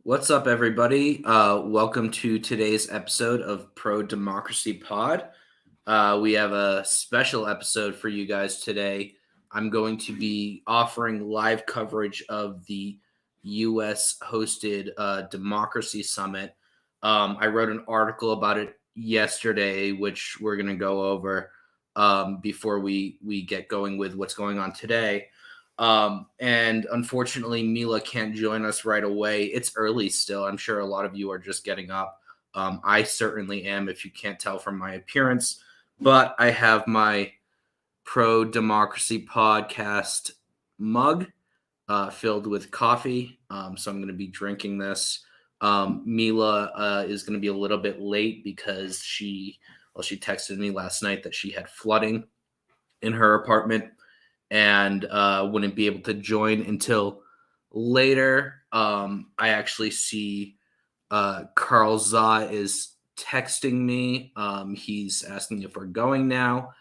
What's up, everybody? Welcome to today's episode of Pro Democracy Pod. We have a special episode for you guys today. I'm going to be offering live coverage of the U.S. hosted Democracy Summit. I wrote an article about it yesterday, which we're going to go over before we get going with what's going on today. And unfortunately, Mila can't join us right away. It's early still. I'm sure a lot of you are just getting up. I certainly am, if you can't tell from my appearance. But I have my Pro Democracy Podcast mug filled with coffee. So I'm going to be drinking this. Mila is going to be a little bit late because she texted me last night that she had flooding in her apartment and wouldn't be able to join until later. I actually see Carl Za is texting me. He's asking if we're going now.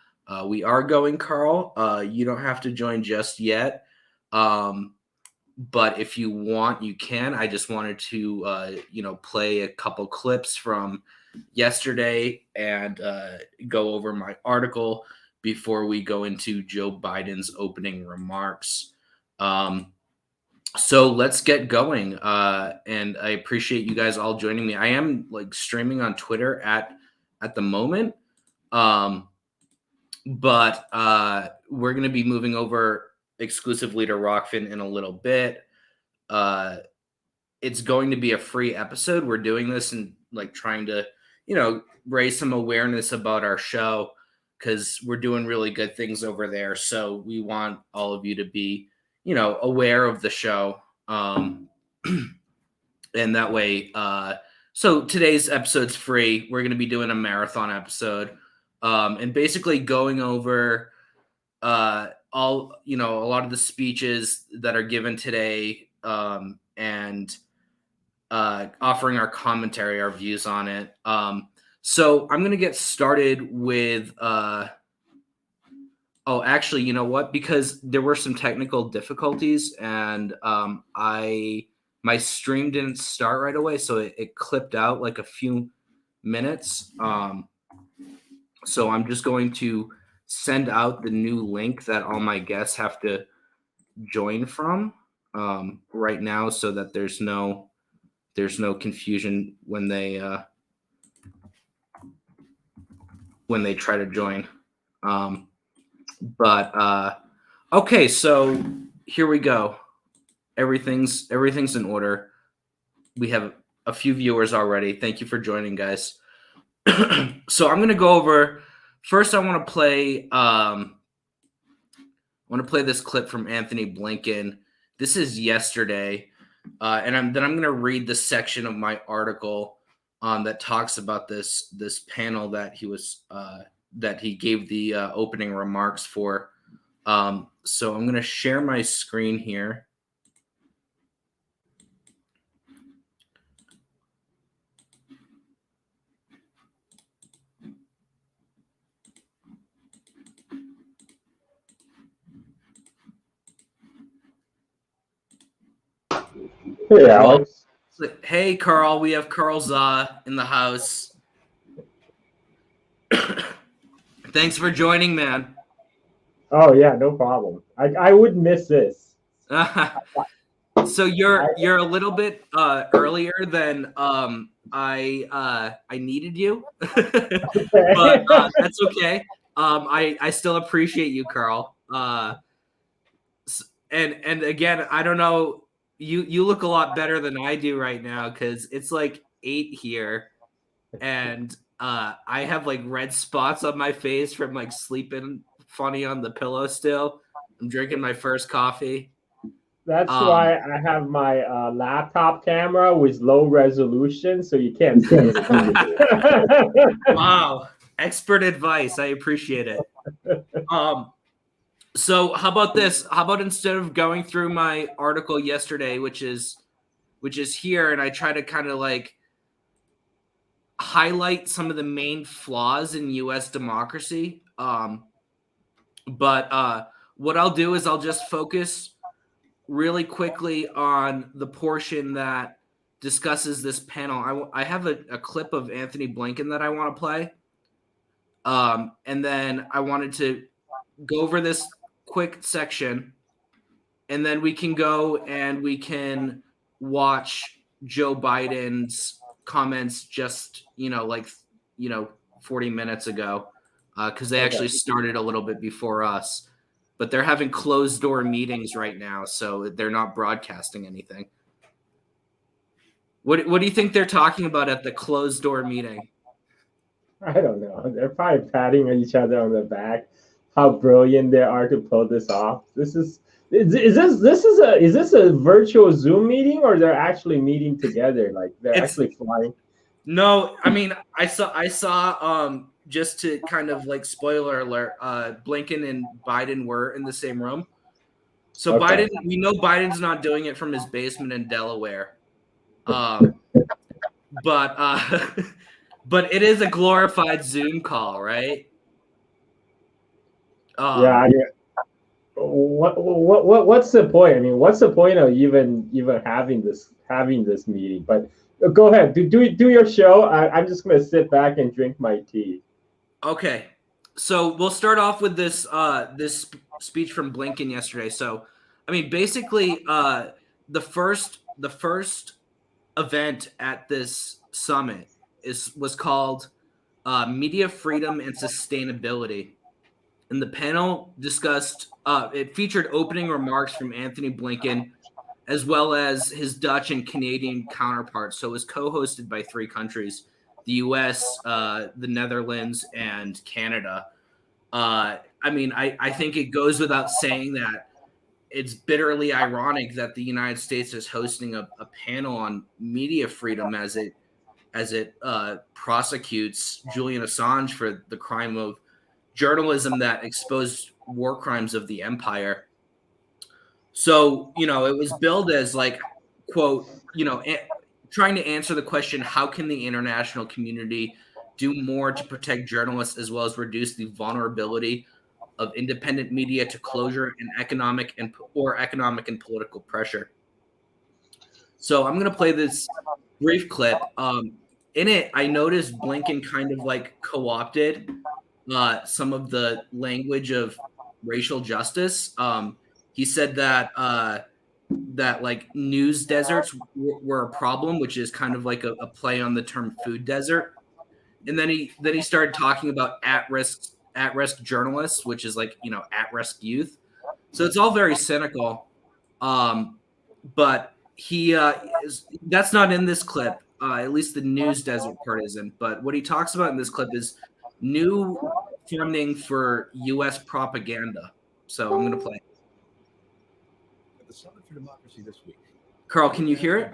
We are going, Carl. You don't have to join just yet. But if you want, you can. I just wanted to, play a couple clips from yesterday and go over my article before we go into Joe Biden's opening remarks. So let's get going. And I appreciate you guys all joining me. I am streaming on Twitter at the moment. But we're going to be moving over exclusively to Rockfin in a little bit. It's going to be a free episode. We're doing this and trying to, raise some awareness about our show because we're doing really good things over there. So we want all of you to be, aware of the show. And that way, so today's episode's free. We're going to be doing a marathon episode and basically going over a lot of the speeches that are given today and offering our commentary, our views on it. So I'm going to get started with actually, you know what? Because there were some technical difficulties and my stream didn't start right away, so it clipped out like a few minutes. So I'm just going to send out the new link that all my guests have to join from right now so that there's no confusion when they try to join. Okay, so here we go. Everything's in order. We have a few viewers already. Thank you for joining, guys. So I'm gonna go over. First, I want to play. This clip from Anthony Blinken. This is yesterday, and I'm gonna read the section of my article that talks about this panel that he was that he gave the opening remarks for. So I'm gonna share my screen here. Hey, Alex. Hey, Carl. We have Carl Za in the house. Thanks for joining, man. Oh yeah, no problem. I would miss this. So you're a little bit earlier than I needed you, but that's okay. I still appreciate you, Carl. And again, I don't know. You look a lot better than I do right now because it's like 8 here, and I have red spots on my face from sleeping funny on the pillow still. I'm drinking my first coffee. That's why I have my laptop camera with low resolution, so you can't see it. Wow, expert advice. I appreciate it. So how about this? How about instead of going through my article yesterday, which is here, and I try to kind of highlight some of the main flaws in U.S. democracy. But what I'll do is I'll just focus really quickly on the portion that discusses this panel. I have a clip of Anthony Blinken that I want to play. And then I wanted to go over this quick section, and then we can go and we can watch Joe Biden's comments just, 40 minutes ago, because they actually started a little bit before us. But they're having closed door meetings right now, so they're not broadcasting anything. What do you think they're talking about at the closed door meeting? I don't know. They're probably patting each other on the back. How brilliant they are to pull this off. Is this a virtual Zoom meeting, or they're actually meeting together? Like they're actually flying? No, I mean I saw just to kind of like spoiler alert, Blinken and Biden were in the same room. So okay. We know Biden's not doing it from his basement in Delaware. But it is a glorified Zoom call, right? What's the point? I mean, what's the point of even having this meeting? But go ahead, do your show. I'm just gonna sit back and drink my tea. Okay, so we'll start off with this this speech from Blinken yesterday. So, I mean, basically, the first event at this summit was called Media Freedom and Sustainability. And the panel discussed, it featured opening remarks from Anthony Blinken, as well as his Dutch and Canadian counterparts. So it was co-hosted by 3 countries, the US, the Netherlands, and Canada. I mean, I think it goes without saying that it's bitterly ironic that the United States is hosting a panel on media freedom as it prosecutes Julian Assange for the crime of journalism that exposed war crimes of the empire. So, it was billed as like, quote, trying to answer the question, how can the international community do more to protect journalists as well as reduce the vulnerability of independent media to closure and economic and political pressure. So I'm going to play this brief clip. In it, I noticed Blinken kind of like co-opted some of the language of racial justice. He said that like news deserts were a problem, which is kind of like a play on the term food desert. And then he started talking about at-risk journalists, which is like, at-risk youth. So it's all very cynical. But that's not in this clip. At least the news desert part isn't. But what he talks about in this clip is new funding for U.S. propaganda. So I'm going to play. At the Summit for Democracy this week. Carl, can you hear it?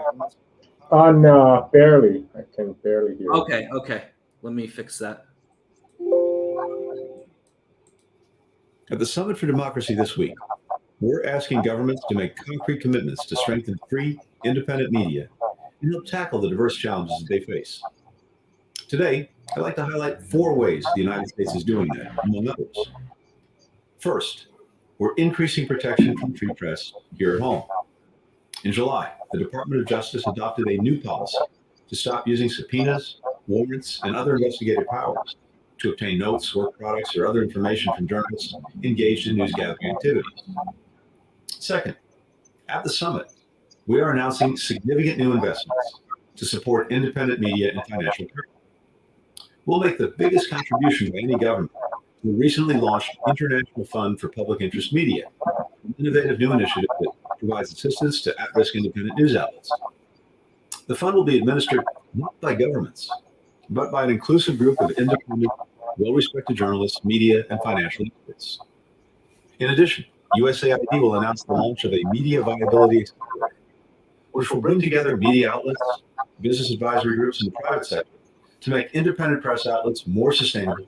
No, barely. I can barely hear it. Okay. Let me fix that. At the Summit for Democracy this week, we're asking governments to make concrete commitments to strengthen free, independent media and help tackle the diverse challenges that they face. Today, I'd like to highlight 4 ways the United States is doing that, among others. First, we're increasing protection from free press here at home. In July, the Department of Justice adopted a new policy to stop using subpoenas, warrants, and other investigative powers to obtain notes, work products, or other information from journalists engaged in news gathering activities. Second, at the summit, we are announcing significant new investments to support independent media and financial freedom. We'll make the biggest contribution by any government to the recently launched International Fund for Public Interest Media, an innovative new initiative that provides assistance to at-risk independent news outlets. The fund will be administered not by governments, but by an inclusive group of independent, well-respected journalists, media, and financial experts. In addition, USAID will announce the launch of a media viability accelerator, which will bring together media outlets, business advisory groups, and the private sector to make independent press outlets more sustainable,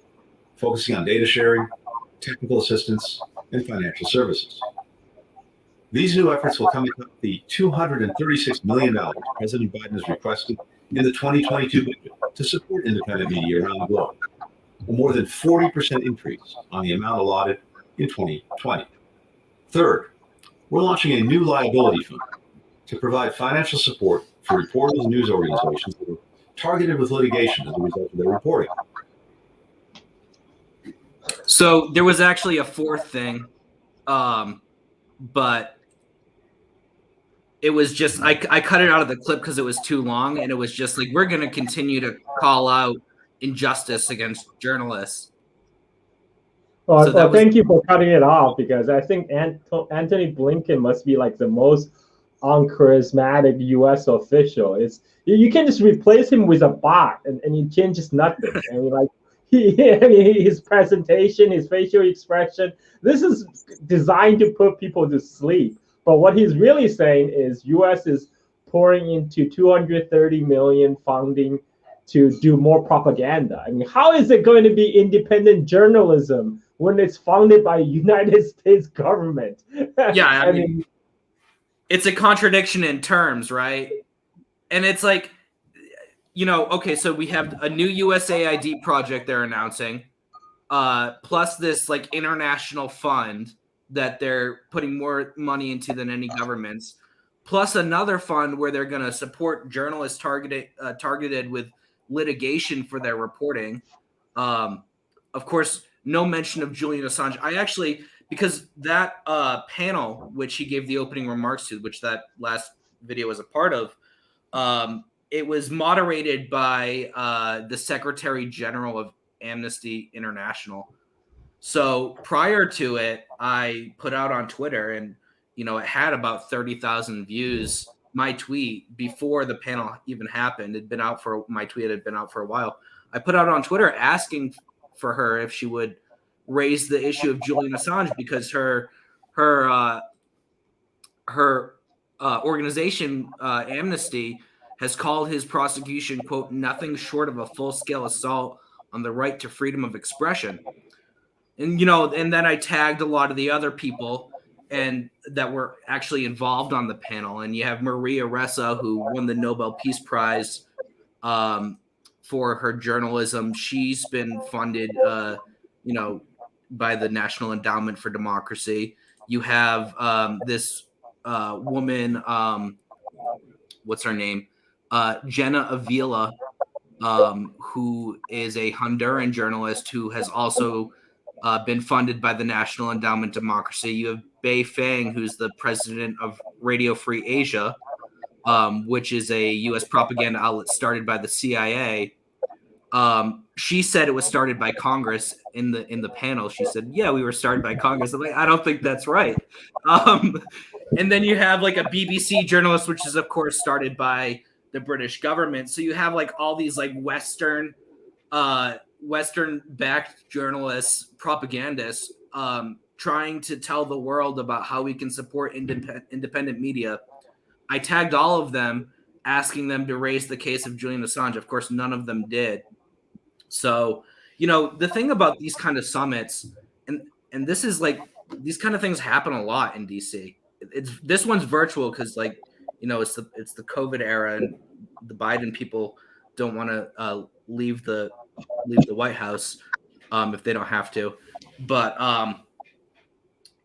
focusing on data sharing, technical assistance, and financial services. These new efforts will come atop the $236 million President Biden has requested in the 2022 budget to support independent media around the globe, a more than 40% increase on the amount allotted in 2020. Third, we're launching a new liability fund to provide financial support for reporters and news organizations that were targeted with litigation as a result of their reporting. So there was actually a fourth thing, but it was just I cut it out of the clip because it was too long, and it was just like, we're going to continue to call out injustice against journalists. Well, thank you for cutting it off, because I think Anthony Blinken must be like the most uncharismatic U.S. official. You can just replace him with a bot, and he changes nothing. I mean, like his presentation, his facial expression, this is designed to put people to sleep. But what he's really saying is U.S. is pouring into 230 million funding to do more propaganda. I mean, how is it going to be independent journalism when it's funded by United States government? Yeah, I mean, it's a contradiction in terms, right? And it's like, okay, so we have a new USAID project they're announcing, plus this like international fund that they're putting more money into than any governments, plus another fund where they're going to support journalists targeted with litigation for their reporting. Of course, no mention of Julian Assange. I actually, because that panel, which he gave the opening remarks to, which that last video was a part of, it was moderated by the Secretary General of Amnesty International. So prior to it, I put out on Twitter, and it had about 30,000 views. My tweet before the panel even happened, my tweet had been out for a while. I put out on Twitter asking for her if she would raise the issue of Julian Assange, because her organization, Amnesty, has called his prosecution, quote, nothing short of a full-scale assault on the right to freedom of expression. And, and then I tagged a lot of the other people and that were actually involved on the panel. And you have Maria Ressa, who won the Nobel Peace Prize for her journalism. She's been funded, by the National Endowment for Democracy. You have this woman, what's her name? Jenna Avila, who is a Honduran journalist who has also been funded by the National Endowment Democracy. You have Bei Fang, who's the president of Radio Free Asia, which is a U.S. propaganda outlet started by the CIA. She said it was started by Congress in the panel. She said, yeah, we were started by Congress. I'm like, I don't think that's right. And then you have like a BBC journalist, which is of course started by the British government. So you have like all these like Western backed journalists, propagandists, trying to tell the world about how we can support independent media. I tagged all of them, asking them to raise the case of Julian Assange. Of course, none of them did. So, the thing about these kind of summits, and this is like, these kind of things happen a lot in DC. This one's virtual because it's the COVID era, and the Biden people don't want to leave the White House if they don't have to. But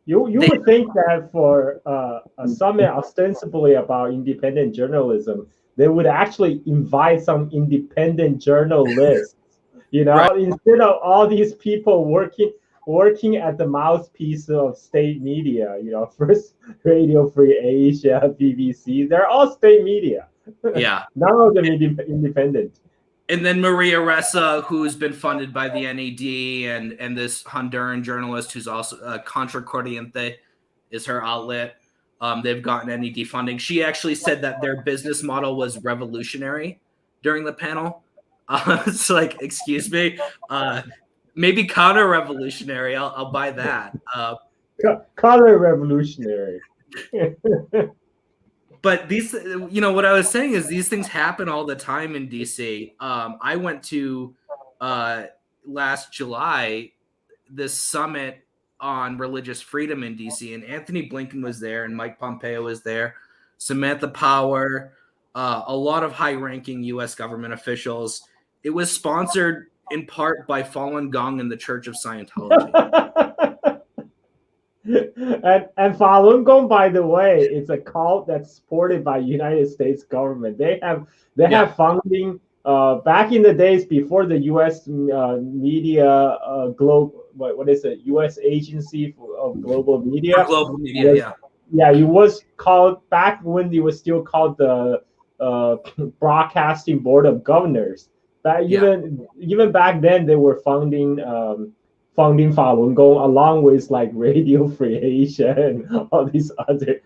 you would think that for a summit ostensibly about independent journalism, they would actually invite some independent journalists. Right. Instead of all these people working at the mouthpiece of state media, first Radio Free Asia, BBC, they're all state media. Yeah. None of them independent. And then Maria Ressa, who's been funded by the NED, and this Honduran journalist who's also Contra Corriente is her outlet. They've gotten NED funding. She actually said that their business model was revolutionary during the panel. It's like, excuse me, maybe counter-revolutionary. I'll buy that. Counter-revolutionary. But these, what I was saying is these things happen all the time in DC. I went to last July this summit on religious freedom in DC, and Anthony Blinken was there, and Mike Pompeo was there, Samantha Power, a lot of high-ranking U.S. government officials. It was sponsored in part by Falun Gong and the Church of Scientology. And Falun Gong, by the way, it's a cult that's supported by United States government. They have funding back in the days before the U.S. Media what is it? U.S. Agency of Global For Media. global media, yeah. Yeah, it was called back when it was still called the Broadcasting Board of Governors. That even back then they were funding Falun Gong along with like Radio Free Asia and all these other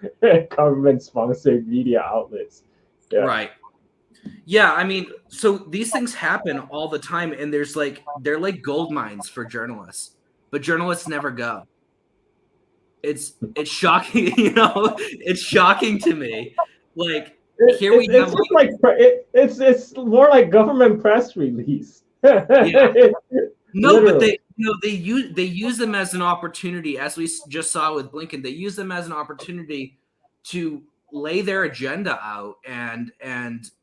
government sponsored media outlets. Yeah. Right. Yeah, I mean, so these things happen all the time, and they're like gold mines for journalists, but journalists never go. It's shocking, it's shocking to me. Like here we have It's more like government press release. Yeah. No, but Literally. they use them as an opportunity, as we just saw with Blinken. They use them as an opportunity to lay their agenda out and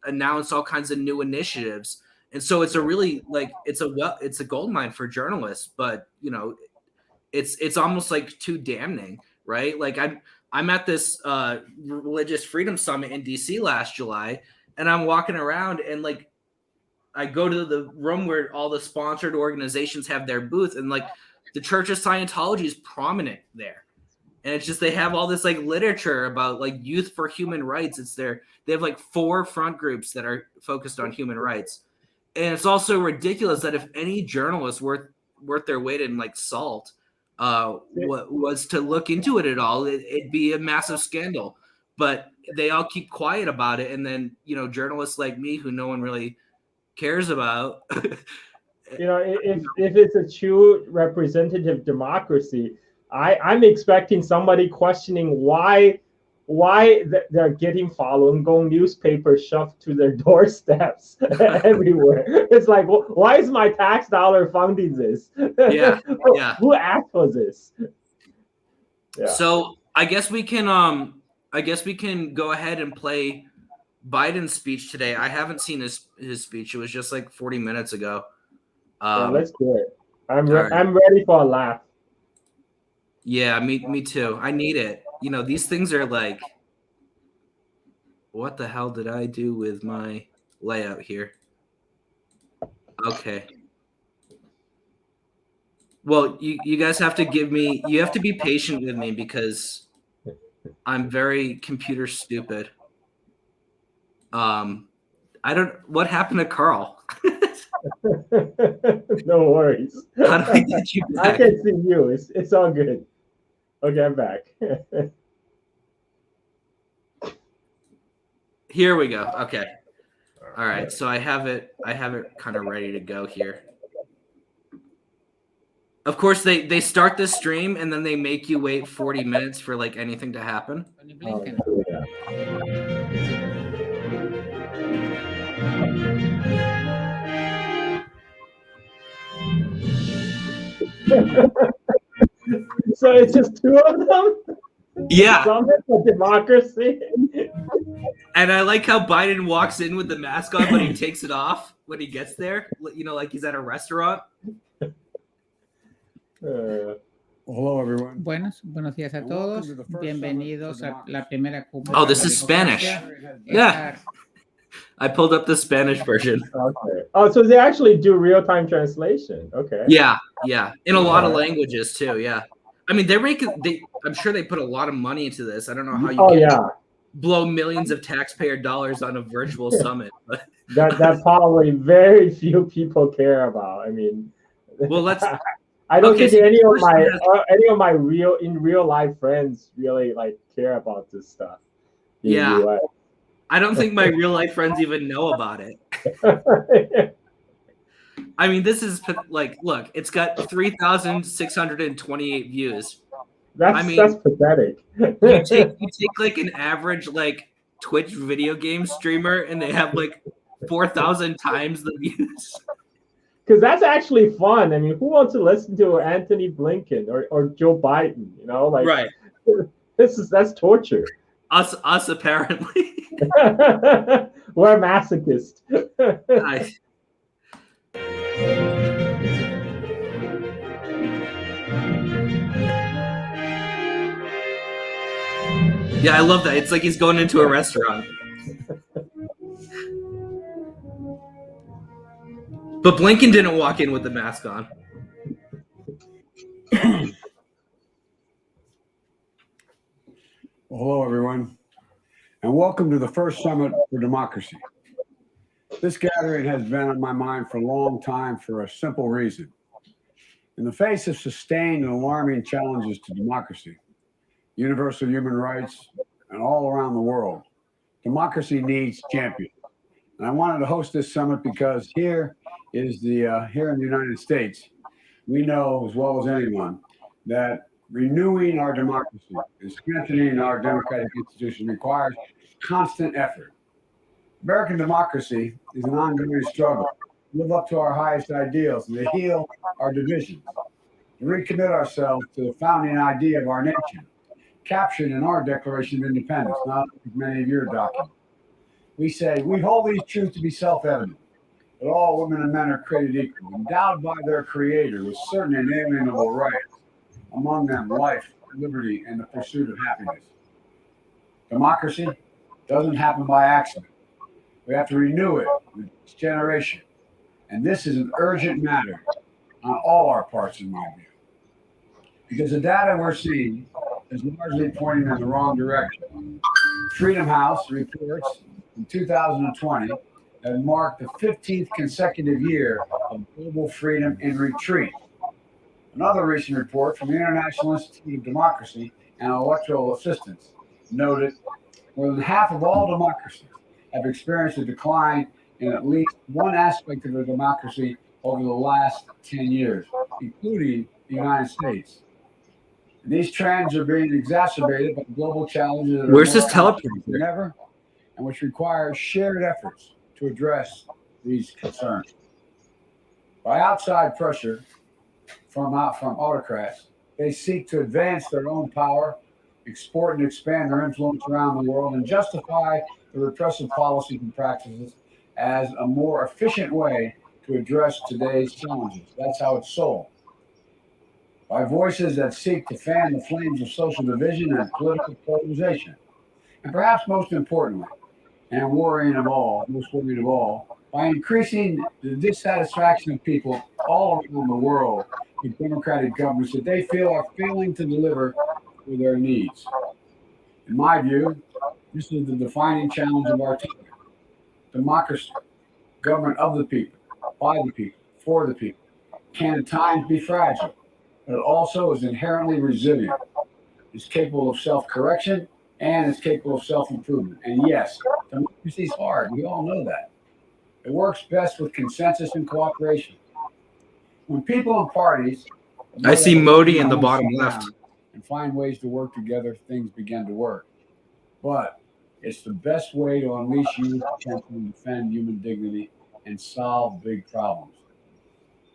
announce all kinds of new initiatives. And so it's a really it's a gold mine for journalists, but it's almost like too damning, right? Like I'm at this religious freedom summit in DC last July, and I'm walking around and like I go to the room where all the sponsored organizations have their booth, and like the Church of Scientology is prominent there. And it's just they have all this like literature about like Youth for Human Rights. They have like 4 front groups that are focused on human rights. And it's also ridiculous that if any journalist worth their weight in like salt was to look into it at all, it'd be a massive scandal. But they all keep quiet about it, and then journalists like me who no one really cares about. If it's a true representative democracy, I'm expecting somebody questioning why they're getting Falun Gong newspapers shoved to their doorsteps everywhere. It's like, why is my tax dollar funding this? Yeah. Who asked for this? Yeah. So I guess we can go ahead and play Biden's speech today. I haven't seen his speech. It was just like 40 minutes ago. Let's do it. I'm ready for a laugh. Yeah, me too. I need it. These things are like, what the hell did I do with my layout here? Okay. Well, you guys have to you have to be patient with me because I'm very computer stupid. What happened to Carl? No worries. How do I get you back? I can see you. It's all good. Okay, I'm back. Here we go. Okay. All right. So I have it kind of ready to go here. Of course, they start the stream and then they make you wait 40 minutes for like anything to happen. Oh, yeah. So it's just 2 of them? Yeah. Summit for Democracy. And I like how Biden walks in with the mask on, but he takes it off when he gets there. Like he's at a restaurant. Hello, everyone. Buenos días a todos. Bienvenidos a la primera cumbre. Oh, this is Spanish. Yeah. I pulled up the Spanish version. Okay. Oh, so they actually do real-time translation. Okay. Yeah. In a lot of languages too. Yeah. I mean, I'm sure they put a lot of money into this. I don't know how you blow millions of taxpayer dollars on a virtual summit. But that probably very few people care about. I mean, well, I don't think any of my real life friends really like care about this stuff. Yeah. I don't think my real life friends even know about it. I mean, this is like, look, it's got 3,628 views. That's pathetic. you take like an average like Twitch video game streamer and they have like 4,000 times the views. Because that's actually fun. I mean, who wants to listen to Anthony Blinken or Joe Biden? Right. That's torture. Us apparently. We're masochists. Yeah, I love that. It's like he's going into a restaurant. But Blinken didn't walk in with the mask on. Well, hello, everyone, and welcome to the first Summit for Democracy. This gathering has been on my mind for a long time for a simple reason. In the face of sustained and alarming challenges to democracy, universal human rights, and all around the world, democracy needs champions. And I wanted to host this summit because here in the United States, we know as well as anyone that renewing our democracy and strengthening our democratic institutions requires constant effort. American democracy is an ongoing struggle to live up to our highest ideals and to heal our divisions, to recommit ourselves to the founding idea of our nation, captured in our Declaration of Independence, not like many of your documents. We say, we hold these truths to be self-evident, that all women and men are created equal, endowed by their Creator with certain inalienable rights, among them life, liberty, and the pursuit of happiness. Democracy doesn't happen by accident. We have to renew it with each generation. And this is an urgent matter on all our parts, in my view. Because the data we're seeing is largely pointing in the wrong direction. Freedom House reports in 2020 that marked the 15th consecutive year of global freedom in retreat. Another recent report from the International Institute of Democracy and Electoral Assistance noted more than half of all democracies have experienced a decline in at least one aspect of their democracy over the last 10 years, including the United States. And these trends are being exacerbated by global challenges that are Where's his more teleprompter? than ever, and which require shared efforts to address these concerns. By outside pressure from autocrats, they seek to advance their own power, export and expand their influence around the world, and justify the repressive policies and practices as a more efficient way to address today's challenges. That's how it's sold. By voices that seek to fan the flames of social division and political polarization. And perhaps most importantly, and most worrying of all, by increasing the dissatisfaction of people all around the world with democratic governments that they feel are failing to deliver for their needs. In my view, this is the defining challenge of our time. Democracy, government of the people, by the people, for the people, can at times be fragile, but it also is inherently resilient. It's capable of self-correction and it's capable of self-improvement. And yes, democracy is hard. We all know that. It works best with consensus and cooperation. When people and parties I see Modi in the bottom left. and find ways to work together, things begin to work. But it's the best way to unleash youth potential and defend human dignity and solve big problems.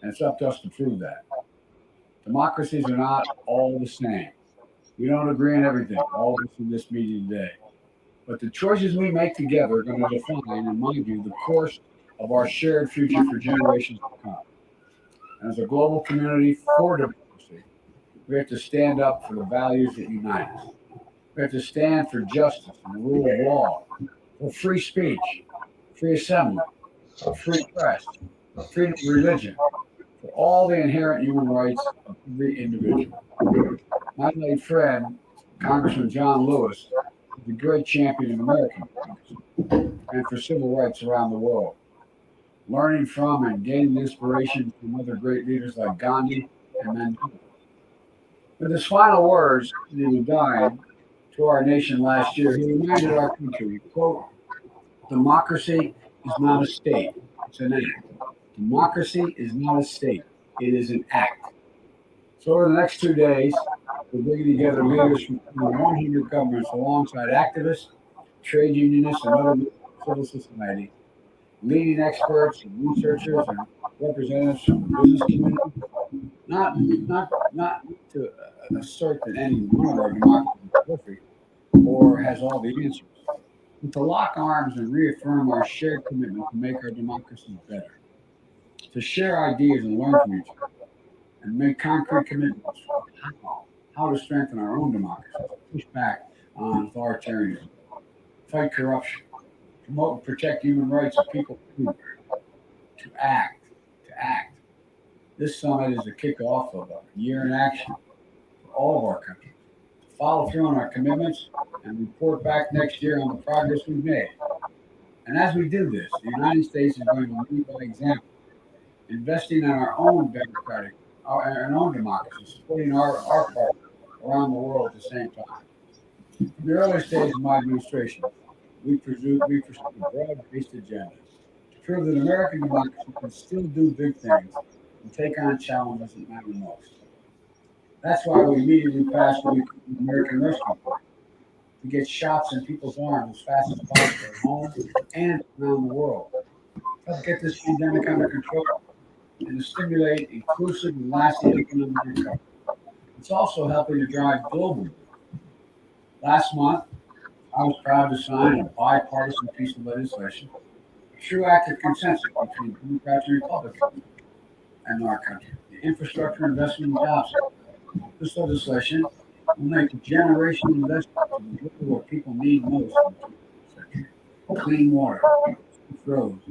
And it's up to us to prove that. Democracies are not all the same. We don't agree on everything, all of us in this meeting today. But the choices we make together are going to define, in my view, the course of our shared future for generations to come. And as a global community for democracy, we have to stand up for the values that unite us. We have to stand for justice and the rule of law, for free speech, free assembly, for free press, freedom of religion, for all the inherent human rights of every individual. My late friend, Congressman John Lewis, is a great champion of American democracy and for civil rights around the world, learning from and gaining inspiration from other great leaders like Gandhi and Mandela. With his final words as he was dying to our nation last year, he reminded our country, quote, democracy is not a state, it's an act. Democracy is not a state, it is an act. So over the next 2 days, we're bringing together leaders from 100 governments alongside activists, trade unionists, and other civil society, leading experts and researchers and representatives from the business community, not to assert that any one of our democracies is perfect or has all the answers, but to lock arms and reaffirm our shared commitment to make our democracies better, to share ideas and learn from each other, and make concrete commitments for how to strengthen our own democracies, push back on authoritarianism, fight corruption, promote and protect human rights of people everywhere, to act. This summit is a kickoff of a year in action for all of our countries. To follow through on our commitments and report back next year on the progress we've made. And as we do this, the United States is going to lead by example, investing in our own our own democracy, supporting our partners around the world at the same time. In the early stage of my administration, we pursued a broad-based agenda to prove that American democracy can still do big things and take on challenges that matter most. That's why we immediately passed the American Rescue Plan to get shots in people's arms as fast as possible at home and around the world. Let's get this pandemic under control and to stimulate inclusive and lasting economic recovery. It's also helping to drive global growth. Last month, I was proud to sign a bipartisan piece of legislation, a true act of consensus between Democrats and Republicans and our country, the Infrastructure Investment and Jobs Act. This legislation will make a generational investment to deliver what people need most in the 21st century: clean water, safe roads,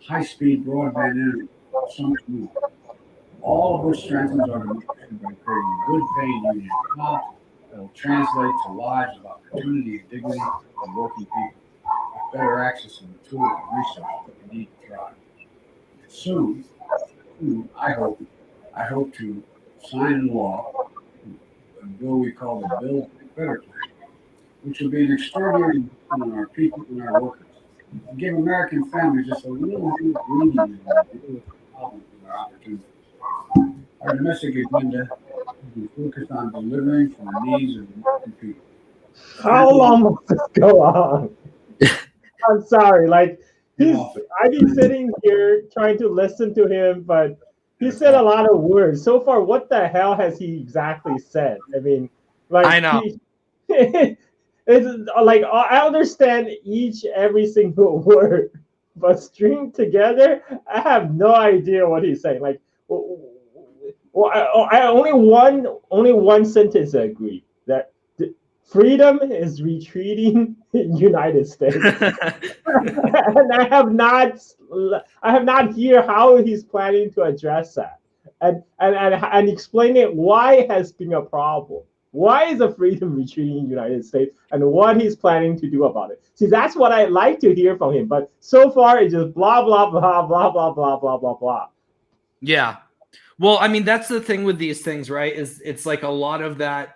high-speed broadband internet, and so much more. All of which strengthens our democracy by creating good-paying union jobs that will translate to lives of opportunity and dignity for working people, with better access to the tools and resources that we need to thrive. And soon, I hope to sign into law a bill we call the Build Better Plan, which will be an extraordinary investment on our people and our workers, and give American families just a little more breathing room to deal with the problems and our opportunities. Our domestic agenda will be focused on delivering for the needs of the American people. How long must this go on? I'm sorry, like I've been sitting here trying to listen to him, but he said a lot of words. So far, what the hell has he exactly said? I mean, like I know. It's like I understand every single word, but string together, I have no idea what he's saying. Like, well, I only one sentence I agree that freedom is retreating in United States, and I have not hear how he's planning to address that, and explain it why it has been a problem. Why is the freedom retreating in the United States, and what he's planning to do about it? See, that's what I like to hear from him. But so far, it's just blah blah blah blah blah blah blah blah blah. Yeah. Well, I mean, that's the thing with these things, right? Is it's like a lot of that.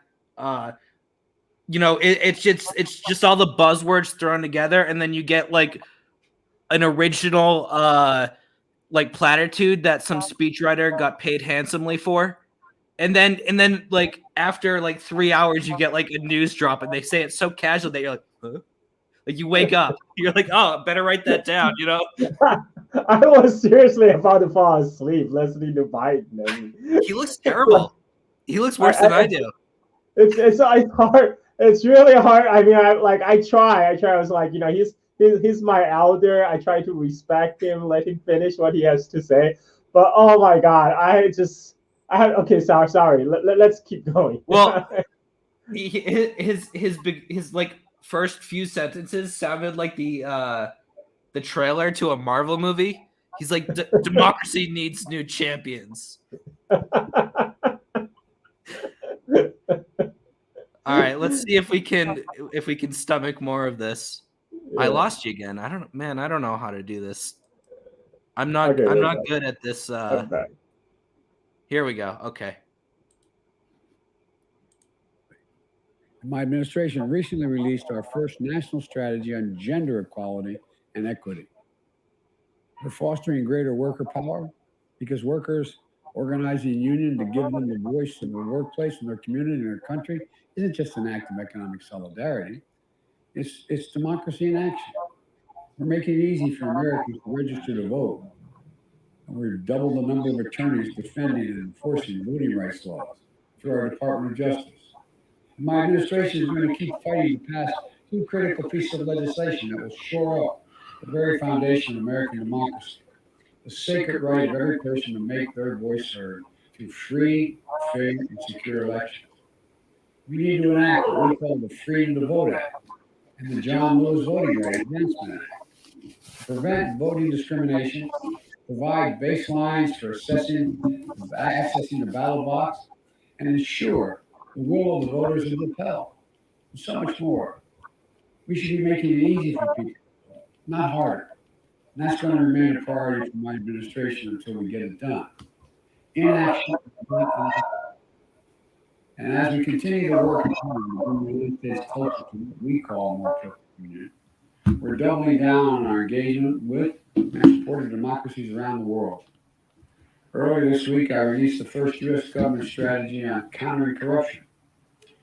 It's just all the buzzwords thrown together, and then you get like an original like platitude that some speechwriter got paid handsomely for. And then like after like 3 hours, you get like a news drop, and they say it so casual that you're like, huh? Like you wake up, you're like, oh, better write that down, you know? I was seriously about to fall asleep listening to Biden. I mean, he looks terrible. He looks worse than I do. It's hard. It's really hard. I mean, I try. I was like, he's my elder. I try to respect him, let him finish what he has to say. But oh my God, okay. Sorry. Let's keep going. Well, his like first few sentences sounded like the trailer to a Marvel movie. He's like, democracy needs new champions. All right, let's see if we can stomach more of this. Yeah. I lost you again. I don't know how to do this. I'm not good at this. Here we go. Okay. My administration recently released our first national strategy on gender equality and equity. We're fostering greater worker power because workers organizing a union to give them the voice in their workplace, in their community, in their country isn't just an act of economic solidarity. It's democracy in action. We're making it easy for Americans to register to vote. And we've doubled the number of attorneys defending and enforcing voting rights laws through our Department of Justice. My administration is going to keep fighting to pass two critical pieces of legislation that will shore up the very foundation of American democracy, the sacred right of every person to make their voice heard through free, fair, and secure elections. we need to enact what we call the Freedom to Vote Act and the John Lewis Voting Rights Advancement Act to prevent voting discrimination, provide baselines for accessing the ballot box, and ensure the will of the voters is upheld, and so much more. We should be making it easy for people, not harder. And that's going to remain a priority for my administration until we get it done. Inaction. And as we continue to work to bring the United States closer to what we call a more perfect union, we're doubling down on our engagement with and support of democracies around the world. Earlier this week, I released the first U.S. government strategy on countering corruption,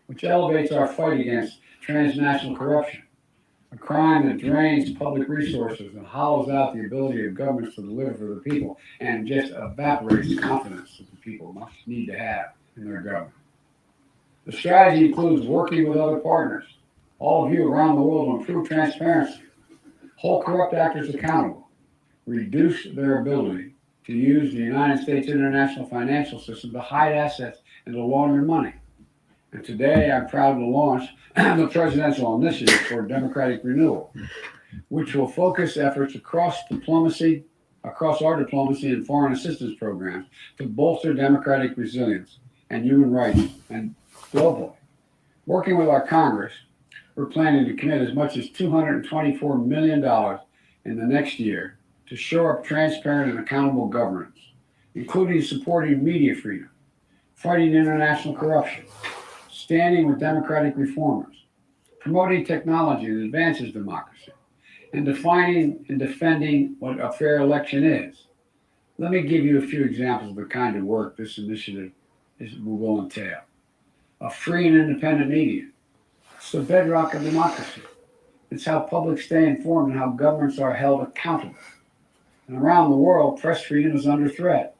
which elevates our fight against transnational corruption, a crime that drains public resources and hollows out the ability of governments to deliver for the people and just evaporates the confidence that the people must need to have in their government. The strategy includes working with other partners, all of you around the world, to improve transparency, hold corrupt actors accountable, reduce their ability to use the United States international financial system to hide assets and to launder money. And today, I'm proud to launch the Presidential Initiative for Democratic Renewal, which will focus efforts across our diplomacy and foreign assistance programs to bolster democratic resilience and human rights and globally. Working with our Congress, we're planning to commit as much as $224 million in the next year to shore up transparent and accountable governance, including supporting media freedom, fighting international corruption, standing with democratic reformers, promoting technology that advances democracy, and defining and defending what a fair election is. Let me give you a few examples of the kind of work this initiative will entail. A free and independent media. It's the bedrock of democracy. It's how publics stay informed and how governments are held accountable. And around the world, press freedom is under threat.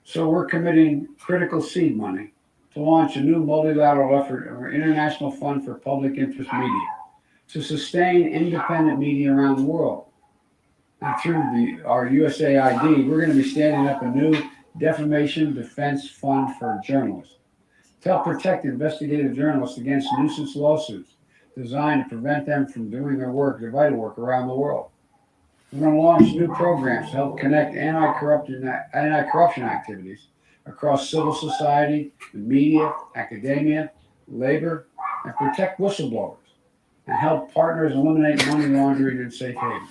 So we're committing critical seed money to launch a new multilateral effort of our International Fund for Public Interest Media to sustain independent media around the world. And through our USAID, we're going to be standing up a new defamation defense fund for journalists to help protect investigative journalists against nuisance lawsuits designed to prevent them from doing their vital work around the world. We're going to launch new programs to help connect anti-corruption activities across civil society, the media, academia, labor, and protect whistleblowers, and help partners eliminate money laundering and safe havens.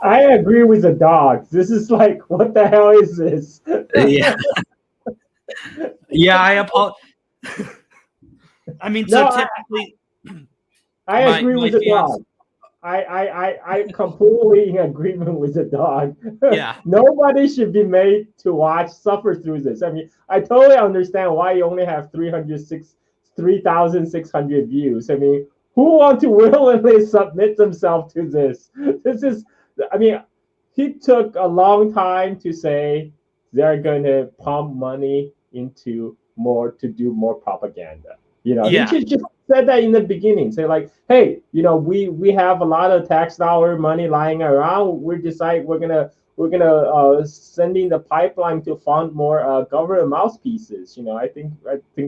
I agree with the dogs. This is like, what the hell is this? Yeah. Yeah, I apologize. I mean, so typically, I agree with the dog. I completely in agreement with the dog. Yeah. Nobody should be made to suffer through this. I mean, I totally understand why you only have 3,600 views. I mean, who want to willingly submit themselves to this? This is, I mean, he took a long time to say they're going to pump money into to do more propaganda. You know, yeah. He just said that in the beginning. Say like, hey, you know, we have a lot of tax dollar money lying around. We're gonna sending the pipeline to fund more government mouthpieces. You know, I think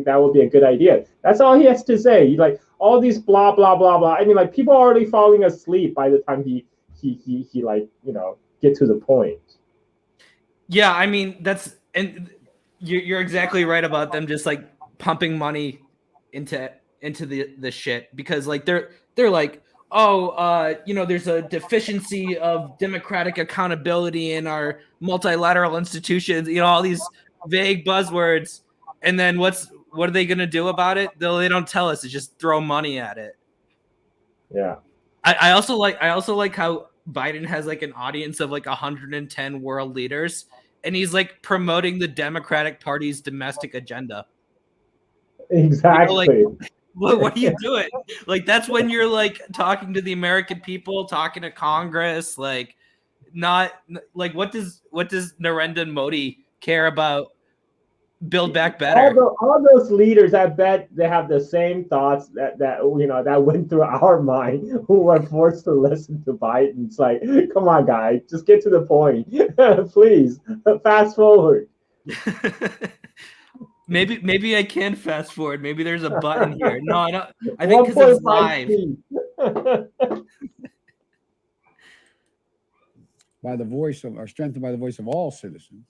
that would be a good idea. That's all he has to say. He's like all these blah blah blah blah. I mean, like people are already falling asleep by the time he like, you know, get to the point. Yeah, I mean and you're exactly right about them just like pumping money into the shit, because like they're like, oh, you know, there's a deficiency of democratic accountability in our multilateral institutions, you know, all these vague buzzwords, and then what are they gonna do about it? They don't tell us. They just throw money at it. Yeah. I also like how Biden has like an audience of like 110 world leaders, and he's like promoting the Democratic Party's domestic agenda. Exactly. You know, like, what are you doing? Like, that's when you're like talking to the American people, talking to Congress, like not like what does Narendra Modi care about Build Back Better? All those leaders, I bet they have the same thoughts that you know that went through our mind, who were forced to listen to Biden. It's like, come on, guys, just get to the point, please. Fast forward. Maybe I can fast forward. Maybe there's a button here. No, I don't. I think because it's 1.5 live. speed. By the voice of, or strengthened by the voice of all citizens.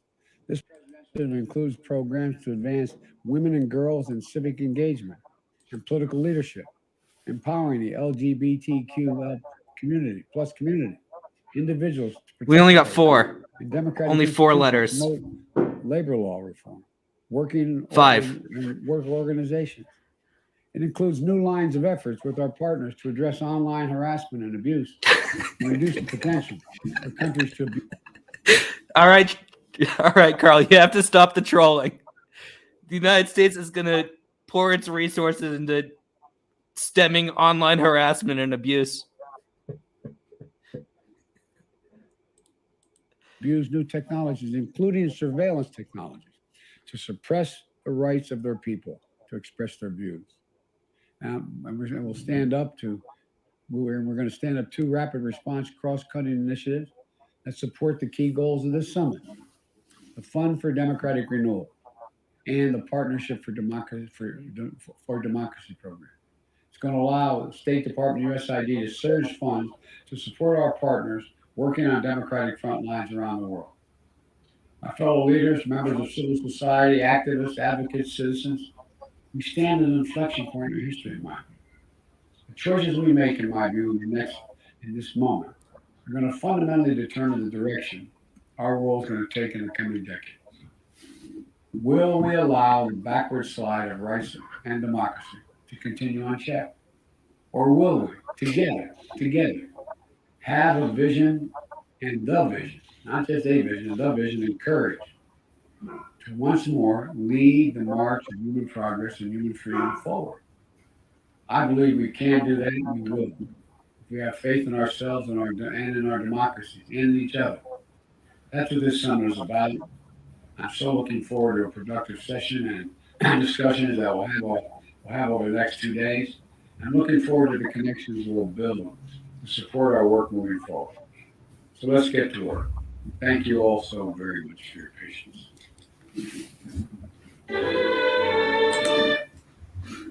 This presentation includes programs to advance women and girls in civic engagement and political leadership, empowering the LGBTQ community, individuals. We only got 4. And democratic Only 4 institutions letters. promote labor law reform, working 5. and work organizations. It includes new lines of efforts with our partners to address online harassment and abuse and reduce the potential for countries to abuse. All right, Carl, you have to stop the trolling. The United States is going to pour its resources into stemming online harassment and abuse. Use new technologies, including surveillance technologies, to suppress the rights of their people to express their views. And we'll stand up to, we're going to stand up 2 rapid response cross-cutting initiatives that support the key goals of this summit: the Fund for Democratic Renewal and the Partnership for Democracy program. It's going to allow the State Department USID to surge funds to support our partners working on democratic front lines around the world. My fellow leaders, members of civil society, activists, advocates, citizens, we stand at an inflection point in history, in my view. The choices we make, in my view, in this moment, are going to fundamentally determine the direction our world is going to take in the coming decades. Will we allow the backward slide of rights and democracy to continue unchecked? Or will we, together, have a vision and the vision, not just a vision, the vision and courage to once more lead the march of human progress and human freedom forward? I believe we can do that, and we will, if we have faith in ourselves and in our democracies and in each other. That's what this summit is about. I'm so looking forward to a productive session and discussions that we'll have over the next 2 days. I'm looking forward to the connections we'll build to support our work moving forward. So let's get to work. Thank you all so very much for your patience.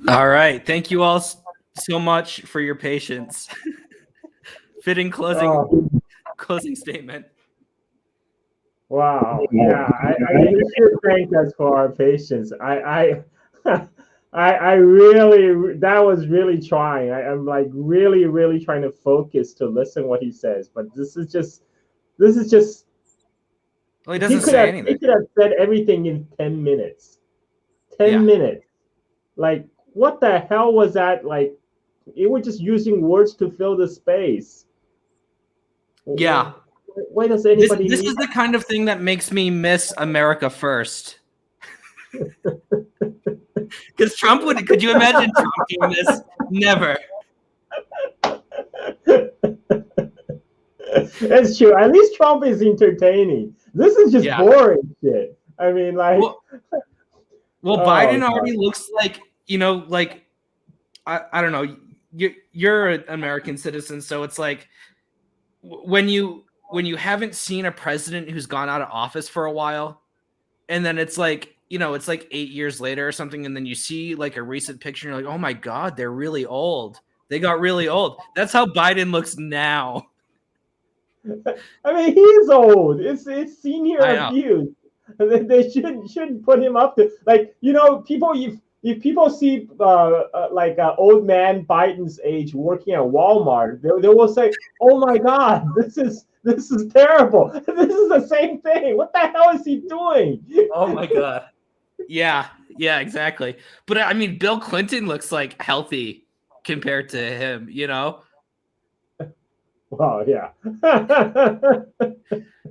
All right. Thank you all so much for your patience. Fitting closing statement. Wow. Yeah, you should thank us for our patience. I really, that was really trying. I'm like really trying to focus to listen what he says, but this is just. Well, he doesn't say anything. He could have said everything in 10 minutes. 10 minutes. Like, what the hell was that? Like, it was just using words to fill the space. Yeah. Why does anybody? This is the kind of thing that makes me miss America First. Because Trump would. Could you imagine Trump doing this? Never. That's true. At least Trump is entertaining. This is just boring shit. I mean, like. Well, Biden already looks like, like, I don't know. You're an American citizen, so it's like when you haven't seen a president who's gone out of office for a while, and then it's like, it's like 8 years later or something, and then you see like a recent picture, and you're like, oh my God, they're really old. They got really old. That's how Biden looks now. I mean, he's old. It's senior abuse. They shouldn't put him up to, like, people. If people see like old man Biden's age working at Walmart, they will say, "Oh my God, this is terrible. This is the same thing. What the hell is he doing?" Oh my God. Yeah, exactly. But I mean, Bill Clinton looks like healthy compared to him, Well, yeah.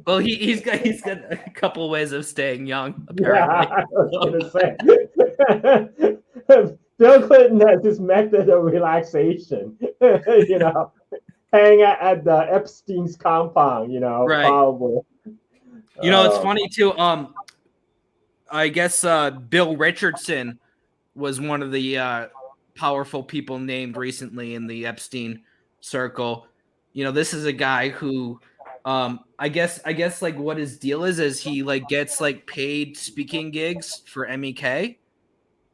Well, he's got a couple ways of staying young, apparently. Yeah, I was gonna say. Bill Clinton has this method of relaxation. Hang at the Epstein's compound. Right. Probably. It's funny too. I guess Bill Richardson was one of the powerful people named recently in the Epstein circle. This is a guy who, I guess like what his deal is he like gets like paid speaking gigs for MEK,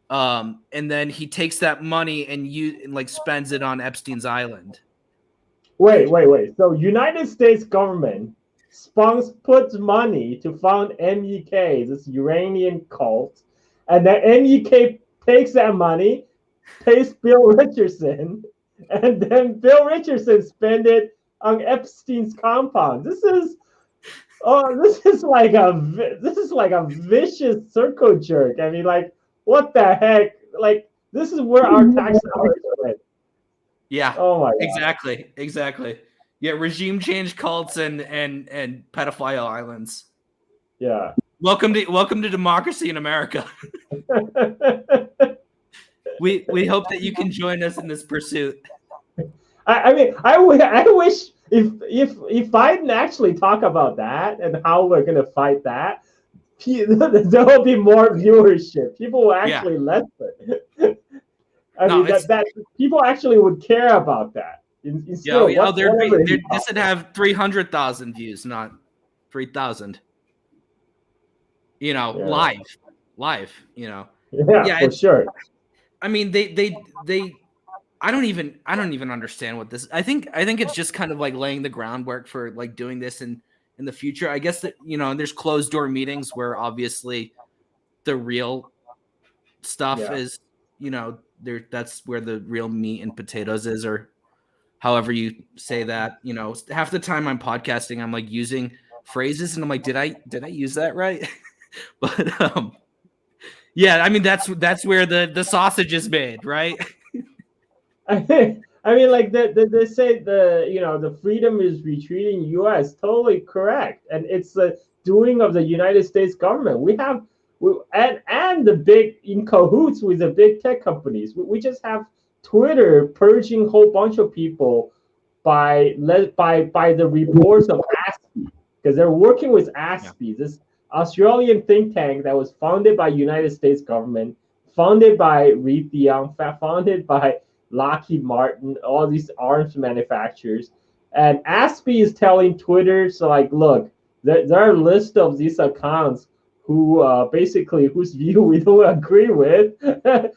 And then he takes that money and spends it on Epstein's island. Wait. So United States government puts money to fund MEK, this Iranian cult, and then MEK takes that money, pays Bill Richardson, and then Bill Richardson spend it on Epstein's compound. This is like a vicious circle jerk. I mean, like, what the heck? Like, this is where our tax dollars went. Yeah. Oh my God. Exactly. Yeah, regime change cults and pedophile islands. Yeah. Welcome to democracy in America. We hope that you can join us in this pursuit. I mean, I wish if Biden actually talk about that and how we're gonna fight that, there will be more viewership. People will actually listen. That people actually would care about that. This would have 300,000 views, not 3,000. Live. Yeah, for sure. I mean, they. I don't even understand what this. I think it's just kind of like laying the groundwork for like doing this in the future. I guess that there's closed door meetings where obviously the real stuff is there. That's where the real meat and potatoes is, or however you say that. Half the time I'm podcasting, I'm like using phrases and I'm like, did I use that right? But yeah, I mean that's where the sausage is made, right? I mean, like they say the freedom is retreating U.S. Totally correct, and it's the doing of the United States government. And the big in cahoots with the big tech companies. We just have Twitter purging a whole bunch of people by the reports of ASPI, because they're working with ASPI, this Australian think tank that was founded by United States government, funded by Raytheon, funded by Lockheed Martin, all these arms manufacturers. And ASPI is telling Twitter, so like, look, there are a list of these accounts who whose view we don't agree with.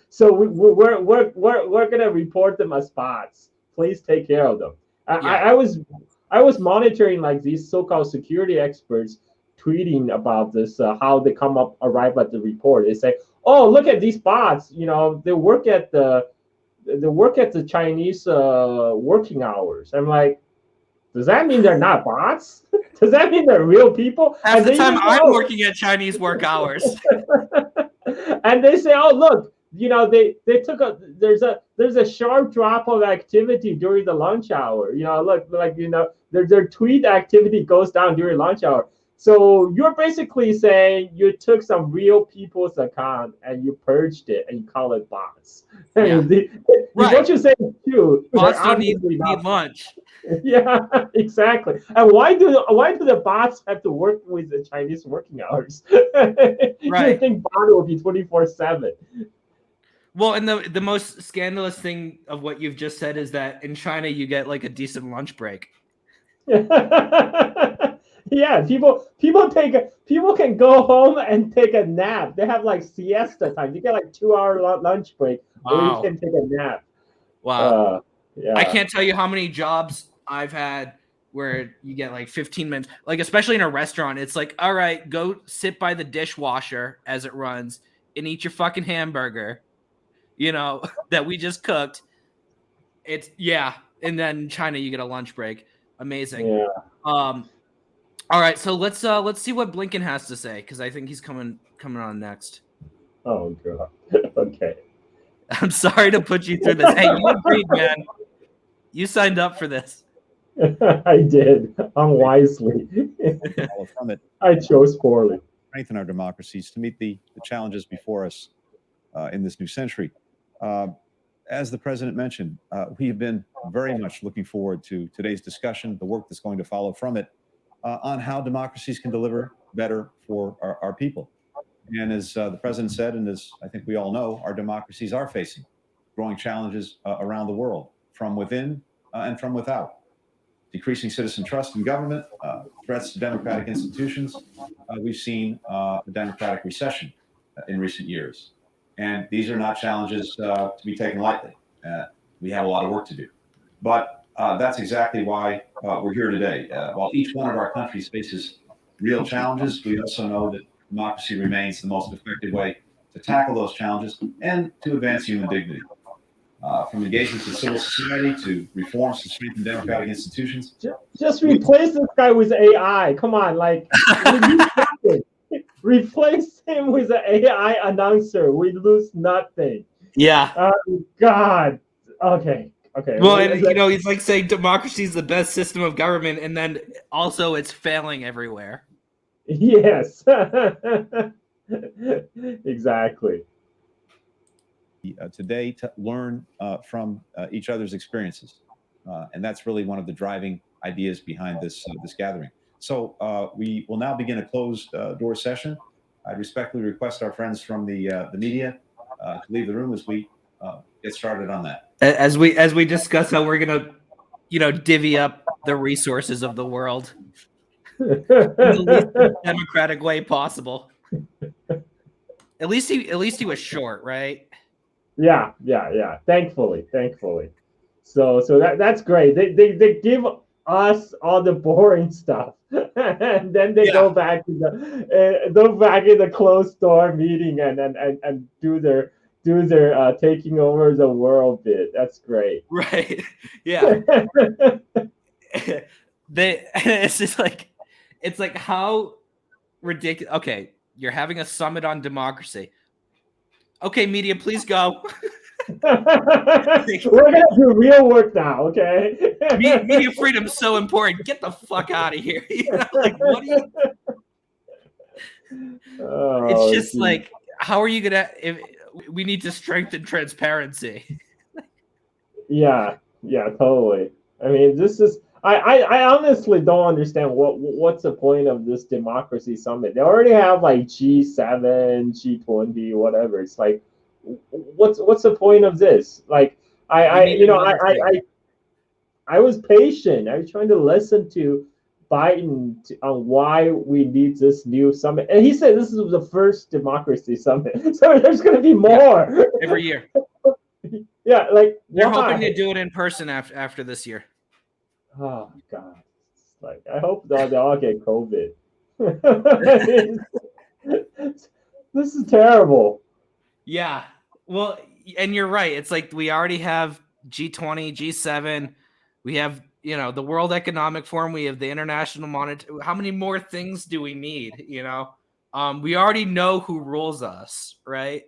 So we're gonna report them as bots. Please take care of them. I was monitoring like these so-called security experts tweeting about this, how they arrive at the report. They say, oh, look at these bots. They work at the Chinese working hours. I'm like, does that mean they're not bots? Does that mean they're real people? Half the time I'm working at Chinese work hours. And they say, oh, look, they took there's a sharp drop of activity during the lunch hour. Their tweet activity goes down during lunch hour. So you're basically saying you took some real people's account and you purged it and you call it bots. Yeah. Right. What you're saying too. Bots don't need lunch. Yeah, exactly. And why do the bots have to work with the Chinese working hours? Right. You think bot will be 24/7? Well, and the most scandalous thing of what you've just said is that in China you get like a decent lunch break. Yeah, people can go home and take a nap. They have like siesta time. You get like 2-hour lunch break, or you can take a nap. Wow. Yeah. I can't tell you how many jobs I've had where you get like 15 minutes, like especially in a restaurant. It's like, all right, go sit by the dishwasher as it runs and eat your fucking hamburger, that we just cooked. And then in China you get a lunch break. Amazing. Yeah. All right, so let's see what Blinken has to say, because I think he's coming on next. Oh god. Okay. I'm sorry to put you through this. Hey, you agreed, man. You signed up for this. I did, unwisely. I chose poorly. Strengthen our democracies to meet the challenges before us in this new century. As the president mentioned, we have been very much looking forward to today's discussion, the work that's going to follow from it, on how democracies can deliver better for our people. And as the president said, and as I think we all know, our democracies are facing growing challenges around the world, from within and from without. Decreasing citizen trust in government, threats to democratic institutions. We've seen a democratic recession in recent years. And these are not challenges to be taken lightly. We have a lot of work to do. But that's exactly why we're here today. While each one of our countries faces real challenges, we also know that democracy remains the most effective way to tackle those challenges and to advance human dignity. From engagements with civil society to reforms to strengthen democratic institutions. Just replace this guy with AI. Come on, like replace him with an AI announcer. We lose nothing. Yeah. God. Okay. Well, and he's like saying democracy is the best system of government, and then also it's failing everywhere. Yes. Exactly. Today to learn from each other's experiences, and that's really one of the driving ideas behind this gathering. So we will now begin a closed door session. I respectfully request our friends from the media to leave the room as we get started on that. As we discuss how we're gonna, divvy up the resources of the world in the least democratic way possible. At least he was short, right? Yeah. Thankfully. So that's great. They give us all the boring stuff, and then they go back to the closed door meeting and do their taking over the world bit. That's great. Right. Yeah. It's just like, it's like how ridiculous. Okay, you're having a summit on democracy. Okay, media, please go. We're gonna do real work now, okay? Media freedom is so important. Get the fuck out of here. Like, what are you? It's just like, how are you gonna? If we need to strengthen transparency. Yeah, totally. I mean, this is. I honestly don't understand what's the point of this democracy summit. They already have like G7, G20, whatever. It's like, what's the point of this? Like, I was patient. I was trying to listen to Biden on why we need this new summit, and he said this is the first democracy summit. So there's going to be more every year. Yeah, like they're hoping to do it in person after this year. Oh God! Like, I hope they all get COVID. This is terrible. Yeah. Well, and you're right. It's like we already have G20, G7. We have, the World Economic Forum. We have the International Monetary. How many more things do we need? We already know who rules us, right?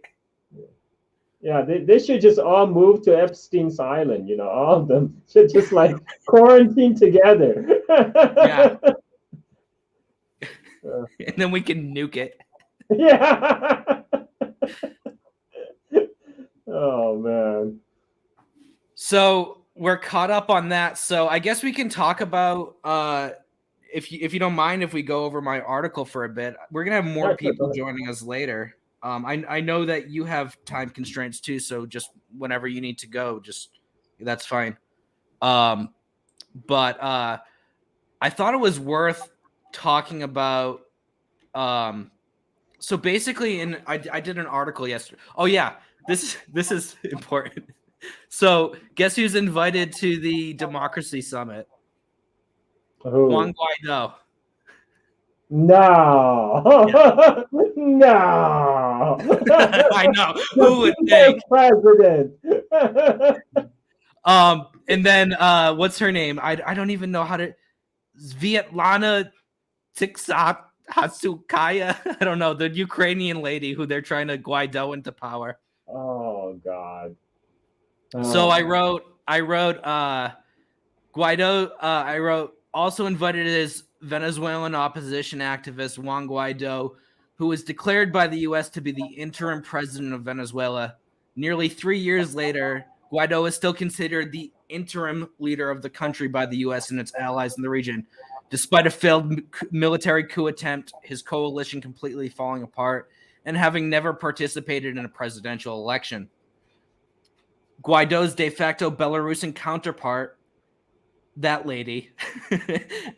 Yeah, they should just all move to Epstein's Island. All of them should just like quarantine together. Yeah. And then we can nuke it. Yeah. Oh man. So we're caught up on that. So I guess we can talk about if you don't mind if we go over my article for a bit. We're gonna have more people joining us later. I know that you have time constraints too, so just whenever you need to go, that's fine. But I thought it was worth talking about. So basically, I did an article yesterday. Oh yeah, this is important. So guess who's invited to the Democracy Summit? Juan Guaido. No. Yeah. No. I know. Who would think? President. And then what's her name? I don't even know how to. Svetlana Tsikhanouskaya. I don't know, the Ukrainian lady who they're trying to Guaido into power. Oh God. So I wrote Guaido. I wrote also invited is Venezuelan opposition activist Juan Guaido, who was declared by the U.S. to be the interim president of Venezuela. Nearly 3 years later, Guaido is still considered the interim leader of the country by the U.S. and its allies in the region. Despite a failed military coup attempt, his coalition completely falling apart, and having never participated in a presidential election. Guaido's de facto Belarusian counterpart, that lady,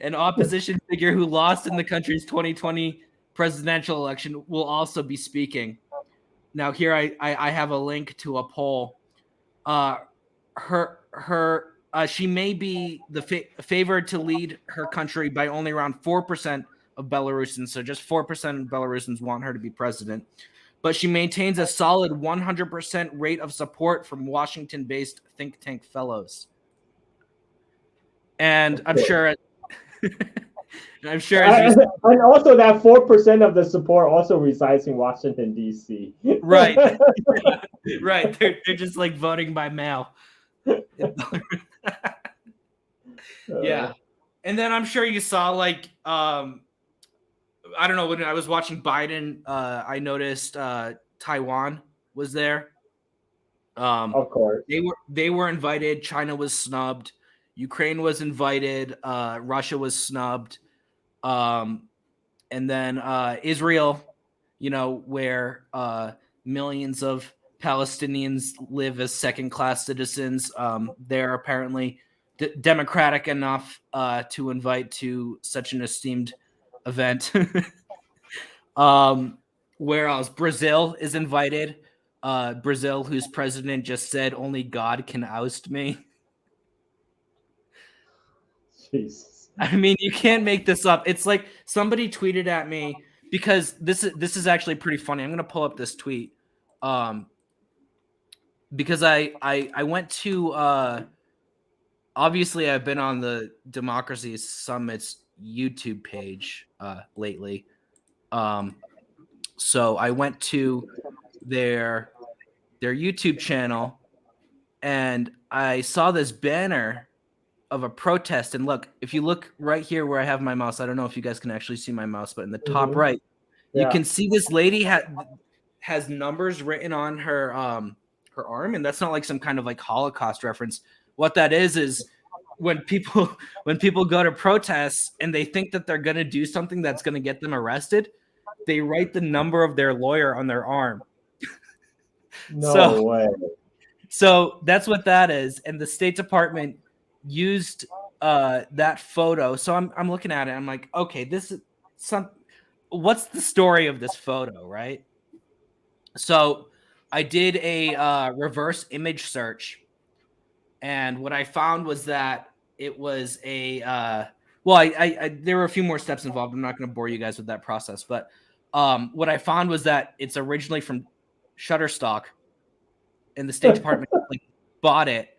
an opposition figure who lost in the country's 2020 presidential election, will also be speaking. Now here I have a link to a poll. She may be the favored to lead her country by only around 4% of Belarusians. So just 4% of Belarusians want her to be president. But she maintains a solid 100% rate of support from Washington-based think tank fellows. And I'm sure, and also that 4% of the support also resides in Washington, D.C. Right. Right. They're just like voting by mail. Yeah. And then I'm sure you saw like I don't know, when I was watching Biden, I noticed Taiwan was there. Of course. They were invited. China was snubbed. Ukraine was invited. Russia was snubbed. And then Israel, where millions of Palestinians live as second-class citizens. They're apparently democratic enough to invite to such an esteemed event. Where else? Brazil is invited. Brazil, whose president just said only God can oust me. Jesus. I mean, you can't make this up. It's like somebody tweeted at me, because this is actually pretty funny. I'm gonna pull up this tweet. Because I went to obviously I've been on the Democracy Summit's YouTube page lately. So I went to their YouTube channel, and I saw this banner of a protest. And look, if you look right here where I have my mouse, I don't know if you guys can actually see my mouse, but in the top right, you can see this lady has numbers written on her her arm, and that's not like some kind of like Holocaust reference. What that is when people go to protests and they think that they're going to do something that's going to get them arrested, they write the number of their lawyer on their arm. No way. So that's what that is. And the State Department used that photo. So I'm looking at it. I'm like, okay, this is what's the story of this photo, right? So I did a reverse image search, and what I found was that it was a there were a few more steps involved. I'm not going to bore you guys with that process, but what I found was that it's originally from Shutterstock, and the State Department bought it.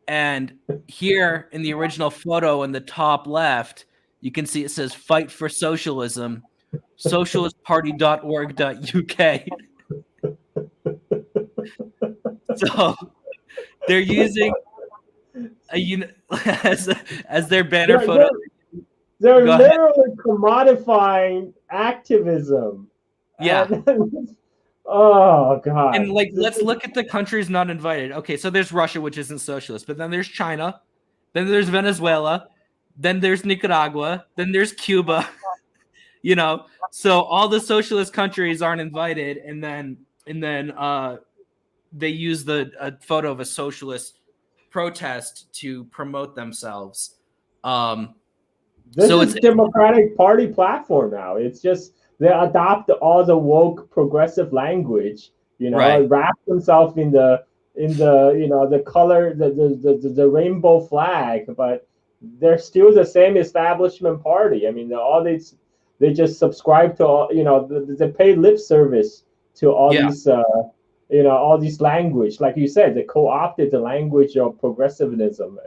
And here in the original photo in the top left, you can see it says "Fight for Socialism," socialistparty.org.uk. So they're using as their banner photo. They're literally commodifying activism. Yeah. Oh God. And let's look at the countries not invited. Okay, so there's Russia, which isn't socialist, but then there's China, then there's Venezuela, then there's Nicaragua, then there's Cuba. So all the socialist countries aren't invited, and then they use a photo of a socialist protest to promote themselves. This is Democratic Party platform now. It's just they adopt all the woke progressive language, right. Wrap themselves in the the color, the rainbow flag, but they're still the same establishment party. I mean, they just subscribe to all, they pay lip service to all these all these language. Like you said, they co-opted the language of progressivism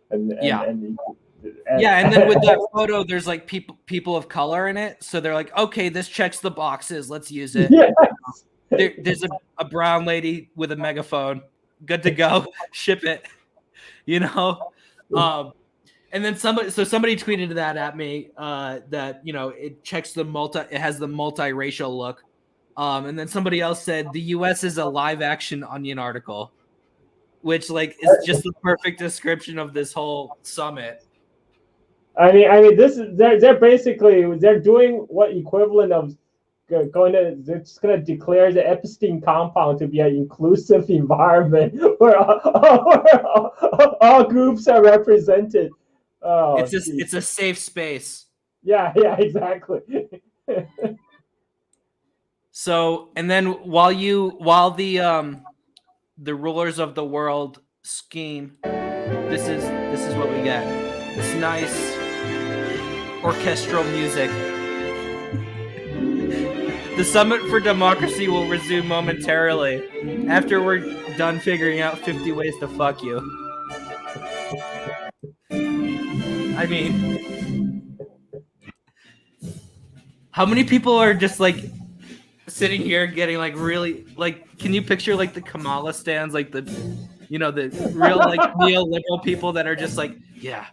and then with that photo, there's like people of color in it, so they're like, okay, this checks the boxes, let's use it. Yes. There's a brown lady with a megaphone, good to go, ship it. And then somebody tweeted that at me, that it checks it has the multiracial look. And then somebody else said the U.S. is a live action Onion article, which is just the perfect description of this whole summit. I mean, this is they're basically doing what equivalent of they're just gonna declare the Epstein compound to be an inclusive environment where all groups are represented. Oh, it's a safe space. Yeah, exactly. So, and then while the rulers of the world scheme, this is what we get. This nice orchestral music. The Summit for Democracy will resume momentarily after we're done figuring out 50 ways to fuck you. I mean, how many people are just like sitting here getting like really like, can you picture like the Kamala stands, like the, you know, the real like neoliberal people that are just like, yeah,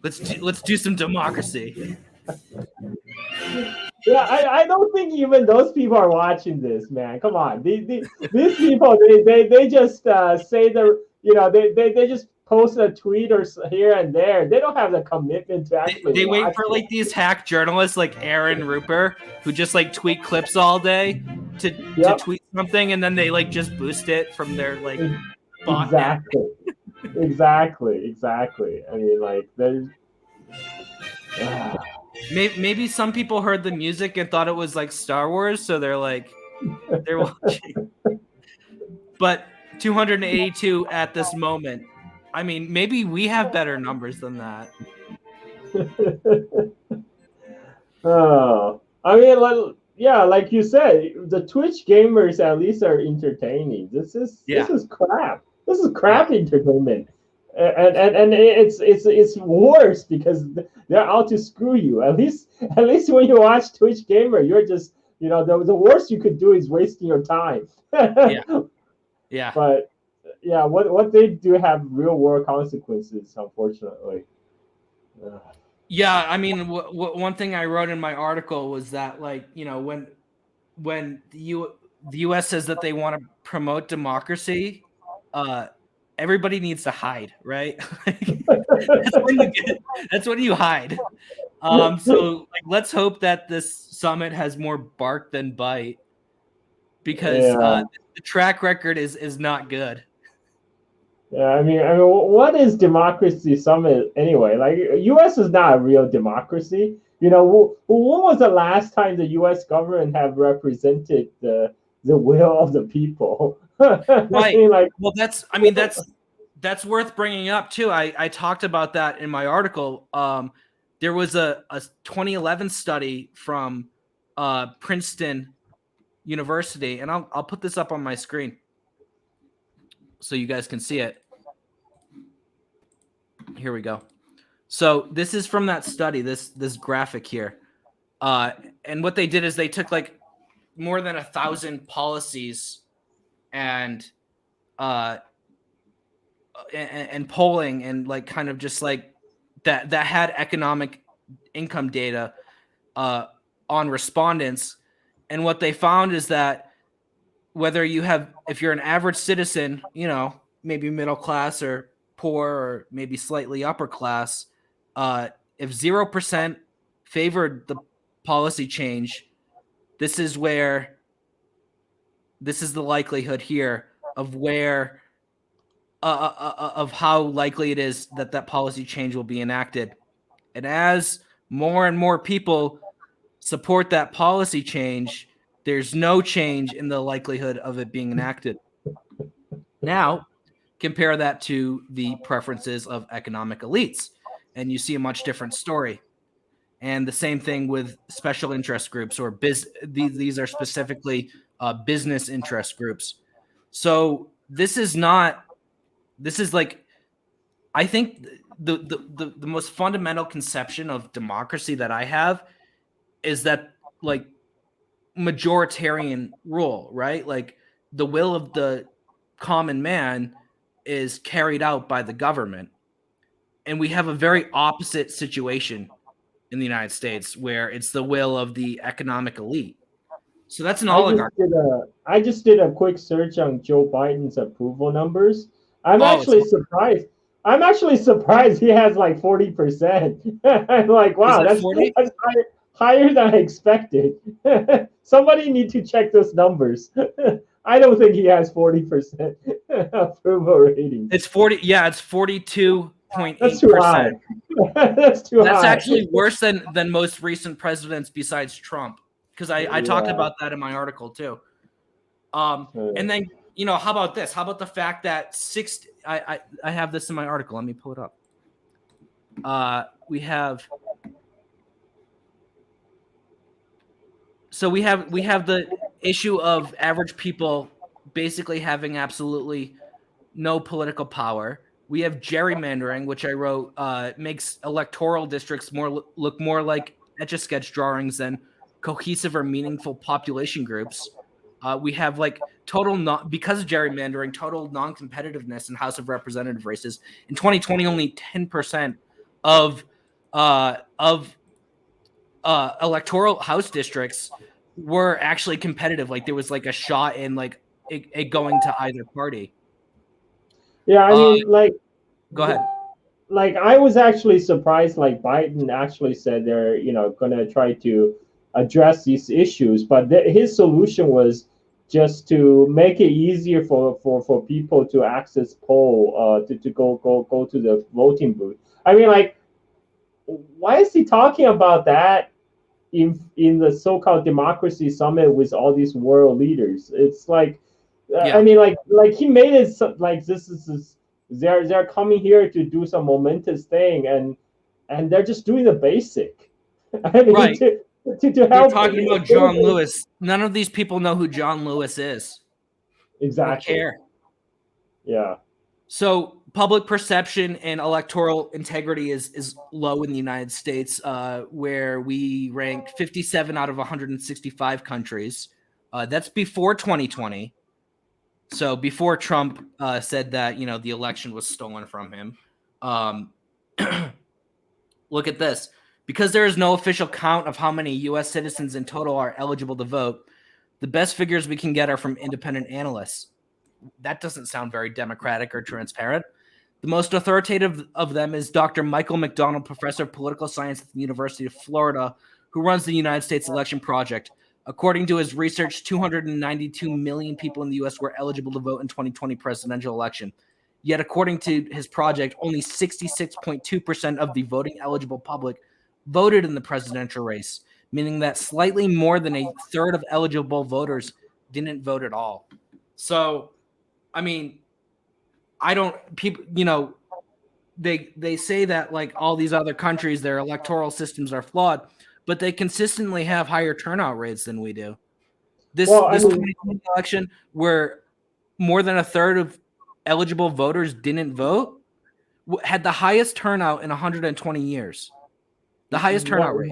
let's do some democracy. Yeah, I don't think even those people are watching this, man. Come on, these people they just say they just post a tweet or here and there. They don't have the commitment to actually. They wait watch for it. like these hack journalists like Aaron Rupert who just like tweet clips all day to tweet something, and then they like just boost it from their like bot. Exactly. I mean, like there's. Maybe some people heard the music and thought it was like Star Wars, so they're watching. But 282 at this moment. I mean, maybe we have better numbers than that. I mean, like you said, the Twitch gamers at least are entertaining. This is crap. This is crap entertainment. And it's worse because they're out to screw you. At least when you watch Twitch gamer, you're just the worst you could do is wasting your time. Yeah. But yeah, what they do have real world consequences, unfortunately. Yeah, I mean, one thing I wrote in my article was that when the U.S. says that they want to promote democracy, everybody needs to hide, right? That's when you hide. So let's hope that this summit has more bark than bite, because the track record is not good. Yeah, I mean, what is democracy summit anyway? Like, U.S. is not a real democracy. When was the last time the U.S. government have represented the will of the people? Right. That's worth bringing up too. I talked about that in my article. There was a 2011 study from Princeton University, and I'll put this up on my screen so you guys can see it. Here we go. So this is from that study, this graphic here. And what they did is they took like more than 1,000 policies and polling and like kind of just like that had economic income data on respondents. And what they found is that if you're an average citizen, maybe middle class or poor or maybe slightly upper class, if 0% favored the policy change, this is the likelihood here of where of how likely it is that policy change will be enacted. And as more and more people support that policy change, there's no change in the likelihood of it being enacted. Now, compare that to the preferences of economic elites, and you see a much different story. And the same thing with special interest groups, or these are specifically business interest groups. So I think the most fundamental conception of democracy that I have is that like majoritarian rule, right? Like the will of the common man is carried out by the government. And we have a very opposite situation in the United States where it's the will of the economic elite. So that's an oligarchy. I just did a quick search on Joe Biden's approval numbers. I'm actually surprised. I'm actually surprised he has like 40%. I'm like, wow, that's higher than I expected. Somebody need to check those numbers. I don't think he has 40% approval rating. It's 40. Yeah, it's 42.8%. That's too high. That's That's actually worse than most recent presidents besides Trump, because I talked Yeah. about that in my article too. And then, how about this? How about the fact that I have this in my article. Let me pull it up. We have the issue of average people basically having absolutely no political power. We have gerrymandering, which I wrote makes electoral districts look more like Etch-a-Sketch drawings than cohesive or meaningful population groups. We have because of gerrymandering, total non-competitiveness in House of Representative races. In 2020, only 10% of electoral House districts were actually competitive. Like there was like a shot in like it going to either party. Yeah, I mean, Go ahead. Like I was actually surprised. Like Biden actually said they're going to try to address these issues, but his solution was just to make it easier for people to access poll to go to the voting booth. I mean, like, why is he talking about that in the so-called democracy summit with all these world leaders? It's like, I mean, like he made it like this is they're coming here to do some momentous thing, and they're just doing the basic. I mean, right. to help. We're talking about John Lewis. None of these people know who John Lewis is. Exactly. They don't care. Yeah. So public perception and electoral integrity is low in the United States, where we rank 57 out of 165 countries. That's before 2020. So before Trump said that, the election was stolen from him. Look at this. Because there is no official count of how many U.S. citizens in total are eligible to vote, the best figures we can get are from independent analysts. That doesn't sound very democratic or transparent. The most authoritative of them is Dr. Michael McDonald, professor of political science at the University of Florida, who runs the United States Election Project. According to his research, 292 million people in the U.S. were eligible to vote in 2020 presidential election. Yet, according to his project, only 66.2% of the voting eligible public voted in the presidential race, meaning that slightly more than a third of eligible voters didn't vote at all. So, I mean, they say that like all these other countries, their electoral systems are flawed, but they consistently have higher turnout rates than we do. This 2020 election, where more than a third of eligible voters didn't vote, had the highest turnout in 120 years. The highest turnout rate.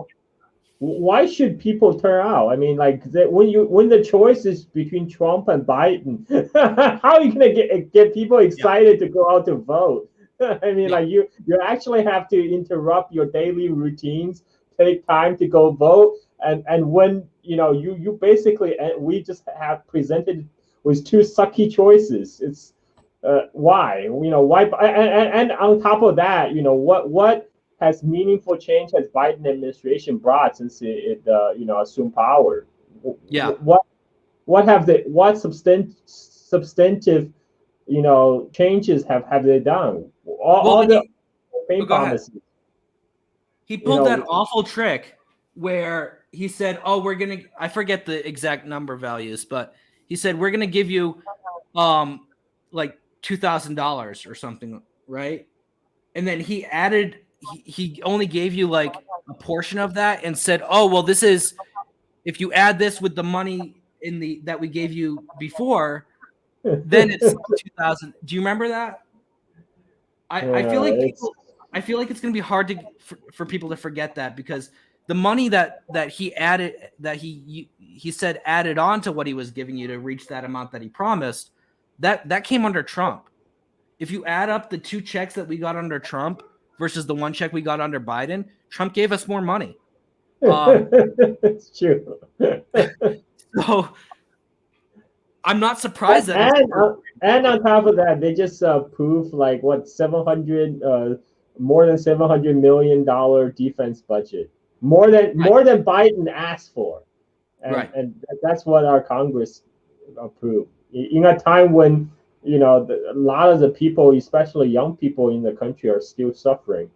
Why should people turn out? I mean, like when the choice is between Trump and Biden, how are you gonna get people excited to go out to vote? I mean, like you actually have to interrupt your daily routines, take time to go vote, and when you basically we just have presented with two sucky choices. It's why why and on top of that, what has meaningful change has Biden administration brought since it assumed power? Yeah. What substantive changes have they done? All the promises. He pulled that awful trick where he said, "Oh, we're gonna." I forget the exact number values, but he said we're gonna give you, like $2,000 or something, right? And then he added. He only gave you like a portion of that and said, "Oh, well, this is if you add this with the money that we gave you before, then it's 2,000." Do you remember that? I feel like it's going to be hard for people to forget that, because the money that he added, that he said added on to what he was giving you to reach that amount that he promised, that came under Trump. If you add up the two checks that we got under Trump versus the one check we got under Biden, Trump gave us more money. It's true. So I'm not surprised that. And on top of that, they just approved like what more than $700 million defense budget, more than Biden asked for, and that's what our Congress approved in a time when a lot of the people, especially young people in the country, are still suffering.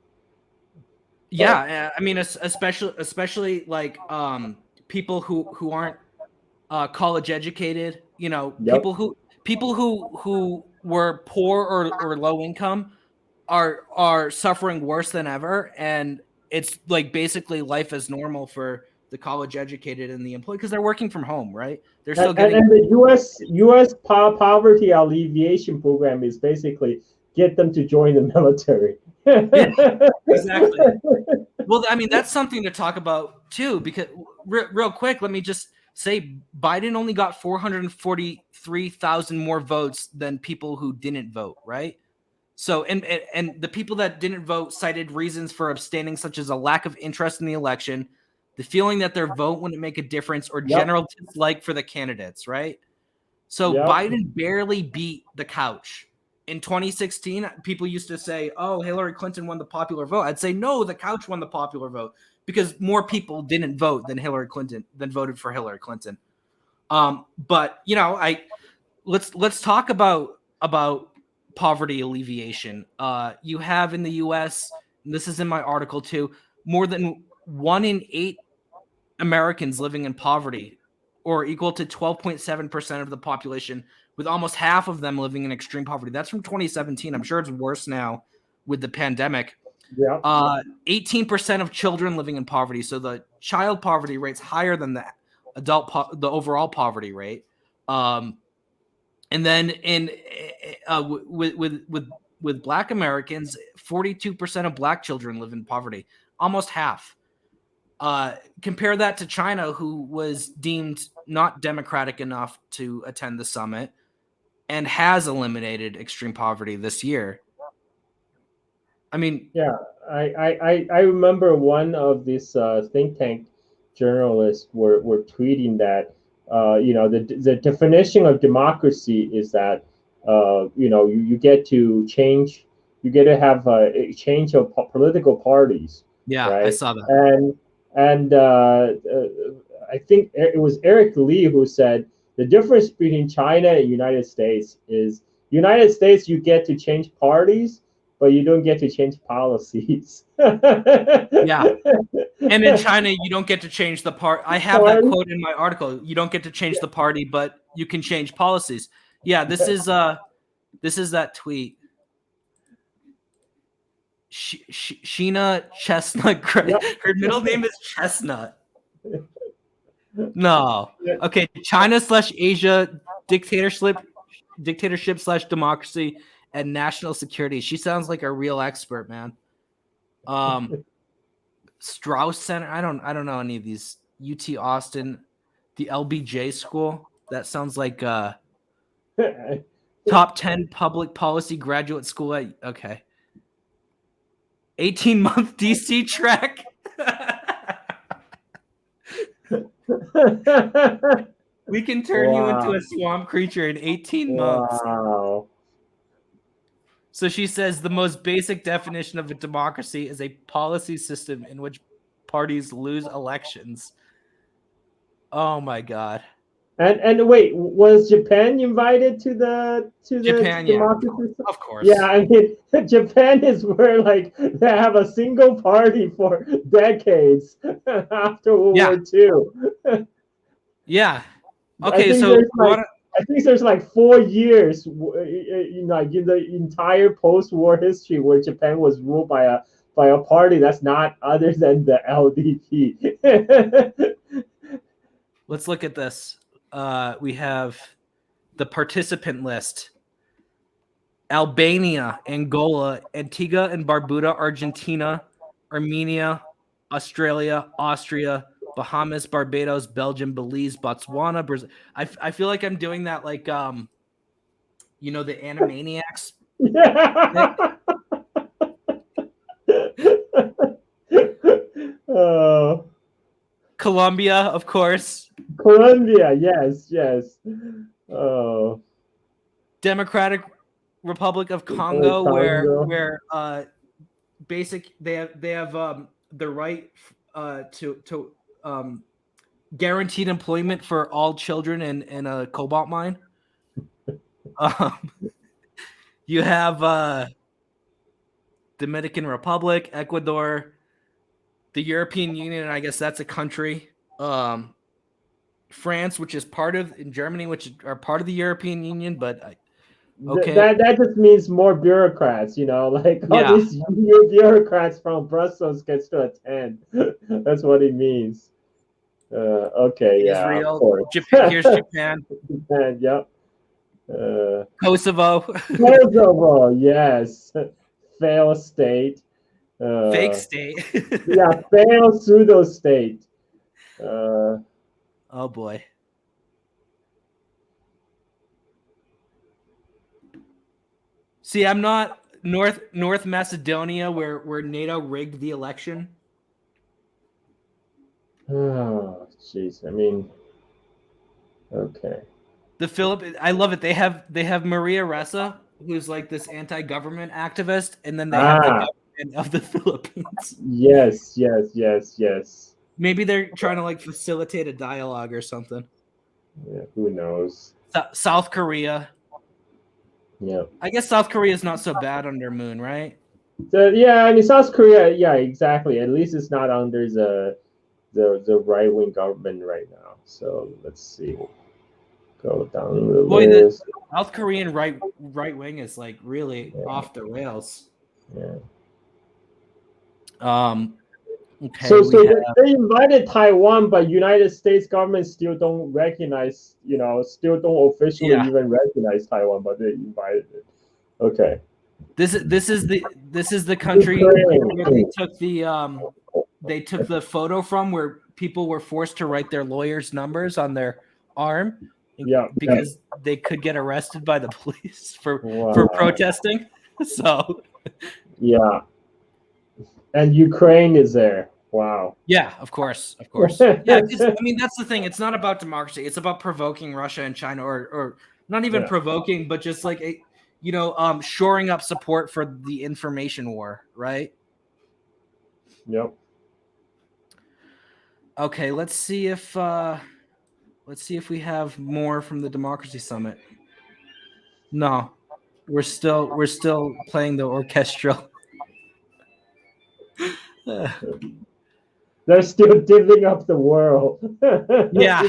Yeah, I mean, especially like people who aren't college educated, you know, Yep. people who were poor or low income are suffering worse than ever, and it's like basically life as normal for the college educated and the employed because they're working from home, right? They're still getting And the U.S. poverty alleviation program is basically get them to join the military. exactly. Well, I mean, that's something to talk about too, because real quick, let me just say Biden only got 443,000 more votes than people who didn't vote, right? So, and the people that didn't vote cited reasons for abstaining, such as a lack of interest in the election, the feeling that their vote wouldn't make a difference, or general dislike for the candidates, right? So Biden barely beat the couch. In 2016, people used to say, oh, Hillary Clinton won the popular vote. I'd say, no, the couch won the popular vote because more people didn't vote than voted for Hillary Clinton. But, you know, let's talk about poverty alleviation. You have in the U.S., and this is in my article too, more than 1 in 8 Americans living in poverty, or equal to 12.7% of the population, with almost half of them living in extreme poverty. That's from 2017. I'm sure it's worse now with the pandemic. 18% of children living in poverty. So the child poverty rate's higher than the the overall poverty rate. And then with Black Americans, 42% of Black children live in poverty, almost half. Compare that to China, who was deemed not democratic enough to attend the summit and has eliminated extreme poverty this year. I mean, I remember one of these think tank journalists were tweeting that you know, the definition of democracy is that you know, you get to change, you get to have a change of political parties. Yeah, right? I saw that. And I think it was Eric Lee who said the difference between China and United States is United States you get to change parties, but you don't get to change policies. Yeah. And in China, you don't get to change the part. I have that quote in my article. You don't get to change the party, but you can change policies. Yeah, this is that tweet. Sheena Chestnut. Her middle name is Chestnut. No. Okay. China/Asia dictatorship/democracy and national security. She sounds like a real expert, man. Strauss Center. I don't know any of these. UT Austin, the LBJ school. That sounds like top 10 public policy graduate school at okay. 18-month DC track. We can turn you into a swamp creature in 18 months. Wow. So she says the most basic definition of a democracy is a policy system in which parties lose elections. Oh my God. And wait, was Japan invited to the Japan, democracy? Yeah, of course. Yeah, I mean, Japan is where like they have a single party for decades after World War II. Yeah. Okay, so I think there's like 4 years, like in the entire post-war history, where Japan was ruled by a party that's not other than the LDP. Let's look at this. We have the participant list: Albania, Angola, Antigua and Barbuda, Argentina, Armenia, Australia, Austria, Bahamas, Barbados, Belgium, Belize, Botswana, Brazil. I feel like I'm doing that like you know, the Animaniacs. Colombia, of course. Colombia, yes. Democratic Republic of Congo, where they have the right to guaranteed employment for all children in a cobalt mine. You have Dominican Republic, Ecuador, the European Union, and I guess that's a country. France, which is part of, in Germany, which are part of the European Union, but okay. That just means more bureaucrats, like all Yeah. these bureaucrats from Brussels gets to attend. That's what it means. Okay, yeah, of Israel, course. Japan, here's Japan, And, yep. Kosovo, Kosovo, yes. Fail state. fake state. Yeah, fail pseudo state. Uh, Oh boy. See, I'm not North Macedonia where NATO rigged the election. oh, jeez. I mean, okay. I love it. They have Maria Ressa, who's like this anti-government activist, and then they have the government of the Philippines. Yes, yes, yes, yes. Maybe they're trying to like facilitate a dialogue or something. Yeah, who knows? South Korea. Yeah. I guess South Korea is not so bad under Moon, right? So, yeah, I mean South Korea, yeah, exactly. At least it's not under the right-wing government right now. So let's see. Go down the list. The South Korean right wing is like really off the rails. Yeah. Okay. So they invited Taiwan, but United States government still don't recognize, still don't officially even recognize Taiwan, but they invited it. Okay. This is the country where they took the photo from where people were forced to write their lawyers' numbers on their arm. Yeah. Because they could get arrested by the police for protesting. So. Yeah. And Ukraine is there. Wow. Yeah, of course. Yeah, I mean that's the thing. It's not about democracy. It's about provoking Russia and China, or not even provoking, but just like shoring up support for the information war, right? Yep. Okay, let's see if we have more from the Democracy Summit. No, we're still playing the orchestral. They're still divvying up the world. Yeah.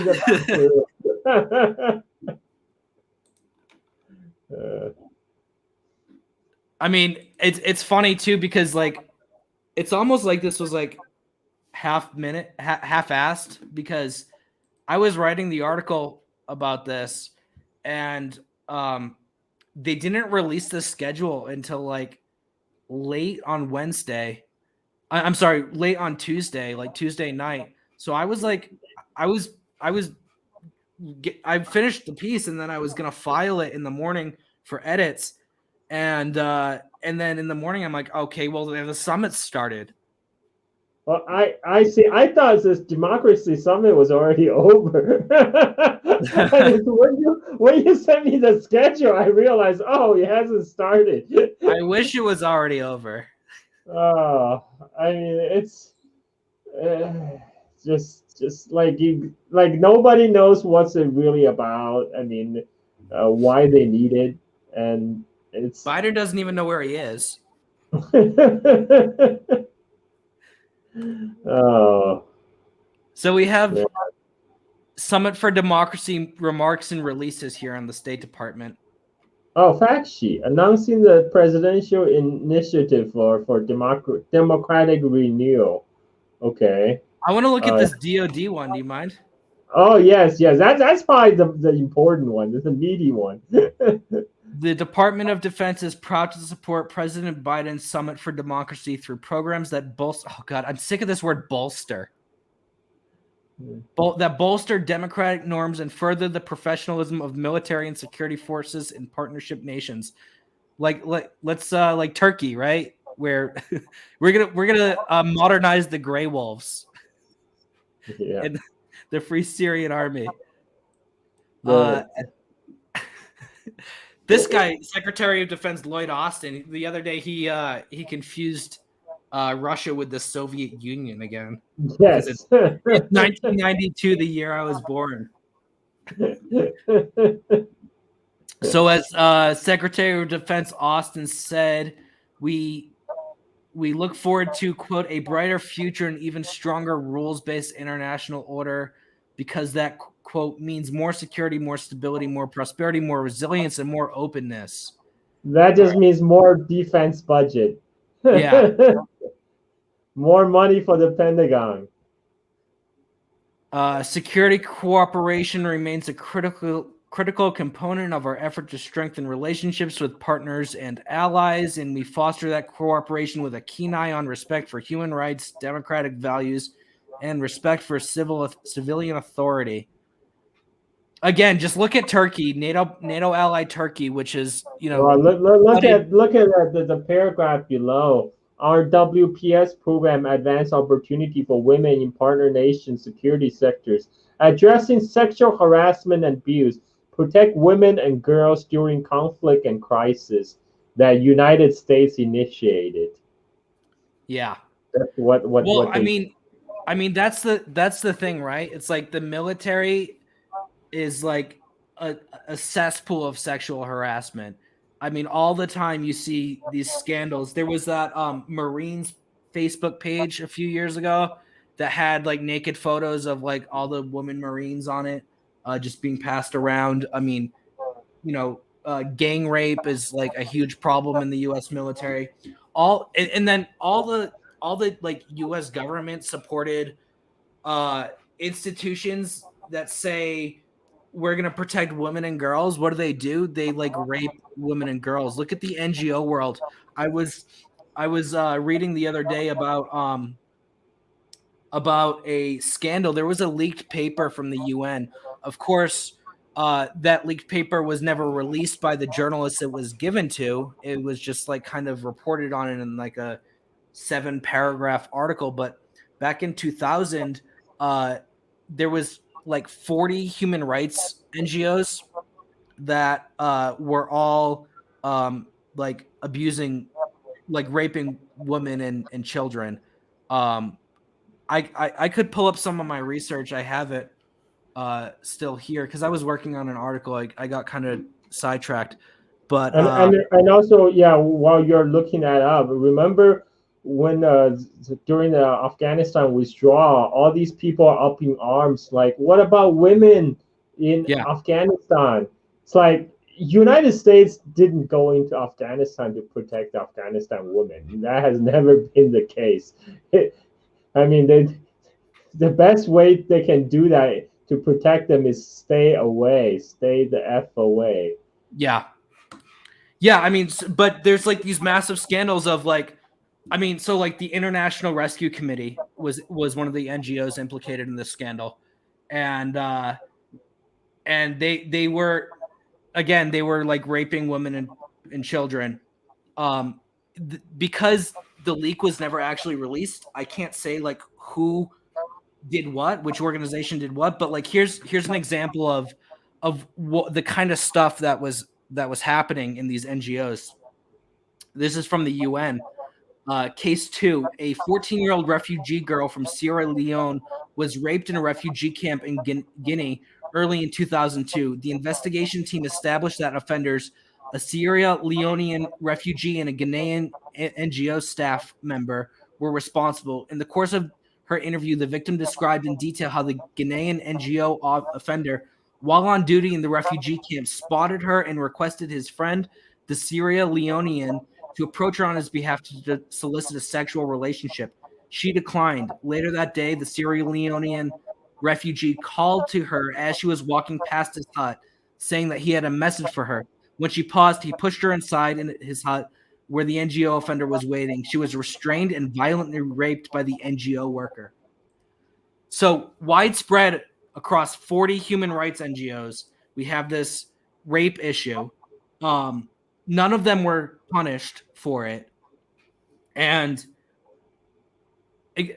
I mean, it's funny too because like it's almost like this was like half-assed because I was writing the article about this and they didn't release the schedule until like late on Wednesday. I'm sorry, late on Tuesday, like Tuesday night. So I was like, I finished the piece and then I was gonna file it in the morning for edits, and then in the morning I'm like, okay, well the summit started. Well, I see. I thought this Democracy Summit was already over. when you sent me the schedule, I realized, it hasn't started. I wish it was already over. Oh, I mean, it's just like nobody knows what's it really about. I mean, why they need it, and it's Biden doesn't even know where he is. Oh. So we have Summit for Democracy remarks and releases here on the State Department. Oh, fact sheet announcing the presidential initiative for democratic renewal. Okay. I want to look at this DOD one. Do you mind? Oh yes. That's probably the important one. It's the meaty one. The Department of Defense is proud to support President Biden's Summit for Democracy through programs that bolster. Oh God, I'm sick of this word bolster. That bolster democratic norms and further the professionalism of military and security forces in partnership nations, let's like Turkey, right? Where we're gonna modernize the Grey Wolves, and the Free Syrian Army. This guy, Secretary of Defense Lloyd Austin, the other day he confused Russia with the Soviet Union again. Yes. It's 1992, the year I was born. So as Secretary of Defense Austin said, we look forward to, quote, a brighter future and even stronger rules-based international order because that quote means more security, more stability, more prosperity, more resilience, and more openness. That just means more defense budget. Yeah. More money for the Pentagon. Security cooperation remains a critical component of our effort to strengthen relationships with partners and allies, and we foster that cooperation with a keen eye on respect for human rights, democratic values, and respect for civilian authority. Again, just look at Turkey, NATO ally Turkey, which is, Well, look at the paragraph below. Our WPS program advanced opportunity for women in partner nation security sectors, addressing sexual harassment and abuse, protect women and girls during conflict and crisis that United States initiated. Yeah. That's what I mean that's the thing, right? It's like the military is like a cesspool of sexual harassment. I mean, all the time you see these scandals. There was that Marines Facebook page a few years ago that had like naked photos of like all the women Marines on it, just being passed around. I mean, gang rape is like a huge problem in the U.S. military. And then all the like U.S. government supported institutions that say we're going to protect women and girls. What do? They like rape women and girls. Look at the NGO world. I was reading the other day about a scandal. There was a leaked paper from the UN. Of course, that leaked paper was never released by the journalists it was given to. It was just like kind of reported on it in like a 7-paragraph article. But back in 2000, there was like 40 human rights NGOs that were all like abusing, like raping women and children. I could pull up some of my research. I have it still here because I was working on an article. I got kind of sidetracked, but and also, yeah, while you're looking that up, remember when during the Afghanistan withdrawal, all these people are up in arms. Like, what about women in Afghanistan? It's like United States didn't go into Afghanistan to protect Afghanistan women. That has never been the case. I mean, the best way they can do that to protect them is stay away, stay the F away. Yeah. I mean, but there's like these massive scandals of like, I mean, so like the International Rescue Committee was one of the NGOs implicated in this scandal, and they were, again, they were like raping women and children, because the leak was never actually released. I can't say like who did what, which organization did what, but like here's an example of what the kind of stuff that was happening in these NGOs. This is from the UN. Case 2, a 14-year-old refugee girl from Sierra Leone was raped in a refugee camp in Guinea early in 2002. The investigation team established that offenders, a Sierra Leonean refugee and a Ghanaian NGO staff member, were responsible. In the course of her interview, the victim described in detail how the Ghanaian NGO offender, while on duty in the refugee camp, spotted her and requested his friend, the Sierra Leonean, to approach her on his behalf to solicit a sexual relationship. She declined. Later that day, the Sierra Leonean refugee called to her as she was walking past his hut, saying that he had a message for her. When she paused, he pushed her inside in his hut where the NGO offender was waiting. She was restrained and violently raped by the NGO worker. So widespread across 40 human rights NGOs, we have this rape issue. None of them were punished for it. And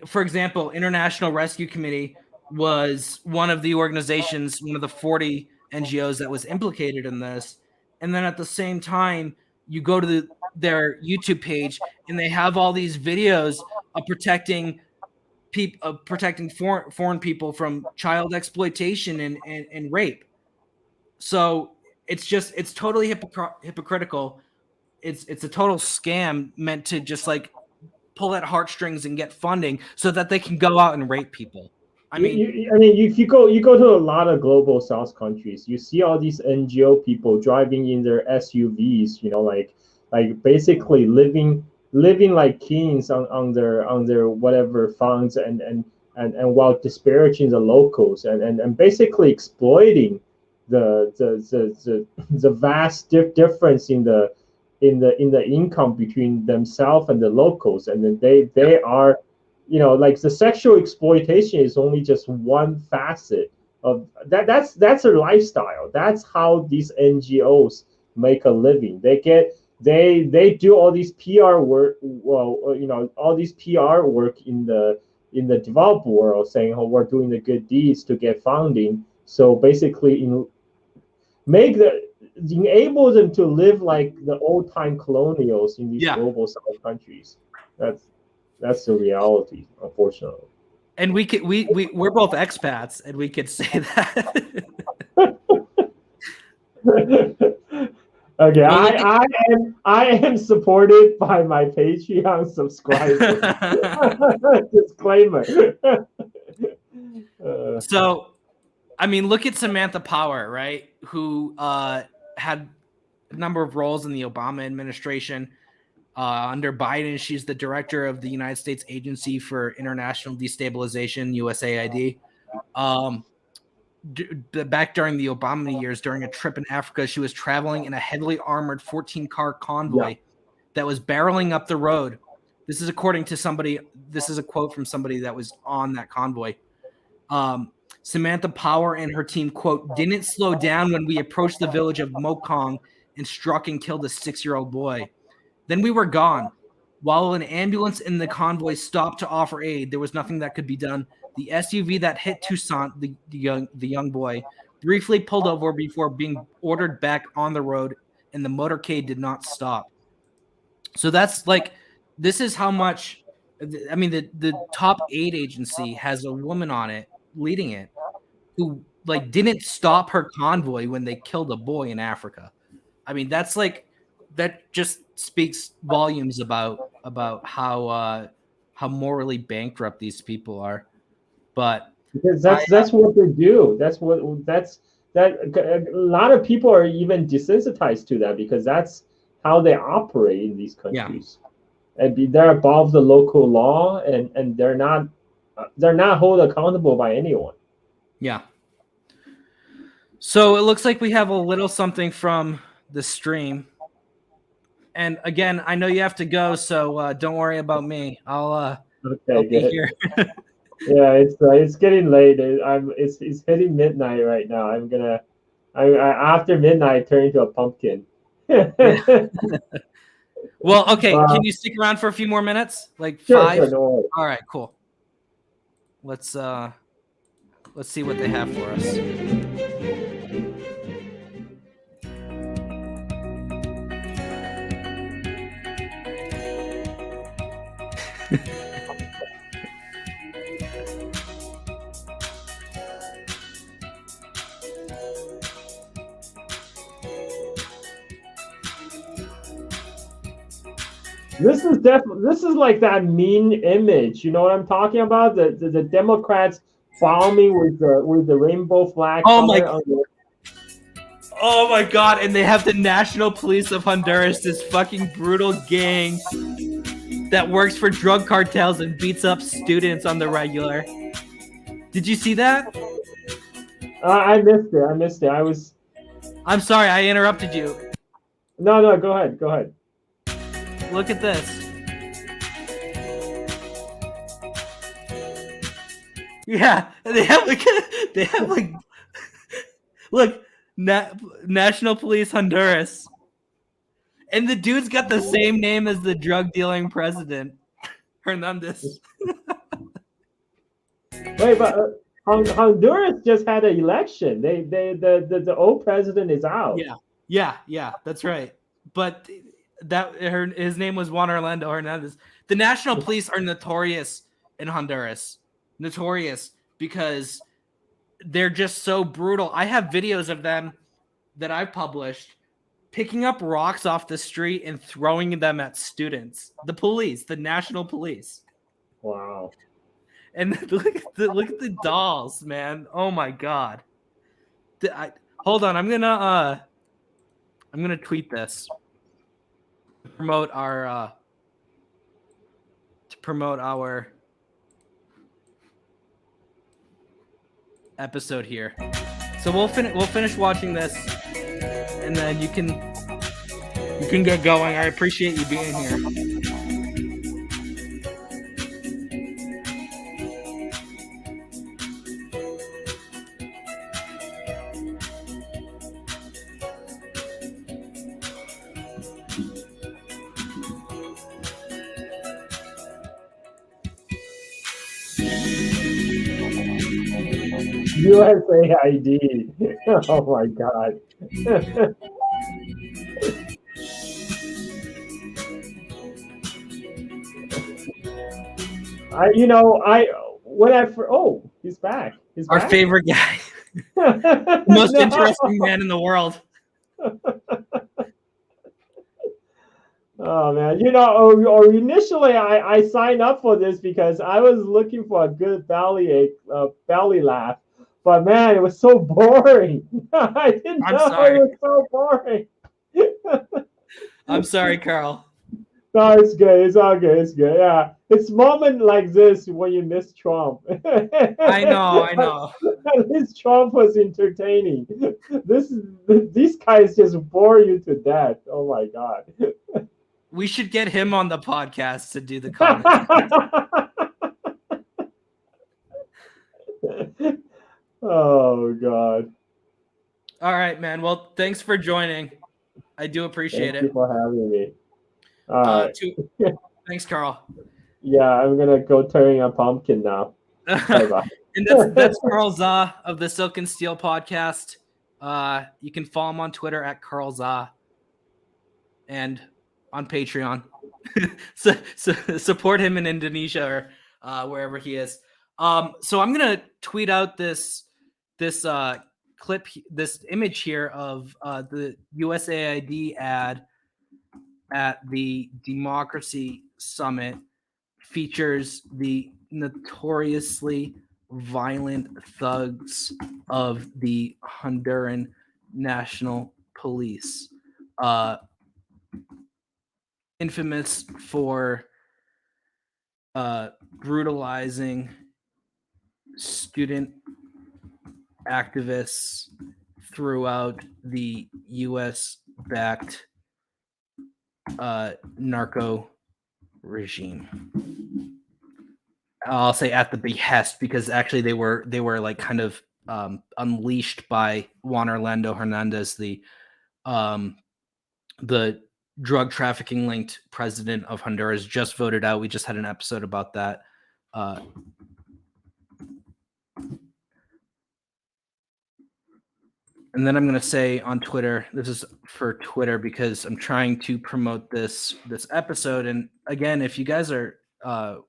for example, International Rescue Committee was one of the organizations, one of the 40 NGOs that was implicated in this. And then at the same time, you go to their YouTube page and they have all these videos of protecting foreign people from child exploitation and rape. So it's totally hypocritical. It's a total scam meant to just like pull at heartstrings and get funding so that they can go out and rape people. I mean, if you go to a lot of global South countries, you see all these NGO people driving in their SUVs, like basically living like kings on their whatever funds and while disparaging the locals and basically exploiting the vast difference in the income between themselves and the locals, and then they are, like the sexual exploitation is only just one facet of that. That's their lifestyle. That's how these NGOs make a living. They do all these PR work. Well, all these PR work in the developed world, saying, "Oh, we're doing the good deeds to get funding." So basically, enable them to live like the old time colonials in these global South countries. That's the reality, unfortunately. and we're both expats, and we could say that. Okay, I am supported by my Patreon subscribers. Disclaimer. So, I mean, look at Samantha Power, right? Who had a number of roles in the Obama administration. Under Biden, she's the director of the United States Agency for International Destabilization, USAID. Back during the Obama years, during a trip in Africa, she was traveling in a heavily armored 14-car convoy that was barreling up the road. This is according to somebody. This is a quote from somebody that was on that convoy. Samantha Power and her team, quote, "didn't slow down when we approached the village of Mokong and struck and killed a 6-year-old boy. Then we were gone. While an ambulance in the convoy stopped to offer aid, there was nothing that could be done. The SUV that hit Toussaint, the young boy, briefly pulled over before being ordered back on the road, and the motorcade did not stop." So that's like, this is how much, I mean, the top aid agency has a woman on it, leading it, who like didn't stop her convoy when they killed a boy in Africa. I mean, that's like, that just speaks volumes about how morally bankrupt these people are. But because that's what they do. A lot of people are even desensitized to that because that's how they operate in these countries. And they're above the local law, and they're not held accountable by anyone. Yeah. So it looks like we have a little something from the stream. And again, I know you have to go, so don't worry about me. I'll be here. Yeah, it's getting late. It's hitting midnight right now. After midnight, turn into a pumpkin. Well, okay. Can you stick around for a few more minutes? Like sure, 5? Sure, no worries. All right, cool. Let's see what they have for us. This is like that mean image. You know what I'm talking about? The Democrats bombing with the rainbow flag. Oh my god! And they have the National Police of Honduras, this fucking brutal gang that works for drug cartels and beats up students on the regular. Did you see that? I missed it. I'm sorry, I interrupted you. No, go ahead. Look at this. Yeah, they have like look, National Police Honduras. And the dude's got the same name as the drug dealing president, Hernandez. Wait, but Honduras just had an election. The old president is out. Yeah, that's right. But his name was Juan Orlando Hernandez. The National Police are notorious in Honduras. Notorious because they're just so brutal. I have videos of them that I've published picking up rocks off the street and throwing them at students. The police, the National Police. Wow. And look at the dolls, man. Oh my god. Hold on, I'm gonna tweet this to promote our episode here. So we'll finish watching this, and then you can get going. I appreciate you being here. USA ID. Oh my god. He's back. He's Our back. favorite guy, most interesting man in the world. Oh man, or initially I signed up for this because I was looking for a good belly laugh, but man, it was so boring. I didn't I'm know sorry. it was so boring. I'm sorry, Carl. No, it's good. It's all good. It's good. Yeah, it's moment like this when you miss Trump. I know. At least Trump was entertaining. These guys just bore you to death. Oh my god. We should get him on the podcast to do the comments. Oh god. All right, man. Well, thanks for joining. I do appreciate Thank you it. for having me. All right. Thanks, Carl. Yeah, I'm gonna go turn a pumpkin now. Bye-bye. And that's Carl Za of the Silk and Steel podcast. You can follow him on Twitter at Carl Za and on Patreon. so support him in Indonesia or wherever he is. So I'm gonna tweet out this clip, this image here of the USAID ad at the Democracy Summit. Features the notoriously violent thugs of the Honduran National Police, infamous for brutalizing student activists throughout the U.S.-backed narco regime. I'll say at the behest, because actually they were like kind of unleashed by Juan Orlando Hernandez, the drug trafficking linked president of Honduras, just voted out. We just had an episode about that. And then I'm going to say on Twitter, this is for Twitter because I'm trying to promote this episode. And again, if you guys are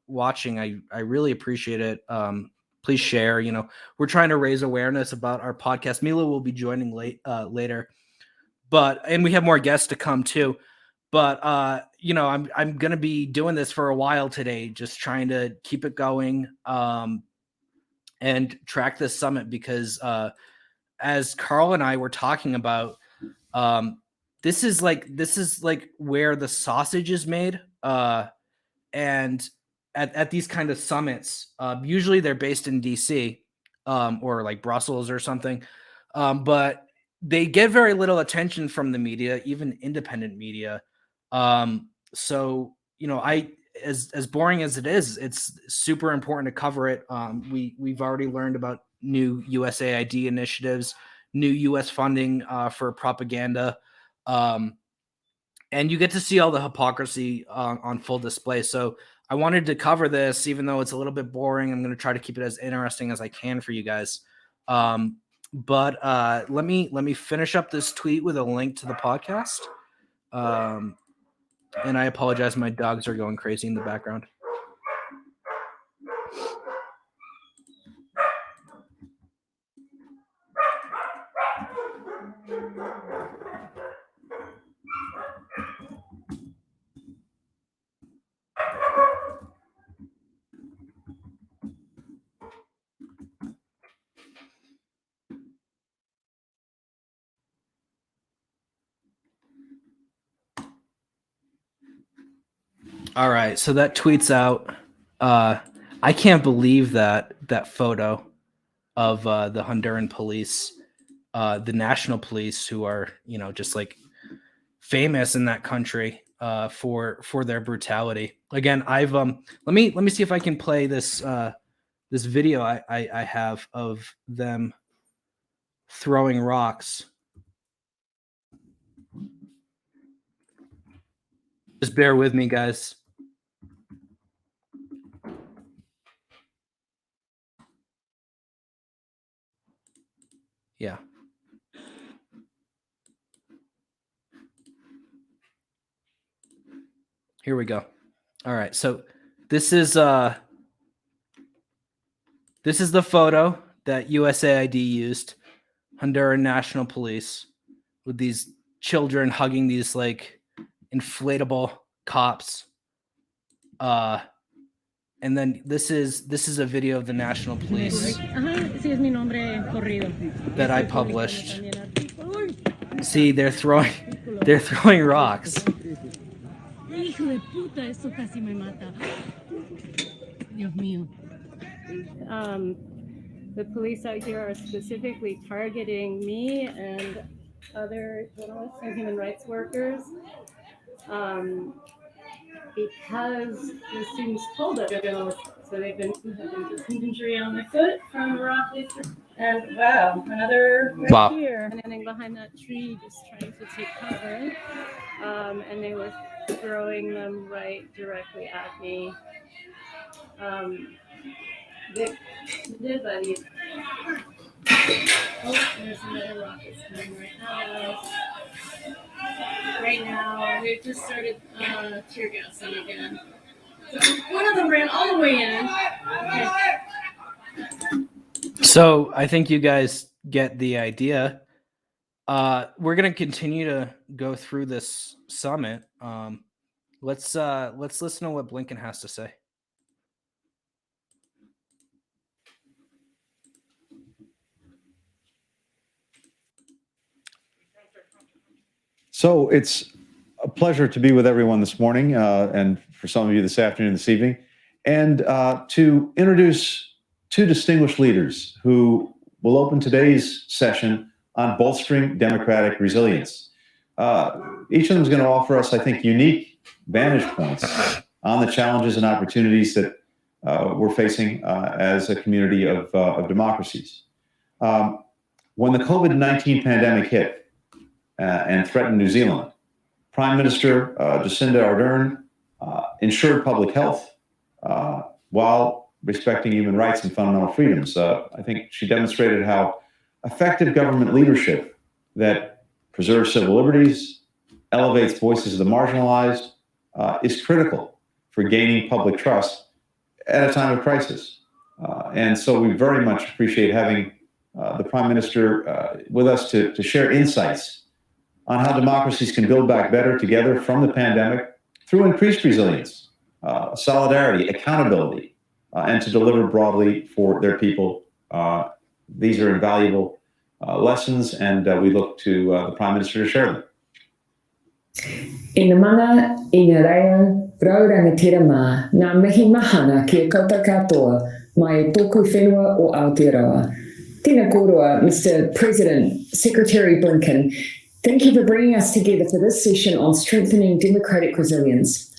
watching, I really appreciate it. Please share. We're trying to raise awareness about our podcast. Mila will be joining later, and we have more guests to come too. But I'm going to be doing this for a while today, just trying to keep it going and track this summit because as Carl and I were talking about, this is like where the sausage is made. And at these kind of summits, usually they're based in DC or like Brussels or something. But they get very little attention from the media, even independent media. So, as boring as it is, it's super important to cover it. We've already learned about new USAID initiatives, new US funding for propaganda. And you get to see all the hypocrisy on full display. So I wanted to cover this, even though it's a little bit boring. I'm going to try to keep it as interesting as I can for you guys. But let me finish up this tweet with a link to the podcast. And I apologize. My dogs are going crazy in the background. All right, so that tweets out. I can't believe that photo of the Honduran police, the national police, who are just like famous in that country for their brutality. Again, I've let me see if I can play this this video I have of them throwing rocks. Just bear with me, guys. Yeah. Here we go. All right. So this is the photo that USAID used, Honduran National Police, with these children hugging these like inflatable cops. And then this is a video of the National Police that I published. See, they're throwing rocks. Hijo de puta, eso casi me mata. Dios mío. The police out here are specifically targeting me and other journalists and human rights workers because the students told us they're going to. So they've been having this injury on my foot from a rock. And wow, another right here. And standing behind that tree, just trying to take cover. And they were throwing them right directly at me. There's another rocket coming right now. They just started tear gassing again. So one of them ran all the way in. Okay. So I think you guys get the idea. We're gonna continue to go through this summit. Let's listen to what Blinken has to say. So it's a pleasure to be with everyone this morning, and for some of you this afternoon, this evening, and to introduce two distinguished leaders who will open today's session on bolstering democratic resilience. Each of them is going to offer us, I think, unique vantage points on the challenges and opportunities that we're facing as a community of democracies. When the COVID-19 pandemic hit and threatened New Zealand, Prime Minister Jacinda Ardern ensured public health while respecting human rights and fundamental freedoms. I think she demonstrated how effective government leadership that preserves civil liberties, elevates voices of the marginalized, is critical for gaining public trust at a time of crisis. And so we very much appreciate having the Prime Minister with us to share insights on how democracies can build back better together from the pandemic through increased resilience, solidarity, accountability, and to deliver broadly for their people. These are invaluable lessons, and we look to the Prime Minister to share them. Ina mana, ina reo, raurangatira mā, ngā mihi mahana ki a koutou katoa, mai tōku whenua o Aotearoa. Tēnā kōrua, Mr. President, Secretary Blinken, thank you for bringing us together for this session on strengthening democratic resilience.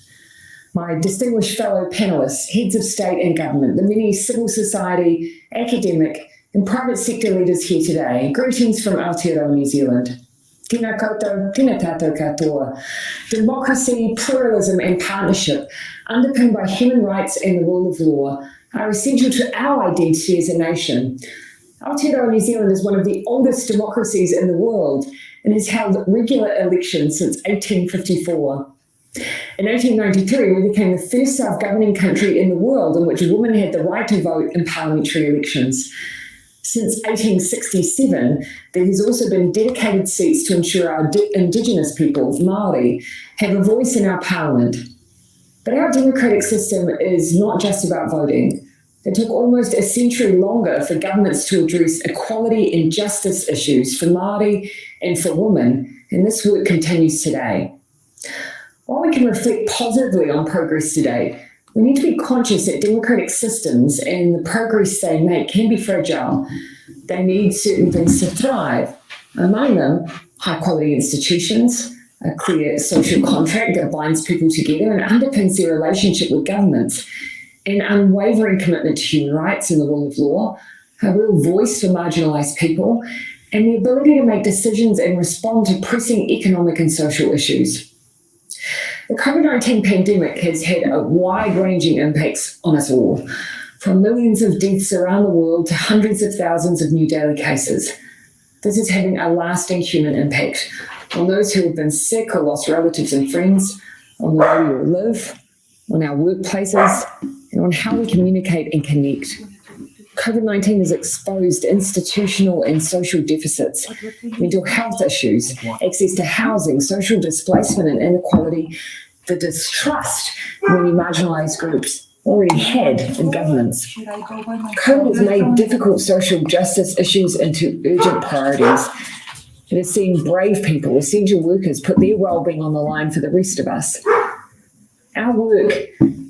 My distinguished fellow panelists, heads of state and government, the many civil society, academic, and private sector leaders here today, greetings from Aotearoa, New Zealand. Tēnā koutou, tēnā tātou katoa. Democracy, pluralism, and partnership, underpinned by human rights and the rule of law, are essential to our identity as a nation. Aotearoa, New Zealand is one of the oldest democracies in the world and has held regular elections since 1854. In 1893, we became the first self-governing country in the world in which women had the right to vote in parliamentary elections. Since 1867, there has also been dedicated seats to ensure our Indigenous people, Māori, have a voice in our parliament. But our democratic system is not just about voting. It took almost a century longer for governments to address equality and justice issues for Māori and for women, and this work continues today. While we can reflect positively on progress to date, we need to be conscious that democratic systems and the progress they make can be fragile. They need certain things to thrive. Among them, high-quality institutions, a clear social contract that binds people together and underpins their relationship with governments, an unwavering commitment to human rights and the rule of law, a real voice for marginalised people, and the ability to make decisions and respond to pressing economic and social issues. The COVID-19 pandemic has had a wide-ranging impacts on us all, from millions of deaths around the world to hundreds of thousands of new daily cases. This is having a lasting human impact on those who have been sick or lost relatives and friends, on the way we live, on our workplaces, and on how we communicate and connect. COVID-19 has exposed institutional and social deficits, mental health issues, access to housing, social displacement and inequality, the distrust many marginalised groups already had in governments. COVID has made difficult social justice issues into urgent priorities. It has seen brave people, essential workers, put their well-being on the line for the rest of us. Our work,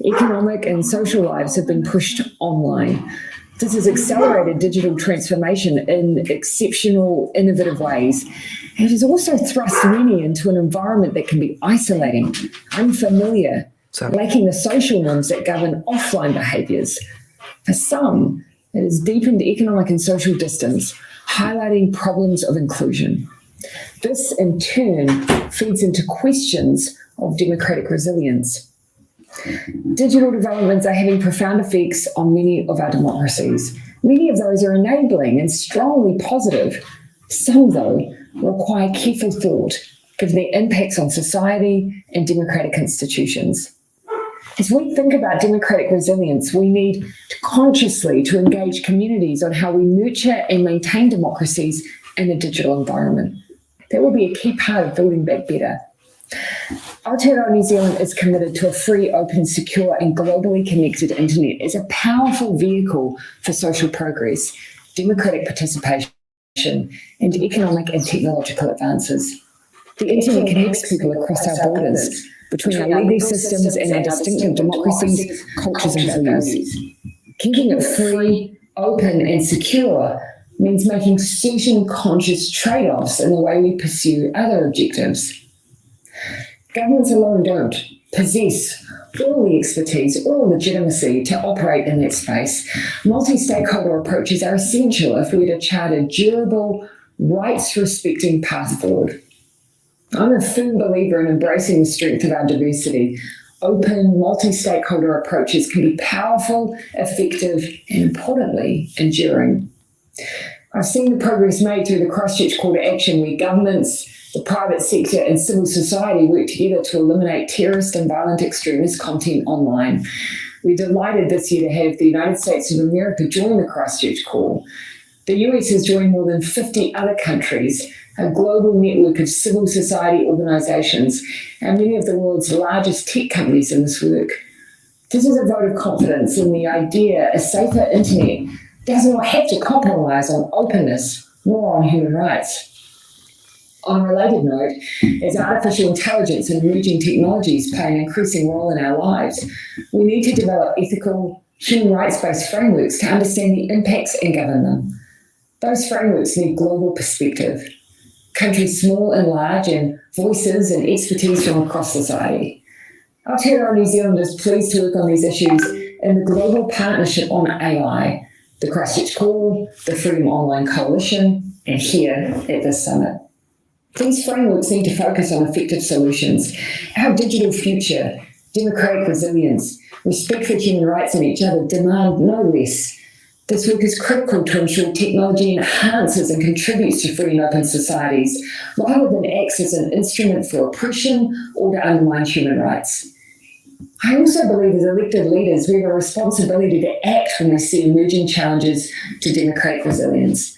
economic and social lives have been pushed online. This has accelerated digital transformation in exceptional, innovative ways. It has also thrust many into an environment that can be isolating, unfamiliar, lacking the social norms that govern offline behaviours. For some, it has deepened economic and social distance, highlighting problems of inclusion. This, in turn, feeds into questions of democratic resilience. Digital developments are having profound effects on many of our democracies. Many of those are enabling and strongly positive. Some, though, require careful thought, given their impacts on society and democratic institutions. As we think about democratic resilience, we need consciously to engage communities on how we nurture and maintain democracies in a digital environment. That will be a key part of building back better. Aotearoa New Zealand is committed to a free, open, secure and globally connected internet as a powerful vehicle for social progress, democratic participation and economic and technological advances. The internet connects people across our borders, between our legal systems and our distinctive democracies, cultures and values. Keeping it free, open and secure means making certain conscious trade-offs in the way we pursue other objectives. Governments alone don't possess all the expertise or legitimacy to operate in that space. Multi-stakeholder approaches are essential if we're to chart a durable, rights-respecting path forward. I'm a firm believer in embracing the strength of our diversity. Open, multi-stakeholder approaches can be powerful, effective, and importantly, enduring. I've seen the progress made through the Christchurch Call to Action, where governments, the private sector and civil society work together to eliminate terrorist and violent extremist content online. We're delighted this year to have the United States of America join the Christchurch Call. The US has joined more than 50 other countries, a global network of civil society organisations, and many of the world's largest tech companies in this work. This is a vote of confidence in the idea a safer internet does not have to compromise on openness nor on human rights. On a related note, as artificial intelligence and emerging technologies play an increasing role in our lives, we need to develop ethical, human rights-based frameworks to understand the impacts and govern them. Those frameworks need global perspective, countries small and large, and voices and expertise from across society. Aotearoa New Zealand is pleased to work on these issues in the Global Partnership on AI, the Christchurch Call, the Freedom Online Coalition, and here at this summit. These frameworks need to focus on effective solutions. Our digital future, democratic resilience, respect for human rights and each other demand no less. This work is critical to ensure technology enhances and contributes to free and open societies, rather than acts as an instrument for oppression or to undermine human rights. I also believe as elected leaders we have a responsibility to act when we see emerging challenges to democratic resilience.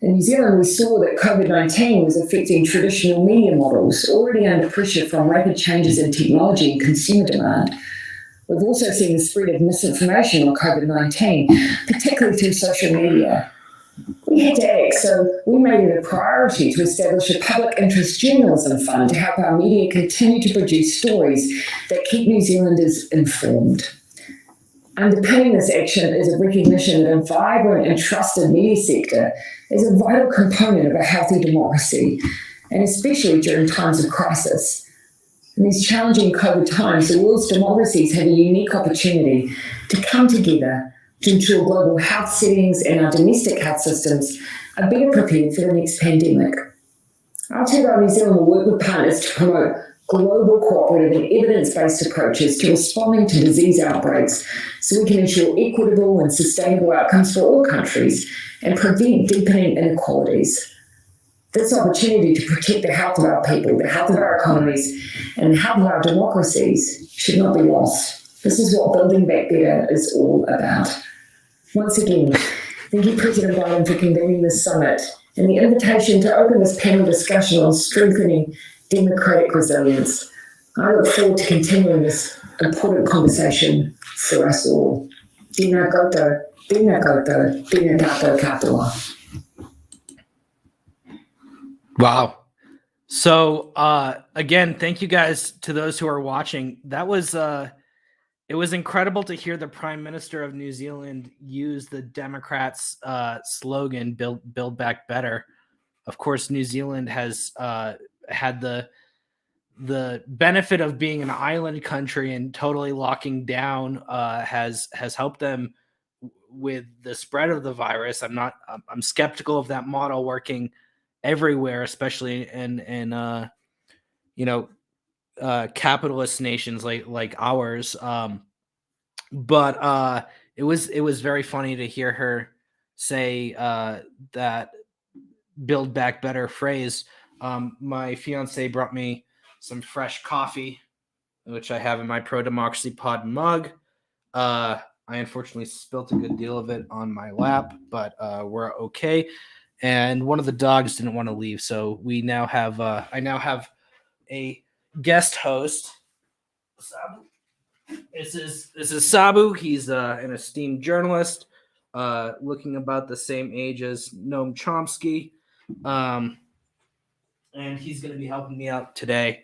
In New Zealand, we saw that COVID-19 was affecting traditional media models, already under pressure from rapid changes in technology and consumer demand. We've also seen the spread of misinformation on COVID-19, particularly through social media. We had to act, so we made it a priority to establish a public interest journalism fund to help our media continue to produce stories that keep New Zealanders informed. Underpinning this action is a recognition that a vibrant and trusted media sector is a vital component of a healthy democracy, and especially during times of crisis. In these challenging COVID times, the world's democracies have a unique opportunity to come together to ensure global health settings and our domestic health systems are better prepared for the next pandemic. Aotearoa New Zealand will work with partners to promote global cooperative and evidence-based approaches to responding to disease outbreaks so we can ensure equitable and sustainable outcomes for all countries and prevent deepening inequalities. This opportunity to protect the health of our people, the health of our economies, and the health of our democracies should not be lost. This is what Building Back Better is all about. Once again, thank you, President Biden, for convening this summit and the invitation to open this panel discussion on strengthening democratic resilience. I look forward to continuing this important conversation for us all. Tēnā koutou, tēnā koutou, tēnā tātou katoa. Wow. So again, thank you guys to those who are watching. That was it was incredible to hear the Prime Minister of New Zealand use the Democrats' slogan "Build Back Better." Of course, New Zealand has had the benefit of being an island country, and totally locking down has helped them with the spread of the virus. I'm skeptical of that model working everywhere, especially in capitalist nations like ours. But it was very funny to hear her say that "Build Back Better" phrase. My fiance brought me some fresh coffee, which I have in my Pro Democracy Pod mug. I unfortunately spilt a good deal of it on my lap, but we're okay. And one of the dogs didn't want to leave, so we now have I now have a guest host. Sabu. This is Sabu. He's an esteemed journalist, looking about the same age as Noam Chomsky, and he's going to be helping me out today.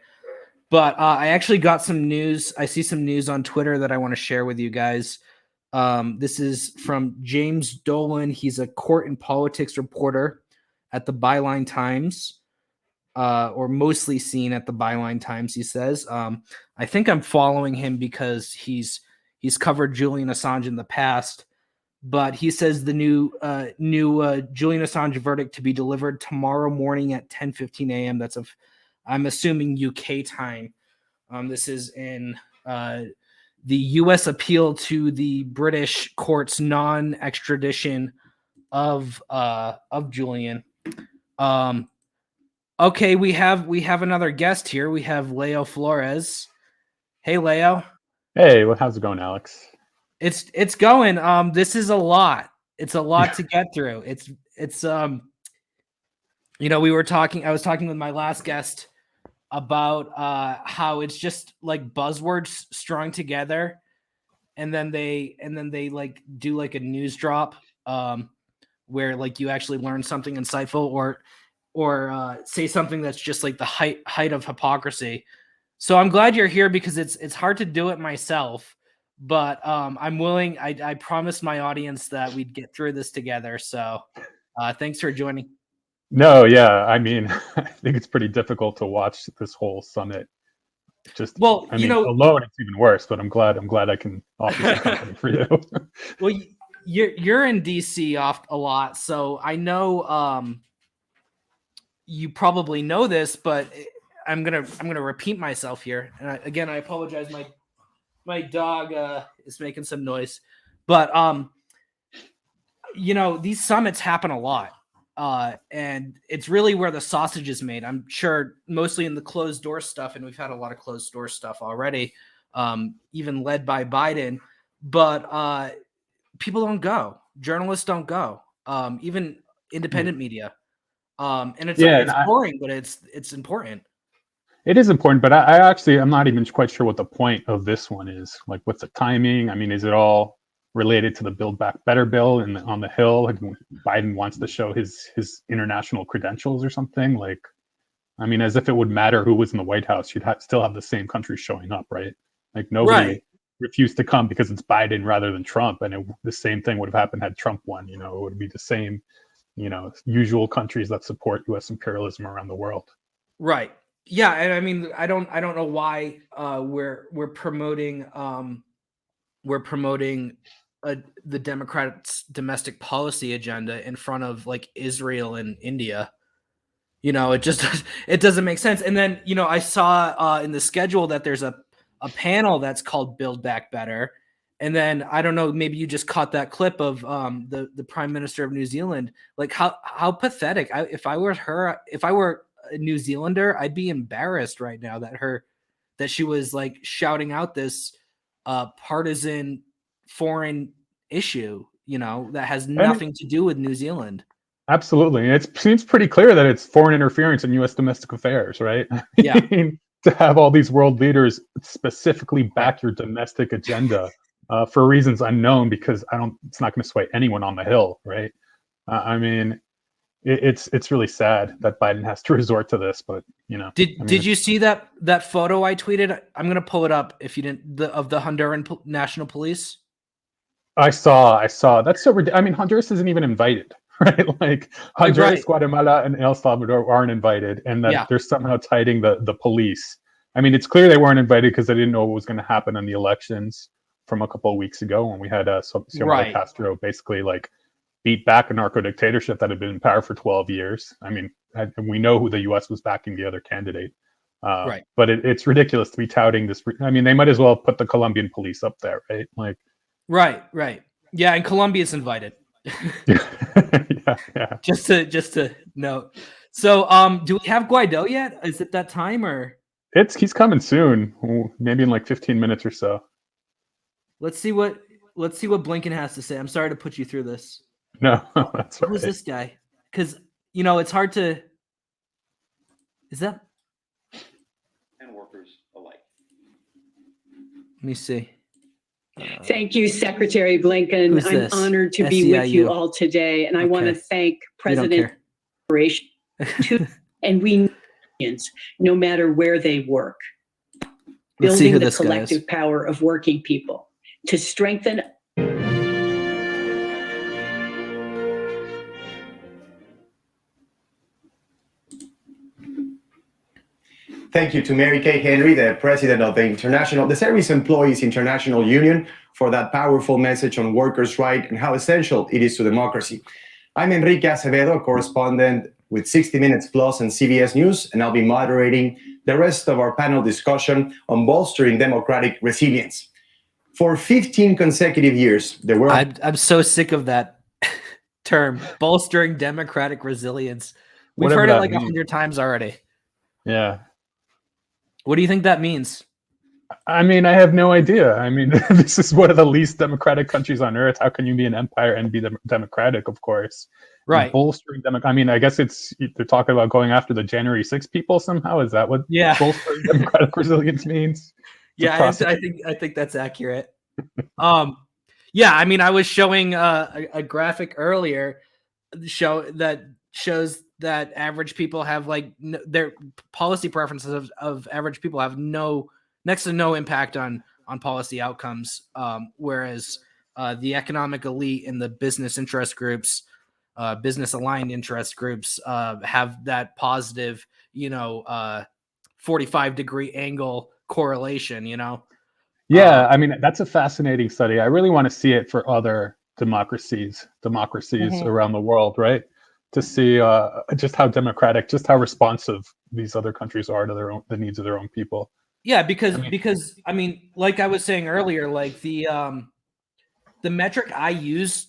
But I actually got some news. I see some news on Twitter that I want to share with you guys. This is from James Dolan. He's a court and politics reporter at the Byline Times, or mostly seen at the Byline Times, he says. I think I'm following him because he's covered Julian Assange in the past, but he says the new Julian Assange verdict to be delivered tomorrow morning at 10:15 a.m. That's I'm assuming UK time. This is in the U.S. appeal to the British court's non-extradition of Julian. Okay, we have another guest here. We have Leo Flores. Hey, Leo. Hey, how's it going, Alex? It's going. This is a lot. It's a lot to get through. It's we were talking. I was talking with my last guest about how it's just like buzzwords strung together, and then they like do like a news drop where like you actually learn something insightful or say something that's just like the height of hypocrisy. So I'm glad you're here because it's hard to do it myself, but I'm willing. I promised my audience that we'd get through this together. So thanks for joining. No, yeah. I mean, I think it's pretty difficult to watch this whole summit. Alone it's even worse. But I'm glad I can offer some company for you. Well, you're in DC a lot, so I know you probably know this, but I'm gonna repeat myself here. And I apologize. My dog is making some noise, but these summits happen a lot. And it's really where the sausage is made. I'm sure mostly in the closed door stuff, and we've had a lot of closed door stuff already, even led by Biden. But people don't go. Journalists don't go. Even independent media. And it's boring, but it's important. It is important, but I'm not even quite sure what the point of this one is. Like, what's the timing? I mean, is it all related to the Build Back Better bill and on the Hill. Like Biden wants to show his international credentials or something. Like, I mean, as if it would matter who was in the White House, you'd still have the same country showing up, right? Like nobody Right. refused to come because it's Biden rather than Trump, and the same thing would have happened had Trump won. It would be the same, usual countries that support U.S. imperialism around the world. Right. Yeah, and I mean, I don't know why we're promoting the Democrats' domestic policy agenda in front of like Israel and India. It just it doesn't make sense. And then I saw in the schedule that there's a panel that's called Build Back Better. And then I don't know, maybe you just caught that clip of the Prime Minister of New Zealand. Like how pathetic. If I were a New Zealander, I'd be embarrassed right now that she was like shouting out this partisan foreign issue, that has nothing to do with New Zealand. Absolutely. It seems pretty clear that it's foreign interference in U.S. domestic affairs, right? Yeah. To have all these world leaders specifically back your domestic agenda for reasons unknown, because it's not going to sway anyone on the Hill, right? I mean, it's really sad that Biden has to resort to this, but Did you see that photo I tweeted? I'm going to pull it up if you didn't, of the Honduran National Police. I saw. That's so ridiculous. I mean, Honduras isn't even invited, right? Like Honduras, Right. Guatemala, and El Salvador aren't invited, and that Yeah. they're somehow tiding the police. I mean, it's clear they weren't invited because they didn't know what was going to happen in the elections from a couple of weeks ago when we had Xiomara Right. Castro basically like beat back a narco dictatorship that had been in power for 12 years. I mean, we know who the U.S. was backing the other candidate. Right. But it's ridiculous to be touting this. I mean, they might as well put the Colombian police up there, right? Like, Right. Yeah, and Colombia's invited. yeah. Just to note. So, do we have Guaido yet? Is it that time or? He's coming soon, maybe in like 15 minutes or so. Let's see what Blinken has to say. I'm sorry to put you through this. No, that's right. Who's this guy? Because it's hard to. Is that? And workers alike. Let me see. Thank you, Secretary Blinken. Who's I'm this? honored to be with you SEIU. all today, and I want to Okay. thank You don't President care. and we unions, no matter where they work, Let's see building who the this guy is. collective power of working people to strengthen. Thank you to Mary Kay Henry, the president of the Service Employees International Union, for that powerful message on workers' rights and how essential it is to democracy. I'm Enrique Acevedo, a correspondent with 60 Minutes Plus and CBS News, and I'll be moderating the rest of our panel discussion on bolstering democratic resilience. For 15 consecutive years, the world... I'm so sick of that term, bolstering democratic resilience. We've Whatever heard it that like means. 100 times already. Yeah. What do you think that means? I mean, I have no idea. I mean, this is one of the least democratic countries on earth. How can you be an empire and be democratic? Of course, Right. Bolstering I mean, I guess they're talking about going after the January 6th people somehow. Is that what Yeah. bolstering democratic resilience means? Yeah, I think that's accurate. Yeah, I mean, I was showing a graphic earlier that shows that average people have like their policy preferences of average people have next to no impact on policy outcomes, whereas the economic elite and the business interest groups, business aligned interest groups have that positive 45-degree angle correlation. Yeah, I mean, that's a fascinating study. I really want to see it for other democracies Mhm. around the world, right? To see just how democratic, just how responsive these other countries are to the needs of their own people. Yeah, because I mean, like I was saying earlier, like the metric I use,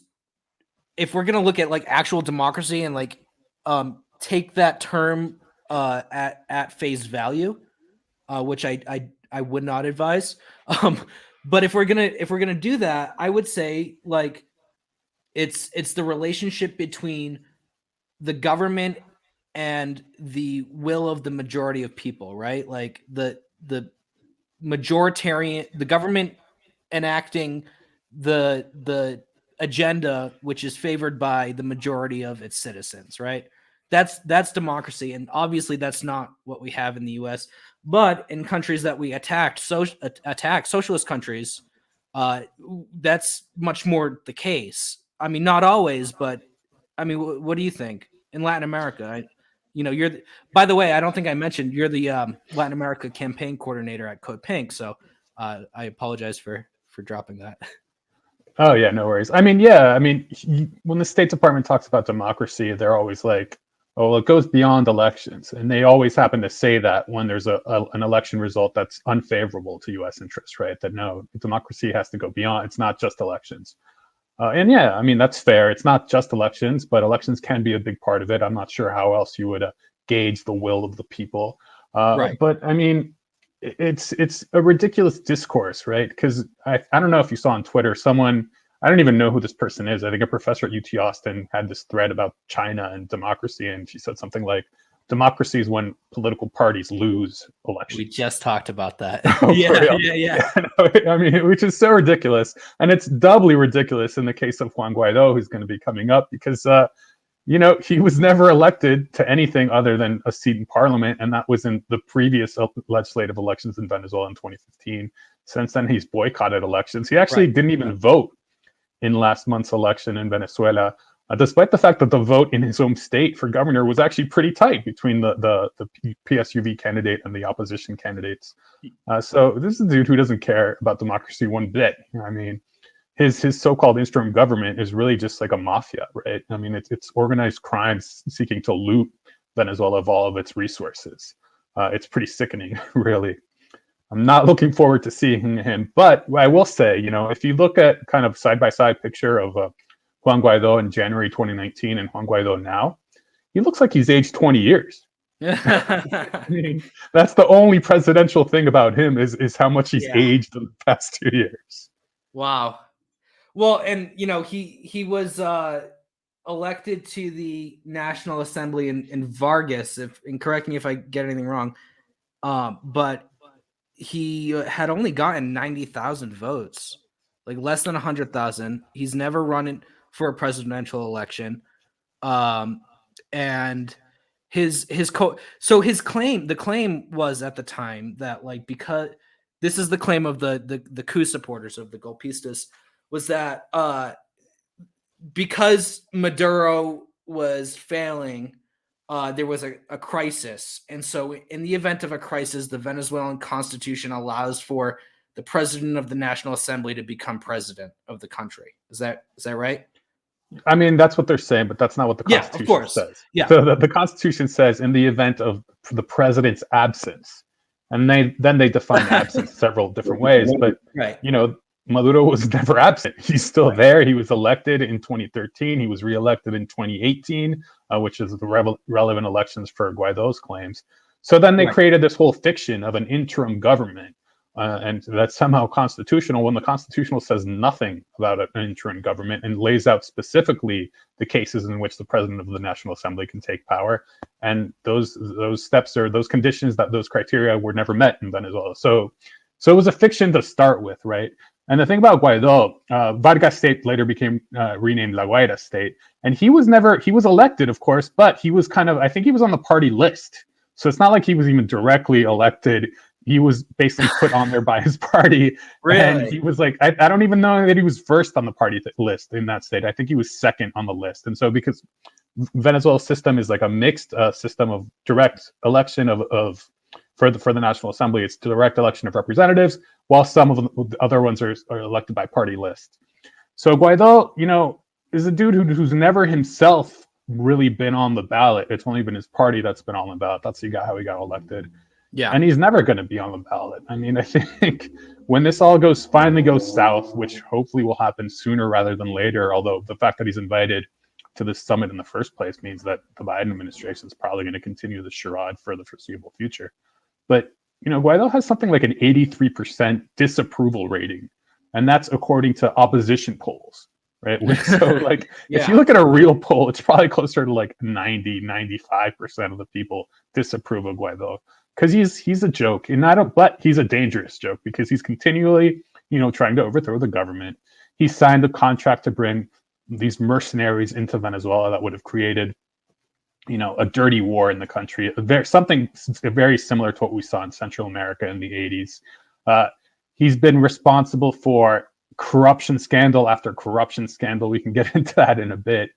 if we're gonna look at like actual democracy and like take that term at face value, which I would not advise. But if we're gonna do that, I would say like it's the relationship between the government and the will of the majority of people, right? Like the government enacting the agenda which is favored by the majority of its citizens, right? That's democracy, and obviously that's not what we have in the U.S. But in countries that we attack, socialist countries, that's much more the case. I mean, not always, but I mean, what do you think in Latin America? By the way, I don't think I mentioned you're the Latin America campaign coordinator at Code Pink, so I apologize for dropping that. Oh yeah, no worries. I mean, yeah, I mean, when the State Department talks about democracy, they're always like, "Oh, well, it goes beyond elections," and they always happen to say that when there's an election result that's unfavorable to U.S. interests, right? That no, democracy has to go beyond. It's not just elections. And yeah, I mean, that's fair. It's not just elections, but elections can be a big part of it. I'm not sure how else you would gauge the will of the people. Right. But I mean, it's a ridiculous discourse, right? Because I don't know if you saw on Twitter, I don't even know who this person is. I think a professor at UT Austin had this thread about China and democracy, and she said something like, democracy is when political parties lose elections. We just talked about that. Oh, Yeah. I mean, which is so ridiculous. And it's doubly ridiculous in the case of Juan Guaido, who's going to be coming up, because, he was never elected to anything other than a seat in parliament. And that was in the previous legislative elections in Venezuela in 2015. Since then, he's boycotted elections. He actually didn't even vote in last month's election in Venezuela, despite the fact that the vote in his home state for governor was actually pretty tight between the PSUV candidate and the opposition candidates. So this is a dude who doesn't care about democracy one bit. I mean, his so-called interim government is really just like a mafia, right? I mean, it's organized crime seeking to loot Venezuela of all of its resources. It's pretty sickening, really. I'm not looking forward to seeing him, but I will say, if you look at kind of side-by-side picture of Juan Guaido in January 2019 and Juan Guaido now, he looks like he's aged 20 years. I mean, that's the only presidential thing about him is how much he's aged in the past 2 years. Wow. Well, and he was elected to the National Assembly in Vargas, and correct me if I get anything wrong, but he had only gotten 90,000 votes, like less than 100,000. He's never run for a presidential election, and the claim was at the time that, like, because this is the claim of the coup supporters of the golpistas, was that because Maduro was failing, there was a crisis. And so in the event of a crisis, the Venezuelan constitution allows for the president of the National Assembly to become president of the country. Is that right? I mean, that's what they're saying, but that's not what the Constitution says. Yeah. So the Constitution says in the event of the president's absence, and then they define absence several different ways. But Maduro was never absent. He's still there. He was elected in 2013. He was reelected in 2018, which is the relevant elections for Guaido's claims. So then they created this whole fiction of an interim government, and that's somehow constitutional, when the Constitutional says nothing about an interim government and lays out specifically the cases in which the president of the National Assembly can take power. And those steps or those conditions, those criteria were never met in Venezuela. So it was a fiction to start with, right? And the thing about Guaido, Vargas State later became renamed La Guaira State. And he was elected, of course, but he was I think he was on the party list. So it's not like he was even directly elected. He was basically put on there by his party. Really? And he was like, I don't even know that he was first on the party list in that state. I think he was second on the list. And so because Venezuela's system is like a mixed system of direct election for the National Assembly, it's direct election of representatives, while some of the other ones are elected by party list. So Guaido, is a dude who's never himself really been on the ballot. It's only been his party that's been on the ballot. That's how he got elected. Yeah. And he's never going to be on the ballot. I mean, I think when this all finally goes south, which hopefully will happen sooner rather than later, although the fact that he's invited to this summit in the first place means that the Biden administration is probably going to continue the charade for the foreseeable future. But, Guaido has something like an 83% disapproval rating, and that's according to opposition polls, right? So, if you look at a real poll, it's probably closer to like 95% of the people disapprove of Guaido, because he's a joke, but he's a dangerous joke, because he's continually, trying to overthrow the government. he signed a contract to bring these mercenaries into Venezuela that would have created, a dirty war in the country. Something very similar to what we saw in Central America in the 80s. He's been responsible for corruption scandal after corruption scandal. We can get into that in a bit.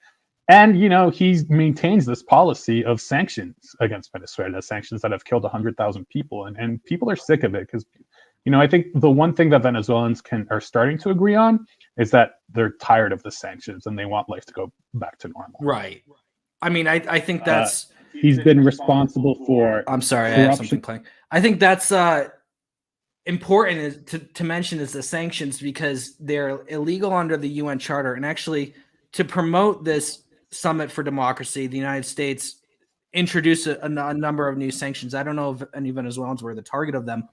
And, he maintains this policy of sanctions against Venezuela, sanctions that have killed 100,000 people. And people are sick of it because, I think the one thing that Venezuelans are starting to agree on is that they're tired of the sanctions and they want life to go back to normal. Right. I mean, I think that's... he's been responsible for... I'm sorry, I have something playing. I think that's important to mention is the sanctions, because they're illegal under the UN Charter. And actually, to promote this Summit for Democracy, the United States introduced a number of new sanctions. I don't know if any Venezuelans were the target of them,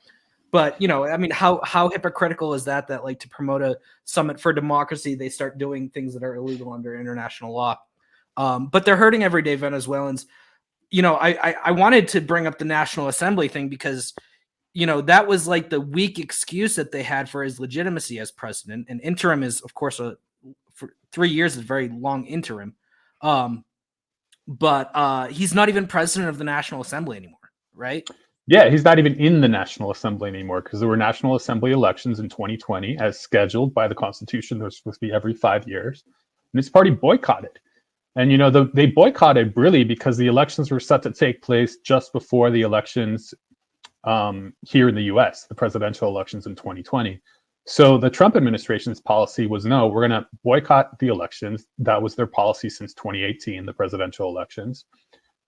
but I mean, how hypocritical is that like to promote a Summit for Democracy, they start doing things that are illegal under international law. But they're hurting everyday Venezuelans. I wanted to bring up the National Assembly thing because, that was like the weak excuse that they had for his legitimacy as president. And interim is, of course, for 3 years is a very long interim. But he's not even president of the National Assembly anymore, right? Yeah, he's not even in the National Assembly anymore because there were National Assembly elections in 2020 as scheduled by the Constitution. They're supposed to be every 5 years. And his party boycotted. And, they boycotted really because the elections were set to take place just before the elections here in the US, the presidential elections in 2020. So the Trump administration's policy was, no, we're going to boycott the elections. That was their policy since 2018, the presidential elections.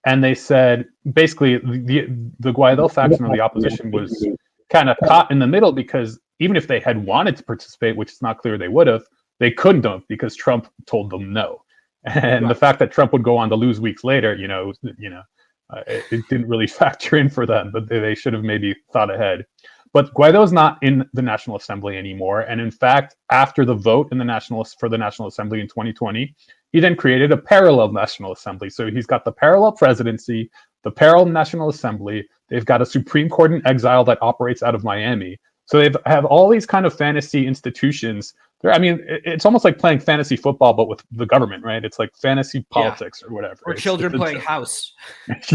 And they said, basically, the Guaido faction of the opposition was kind of caught in the middle because even if they had wanted to participate, which is not clear they would have, they couldn't have because Trump told them no. And the fact that Trump would go on to lose weeks later, it didn't really factor in for them, but they should have maybe thought ahead. But Guaido's not in the National Assembly anymore. And in fact, after the vote for the National Assembly in 2020, he then created a parallel National Assembly. So he's got the parallel presidency, the parallel National Assembly. They've got a Supreme Court in exile that operates out of Miami. So they have all these kind of fantasy institutions. It's almost like playing fantasy football, but with the government, right? It's like fantasy politics or whatever. Or children playing house.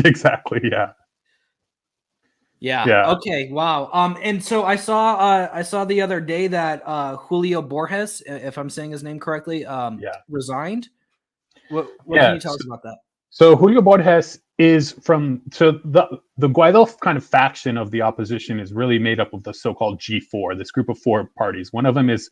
Exactly, yeah. Yeah. Okay. Wow. And so I saw the other day that Julio Borges, if I'm saying his name correctly, resigned. What can you tell us about that? So Julio Borges is the Guaido kind of faction of the opposition is really made up of the so-called G4, this group of 4 parties. One of them is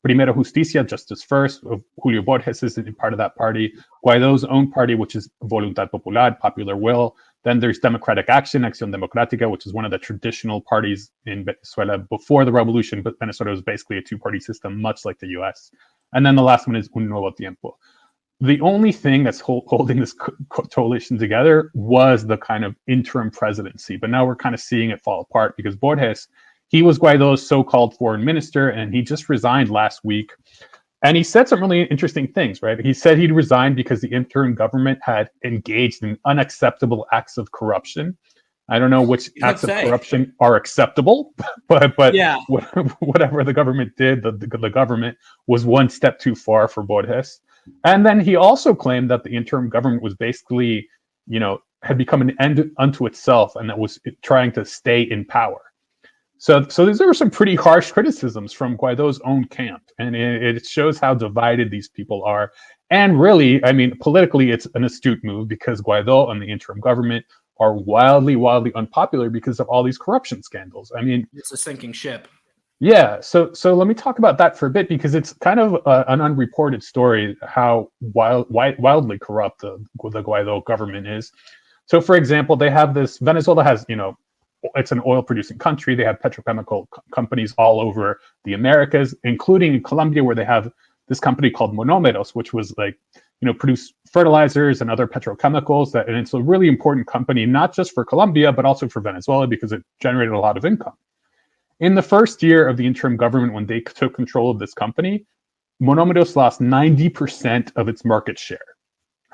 Primera Justicia, Justice First. Julio Borges is part of that party. Guaido's own party, which is Voluntad Popular, Popular Will. Then there's Democratic Action, Acción Democrática, which is one of the traditional parties in Venezuela before the revolution, but Venezuela was basically a 2-party system, much like the US. And then the last one is Un Nuevo Tiempo. The only thing that's holding this coalition together was the kind of interim presidency. But now we're kind of seeing it fall apart because Borges, he was Guaido's so-called foreign minister, and he just resigned last week. And he said some really interesting things, right? He said he'd resigned because the interim government had engaged in unacceptable acts of corruption. I don't know which acts of corruption are acceptable, but yeah. Whatever the government did, the government was one step too far for Borges. And then he also claimed that the interim government was basically, had become an end unto itself and that was trying to stay in power. So there were some pretty harsh criticisms from Guaido's own camp, and it shows how divided these people are. And really, politically, it's an astute move because Guaido and the interim government are wildly, wildly unpopular because of all these corruption scandals. It's a sinking ship. Yeah, so let me talk about that for a bit because it's kind of an unreported story how wildly corrupt the Guaido government is. So, for example, they have Venezuela has, it's an oil-producing country. They have petrochemical companies all over the Americas, including in Colombia, where they have this company called Monomeros, which was produce fertilizers and other petrochemicals. And it's a really important company, not just for Colombia, but also for Venezuela because it generated a lot of income. In the first year of the interim government, when they took control of this company, Monomeros lost 90% of its market share.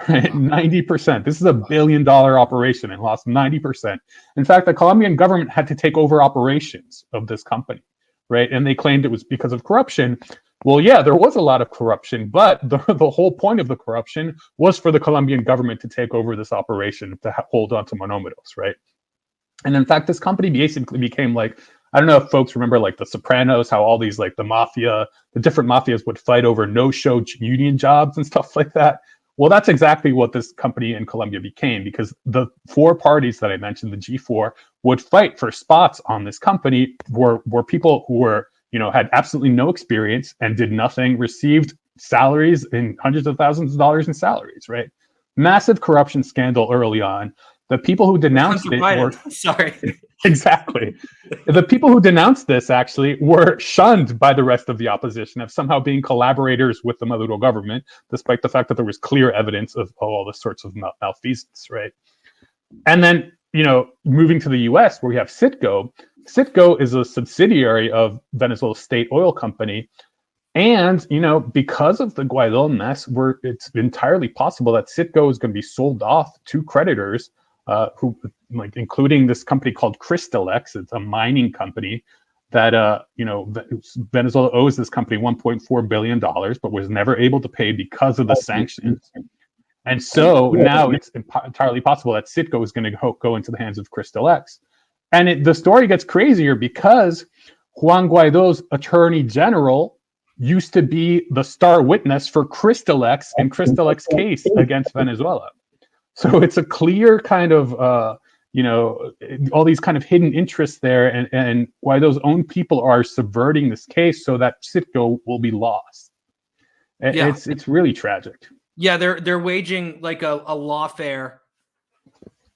Right? 90%. This is a $1 billion operation and lost 90%. In fact, the Colombian government had to take over operations of this company, right? And they claimed it was because of corruption. Well, yeah, there was a lot of corruption, but the whole point of the corruption was for the Colombian government to take over this operation to hold on to Monomeros, right? And in fact, this company basically became like, I don't know if folks remember like The Sopranos, how all these like the different mafias would fight over no-show union jobs and stuff like that. Well, that's exactly what this company in Colombia became, because the 4 parties that I mentioned, the G4, would fight for spots on this company were people who were, had absolutely no experience and did nothing, received salaries in hundreds of thousands of dollars in salaries, right? Massive corruption scandal early on. The people who denounced it were sorry. Exactly. The people who denounced this actually were shunned by the rest of the opposition of somehow being collaborators with the Maduro government, despite the fact that there was clear evidence of all the sorts of malfeasance, right? And then, moving to the US, where we have Citgo. Citgo is a subsidiary of Venezuela's state oil company. And, because of the Guaidó mess, it's entirely possible that Citgo is going to be sold off to creditors, who, including this company called Crystalex. It's a mining company that, Venezuela owes this company $1.4 billion, but was never able to pay because of the sanctions. And so now it's entirely possible that Citgo is going to go into the hands of Crystalex. And the story gets crazier because Juan Guaido's attorney general used to be the star witness for Crystalex in Crystalex's case against Venezuela. So it's a clear kind of, all these kind of hidden interests there, and Guaido's own people are subverting this case so that Citgo will be lost. Yeah. It's really tragic. Yeah, they're waging like a lawfare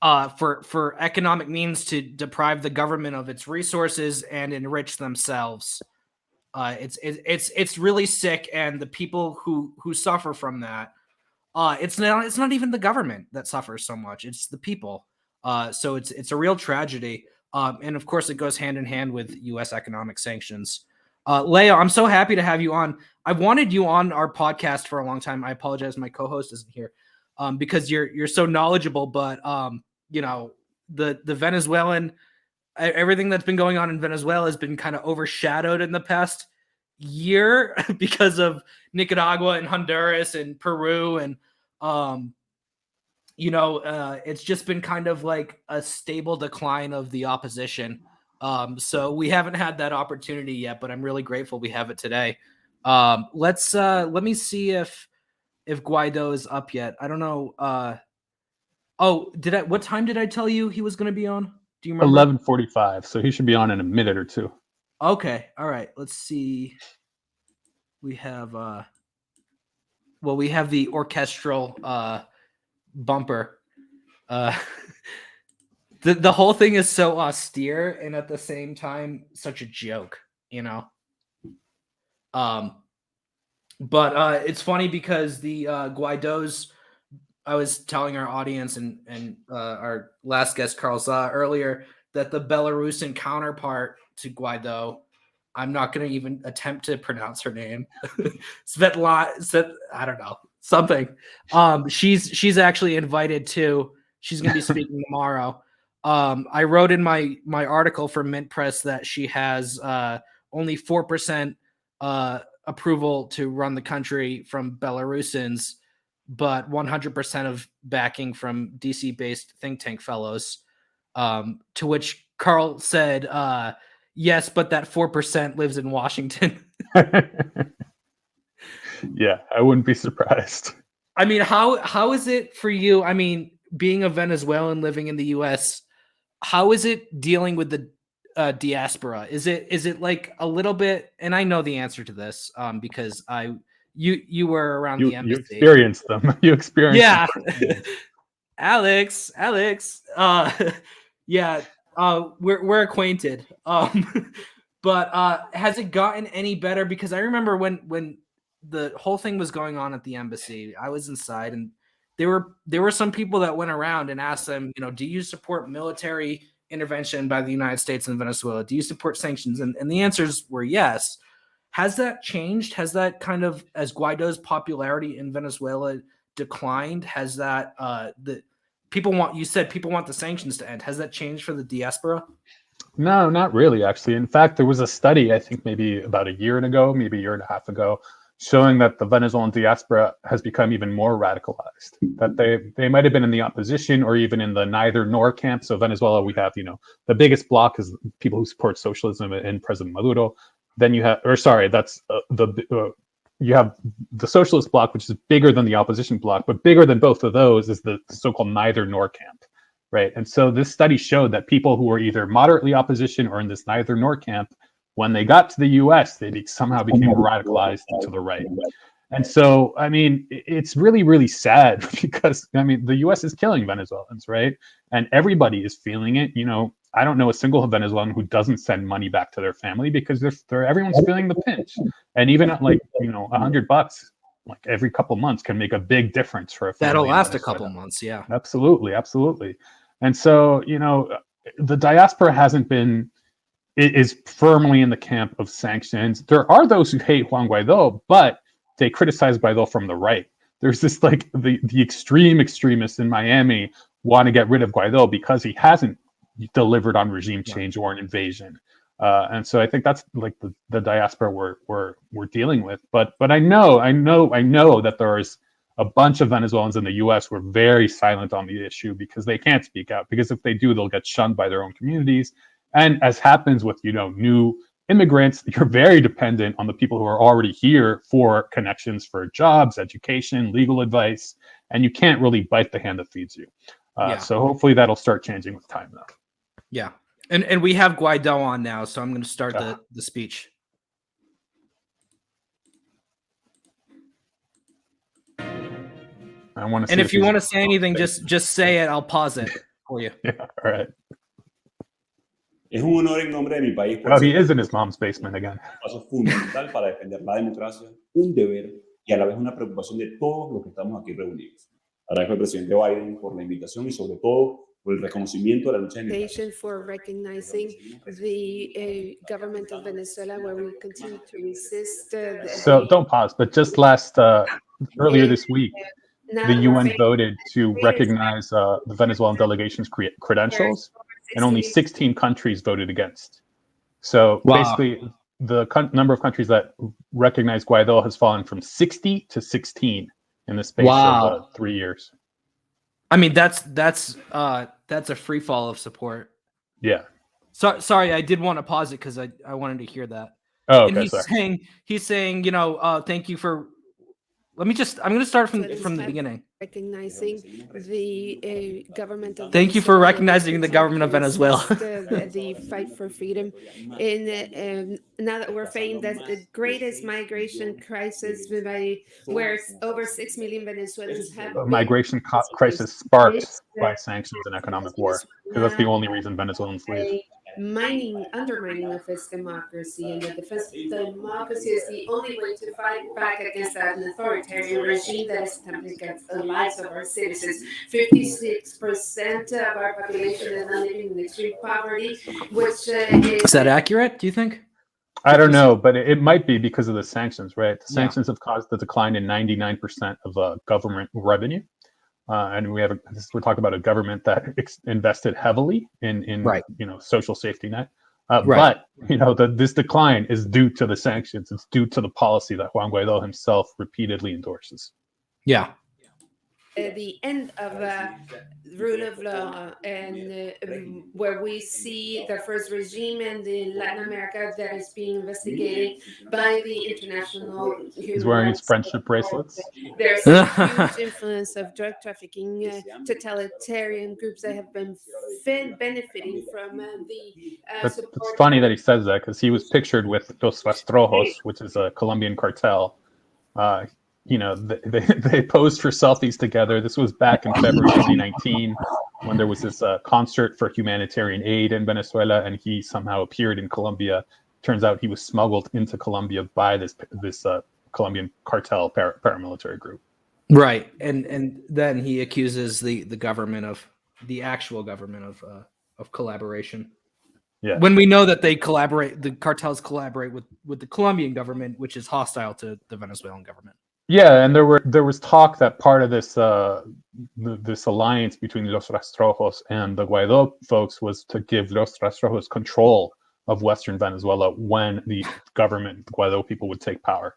for economic means to deprive the government of its resources and enrich themselves. It's really sick, and the people who suffer from that, it's not even the government that suffers so much; it's the people. So it's a real tragedy, and of course it goes hand in hand with U.S. economic sanctions. Leo, I'm so happy to have you on. I've wanted you on our podcast for a long time. I apologize, my co-host isn't here, because you're so knowledgeable. But the Venezuelan, everything that's been going on in Venezuela has been kind of overshadowed in the past year because of Nicaragua and Honduras and Peru, and it's just been kind of like a stable decline of the opposition. So we haven't had that opportunity yet, but I'm really grateful we have it today. Let me see if Guaido is up yet. I don't know. What time did I tell you he was going to be on? Do you remember? 11:45. So he should be on in a minute or two. Okay. All right. Let's see. We have, we have the orchestral, bumper. The whole thing is so austere and at the same time such a joke, But it's funny because the Guaido's, I was telling our audience and our last guest Carl Za earlier that the Belarusian counterpart to Guaido, I'm not going to even attempt to pronounce her name, Svetlana, I don't know, something. She's actually invited too. She's going to be speaking tomorrow. I wrote in my article for Mint Press that she has only 4% approval to run the country from Belarusans, but 100% of backing from DC-based think tank fellows. To which Carl said, yes, but that 4% lives in Washington. Yeah, I wouldn't be surprised. I mean, how is it for you? I mean, being a Venezuelan living in the U.S., how is it dealing with the diaspora? Is it like a little bit? And I know the answer to this because you were around the embassy. You experienced them. You experienced. Yeah, them. Alex. Yeah, we're acquainted. But has it gotten any better? Because I remember when the whole thing was going on at the embassy, I was inside, and there were some people that went around and asked them, do you support military intervention by the United States in Venezuela? Do you support sanctions? And the answers were yes. Has that changed? Has that kind of, as Guaido's popularity in Venezuela declined, has that you said people want the sanctions to end. Has that changed for the diaspora? No, not really, actually. In fact, there was a study, I think maybe about a year ago, maybe a year and a half ago, showing that the Venezuelan diaspora has become even more radicalized. That they might have been in the opposition or even in the neither nor camp. So Venezuela, we have, the biggest bloc is people who support socialism and President Maduro. Then you have, you have the socialist bloc, which is bigger than the opposition bloc, but bigger than both of those is the so-called neither nor camp. Right. And so this study showed that people who were either moderately opposition or in this neither nor camp, when they got to the US, they somehow became radicalized to the right. And so, I mean, it's really, really sad because, I mean, the US is killing Venezuelans, right? And everybody is feeling it. I don't know a single Venezuelan who doesn't send money back to their family because everyone's feeling the pinch. And even at $100, like every couple months can make a big difference for a family. That'll last a couple months. Yeah. Absolutely. And so, the diaspora is firmly in the camp of sanctions. There are those who hate Juan Guaido, but they criticize Guaido from the right. There's this the extreme extremists in Miami want to get rid of Guaido because he hasn't delivered on regime change or an invasion. And so I think that's like the diaspora we're dealing with. But I know that there is a bunch of Venezuelans in the U.S. who are very silent on the issue because they can't speak out, because if they do, they'll get shunned by their own communities. And as happens with, new immigrants, you're very dependent on the people who are already here for connections for jobs, education, legal advice, and you can't really bite the hand that feeds you. So hopefully that'll start changing with time, though. Yeah. And we have Guaido on now, so I'm going to start the speech. I want to. And if you want to say anything, just say it. I'll pause it for you. Yeah, all right. Es un honor en nombre de mi país. Oh, he is in his mom's basement again. Paso fundamental para defender la democracia, un deber y a la vez una preocupación de todos los que estamos aquí reunidos. Agradezco al presidente Biden por la invitación y sobre todo por el reconocimiento de la lucha de for recognizing the government of Venezuela, where we continue to resist. So don't pause, but just earlier this week, the UN voted to recognize the Venezuelan delegation's credentials, and only 16 countries voted against. So basically, the number of countries that recognize Guaido has fallen from 60 to 16 in the space of 3 years. I mean, that's a free fall of support. Yeah. So sorry, I did want to pause it because I wanted to hear that. Oh, okay. And he's saying, thank you for. I'm going to start from the beginning. Recognizing the government of Thank you for recognizing the government of Venezuela. the fight for freedom. And now that we're facing the greatest migration crisis, where over 6 million Venezuelans have migration crisis sparked by sanctions and economic war, because that's the only reason Venezuelans leave. Undermining of its democracy, and the defense of democracy is the only way to fight back against an authoritarian regime that is attempting against the lives of our citizens. 56% of our population is now living in extreme poverty, which is that accurate, do you think? I don't know, but it might be because of the sanctions, right? The sanctions have caused the decline in 99% of government revenue. And we're talking about a government that invested heavily in social safety net. But this decline is due to the sanctions. It's due to the policy that Juan Guaido himself repeatedly endorses. Yeah. The end of rule of law, and where we see the first regime in Latin America that is being investigated by the international human He's wearing his friendship bracelets. There's a huge influence of drug trafficking, totalitarian groups that have been benefiting from It's funny that he says that, because he was pictured with Los Rastrojos, which is a Colombian cartel. They posed for selfies together. This was back in February 2019, when there was this concert for humanitarian aid in Venezuela, and he somehow appeared in Colombia. Turns out he was smuggled into Colombia by this Colombian cartel paramilitary group. Right, and then he accuses the government of the actual government of collaboration. Yeah. When we know that the cartels collaborate with the Colombian government, which is hostile to the Venezuelan government. Yeah, and there was talk that part of this this alliance between Los Rastrojos and the Guaido folks was to give Los Rastrojos control of Western Venezuela when the government, the Guaido people, would take power.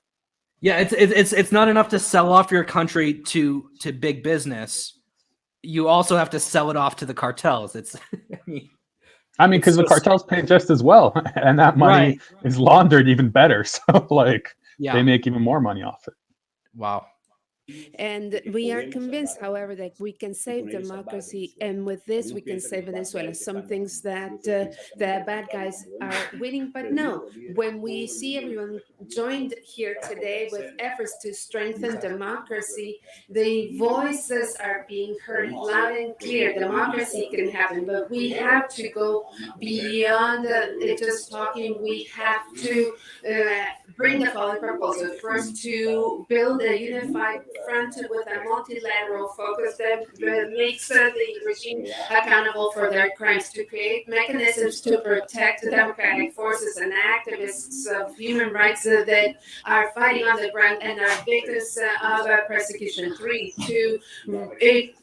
Yeah, it's not enough to sell off your country to big business. You also have to sell it off to the cartels. It's I mean, because the cartels pay just as well, and that money is laundered even better. So, like, they make even more money off it. Wow. And we are convinced, however, that we can save democracy, and with this we can save Venezuela. Some things that the bad guys are winning, but no. When we see everyone joined here today with efforts to strengthen democracy, the voices are being heard loud and clear. Democracy can happen, but we have to go beyond just talking. We have to bring the following proposal. First, to build a unified front with a multilateral focus that makes the regime accountable for their crimes, to create mechanisms to protect the democratic forces and activists of human rights that are fighting on the ground and are victims of persecution. 3, to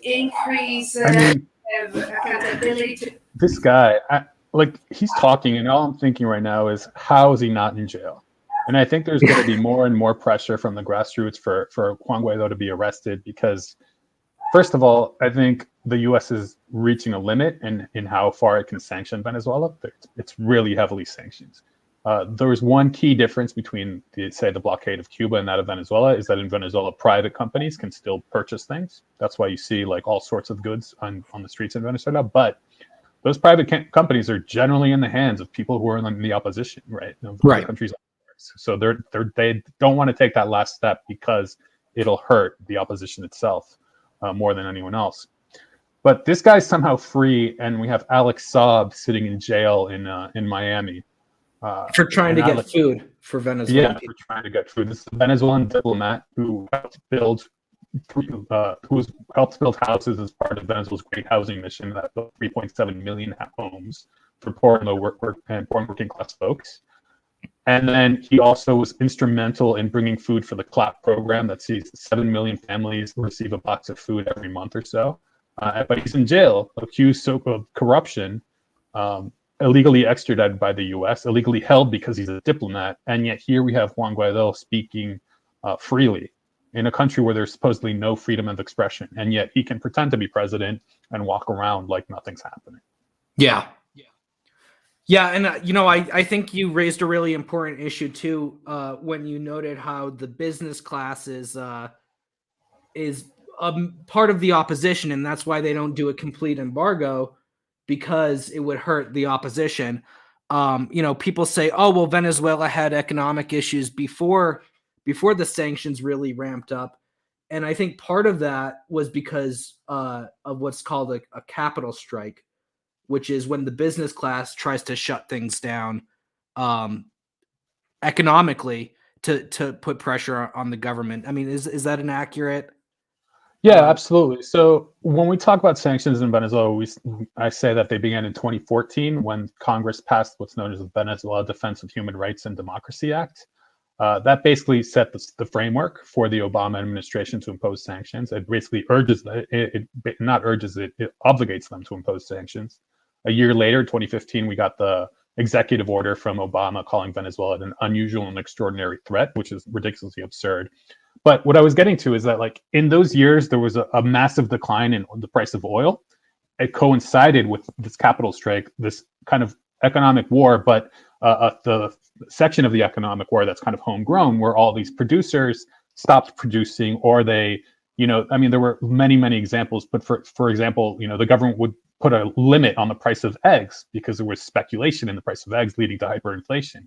increase accountability. This guy, he's talking, and all I'm thinking right now is, how is he not in jail? And I think there's going to be more and more pressure from the grassroots for Juan Guaido to be arrested because, first of all, I think the U.S. is reaching a limit in how far it can sanction Venezuela. It's really heavily sanctioned. There's one key difference between, the blockade of Cuba and that of Venezuela is that in Venezuela, private companies can still purchase things. That's why you see like all sorts of goods on the streets in Venezuela. But those private companies are generally in the hands of people who are in the opposition, right? Right. Countries. So they don't want to take that last step because it'll hurt the opposition itself more than anyone else. But this guy's somehow free, and we have Alex Saab sitting in jail in Miami for trying to get food for Venezuela. Yeah, for trying to get food. This is a Venezuelan diplomat who helped build houses as part of Venezuela's Great Housing Mission that built 3.7 million homes for poor and working class folks. And then he also was instrumental in bringing food for the CLAP program that sees 7 million families receive a box of food every month or so. But he's in jail, accused of corruption, illegally extradited by the U.S., illegally held because he's a diplomat. And yet here we have Juan Guaido speaking freely in a country where there's supposedly no freedom of expression. And yet he can pretend to be president and walk around like nothing's happening. Yeah. Yeah, and I think you raised a really important issue too when you noted how the business class is part of the opposition, and that's why they don't do a complete embargo, because it would hurt the opposition. People say, "Oh, well, Venezuela had economic issues before the sanctions really ramped up," and I think part of that was because of what's called a capital strike, which is when the business class tries to shut things down economically to put pressure on the government. I mean, is that inaccurate? Yeah, absolutely. So when we talk about sanctions in Venezuela, I say that they began in 2014 when Congress passed what's known as the Venezuela Defense of Human Rights and Democracy Act. That basically set the framework for the Obama administration to impose sanctions. It basically it obligates them to impose sanctions. A year later, 2015, we got the executive order from Obama calling Venezuela an unusual and extraordinary threat, which is ridiculously absurd. But what I was getting to is that, like, in those years, there was a massive decline in the price of oil. It coincided with this capital strike, this kind of economic war, but the section of the economic war that's kind of homegrown, where all these producers stopped producing, or they, there were many, many examples. But for example, the government would put a limit on the price of eggs because there was speculation in the price of eggs leading to hyperinflation.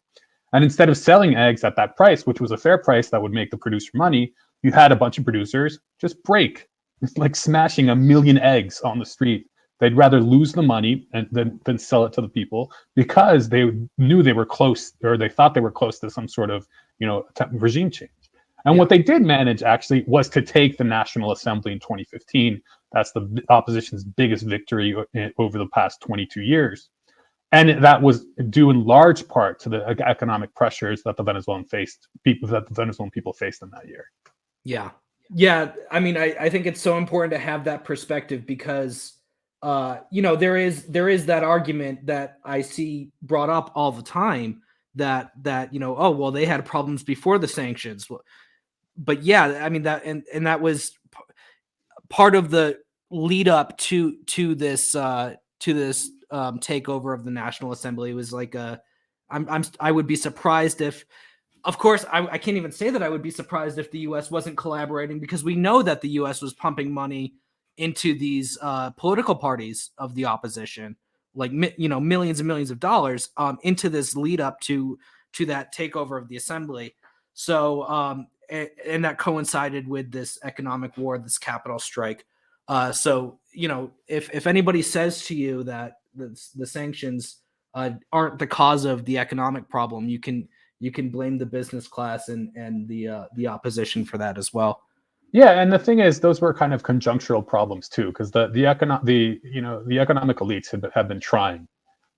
And instead of selling eggs at that price, which was a fair price that would make the producer money, you had a bunch of producers just break. It's like smashing 1 million eggs on the street. They'd rather lose the money than sell it to the people because they knew they were close, or they thought they were close to some sort of, regime change. And what they did manage actually was to take the National Assembly in 2015. That's the opposition's biggest victory over the past 22 years. And that was due in large part to the economic pressures that the Venezuelan people faced in that year. Yeah. Yeah. I mean, I think it's so important to have that perspective because there is that argument that I see brought up all the time that oh well, they had problems before the sanctions. But yeah, I mean that was part of the lead up to this takeover of the National Assembly. Was like I would be surprised if, of course, I can't even say that I would be surprised if the U.S. wasn't collaborating, because we know that the U.S. was pumping money into these political parties of the opposition, like millions and millions of dollars into this lead up to that takeover of the assembly. So and that coincided with this economic war, this capital strike. So if anybody says to you that the sanctions aren't the cause of the economic problem, you can blame the business class and the opposition for that as well. Yeah, and the thing is, those were kind of conjunctural problems too, because the economic elites have been trying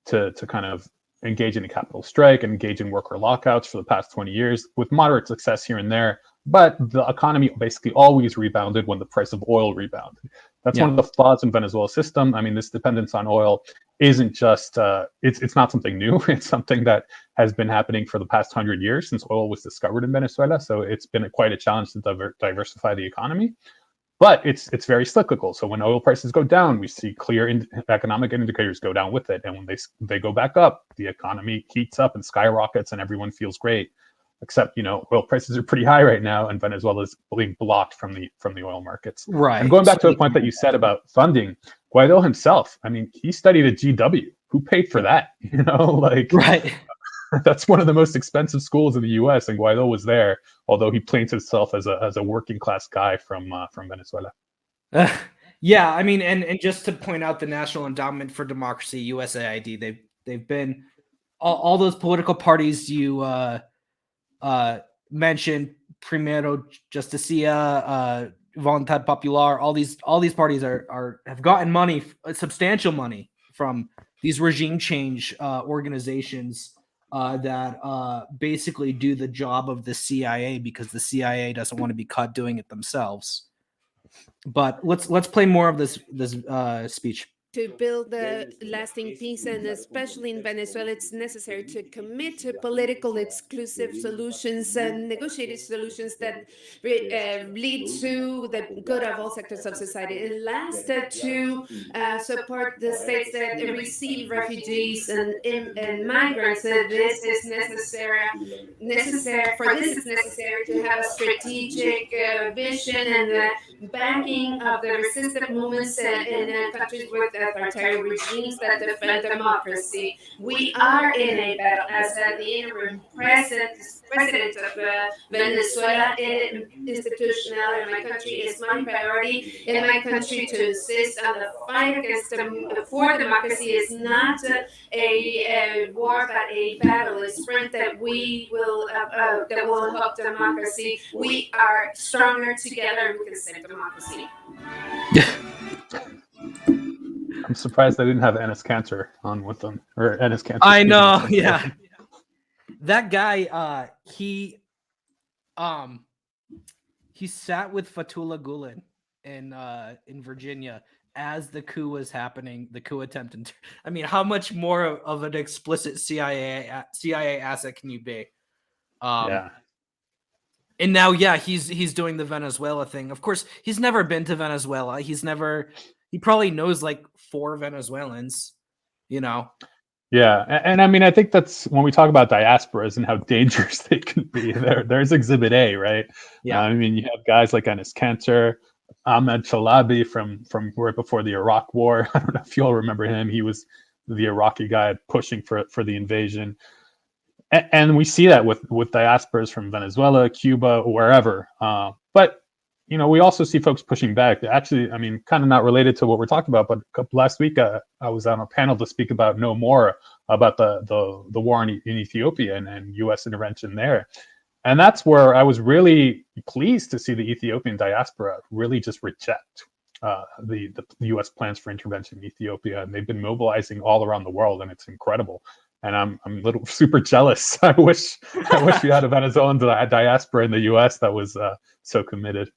to kind of engage in a capital strike and engage in worker lockouts for the past 20 years with moderate success here and there. But the economy basically always rebounded when the price of oil rebounded. That's one of the flaws in Venezuela's system. I mean, this dependence on oil isn't just, it's not something new. It's something that has been happening for the past 100 years since oil was discovered in Venezuela. So it's been quite a challenge to diversify the economy. But it's very cyclical. So when oil prices go down, we see clear economic indicators go down with it. And when they go back up, the economy heats up and skyrockets and everyone feels great. Except, oil prices are pretty high right now, and Venezuela is being blocked from the oil markets. Right. And going back to a point that you said about funding, Guaido himself, I mean, he studied at GW. Who paid for that? Right. That's one of the most expensive schools in the U.S. and Guaido was there, although he paints himself as a working class guy from Venezuela. Yeah, I mean, and just to point out the National Endowment for Democracy, USAID, they've been all those political parties you mentioned, Primero Justicia, Voluntad Popular, all these parties have gotten money, substantial money from these regime change organizations that basically do the job of the CIA, because the CIA doesn't want to be caught doing it themselves. But let's play more of this speech. To build a lasting peace, and especially in Venezuela, it's necessary to commit to political exclusive solutions and negotiated solutions that lead to the good of all sectors of society. And last, to support the states that receive refugees and migrants. This is necessary. For this, it's necessary to have a strategic vision and the backing of the resistant movements in countries with authoritarian regimes that defend democracy. We are in a battle. As the interim president of Venezuela, institutionality in my country is my priority. In my country, to insist on the fight against for democracy is not a war, but a battle, a sprint that will help democracy. We are stronger together. We can save democracy. I'm surprised they didn't have Enes Kanter on with them, or Enes Kanter. I know, yeah. That guy, he sat with Fethullah Gulen in Virginia as the coup was happening, the coup attempt. I mean, how much more of an explicit CIA asset can you be? Yeah. And now, yeah, he's doing the Venezuela thing. Of course, he's never been to Venezuela. He probably knows like 4 Venezuelans, Yeah, and I mean, I think that's when we talk about diasporas and how dangerous they can be. There's Exhibit A, right? Yeah. I mean, you have guys like Enes Kanter, Ahmed Chalabi from right before the Iraq War. I don't know if you all remember him. He was the Iraqi guy pushing for the invasion. And we see that with diasporas from Venezuela, Cuba, wherever. But we also see folks pushing back. Actually, I mean, kind of not related to what we're talking about, but last week I was on a panel to speak about No More, about the war in Ethiopia and U.S. intervention there. And that's where I was really pleased to see the Ethiopian diaspora really just reject the U.S. plans for intervention in Ethiopia. And they've been mobilizing all around the world, and it's incredible. and I'm a little super jealous. I wish we had a Venezuelan diaspora in the U.S. that was so committed.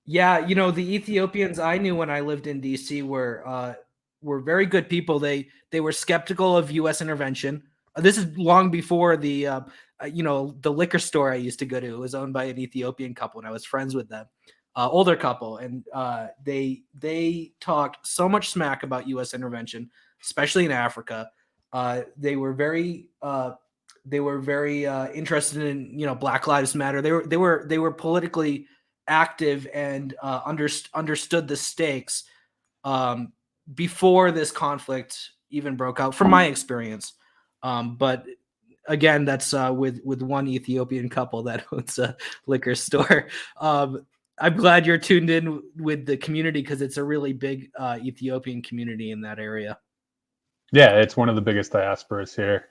Yeah, the Ethiopians I knew when I lived in DC were very good people. They were skeptical of U.S. intervention. This is long before the the liquor store I used to go to. It was owned by an Ethiopian couple, and I was friends with them, older couple, and they talked so much smack about U.S. intervention, especially in Africa. They were very interested in Black Lives Matter. They were politically active and understood the stakes before this conflict even broke out, from my experience. But again, that's with one Ethiopian couple that owns a liquor store. I'm glad you're tuned in with the community, because it's a really big Ethiopian community in that area. Yeah, it's one of the biggest diasporas here.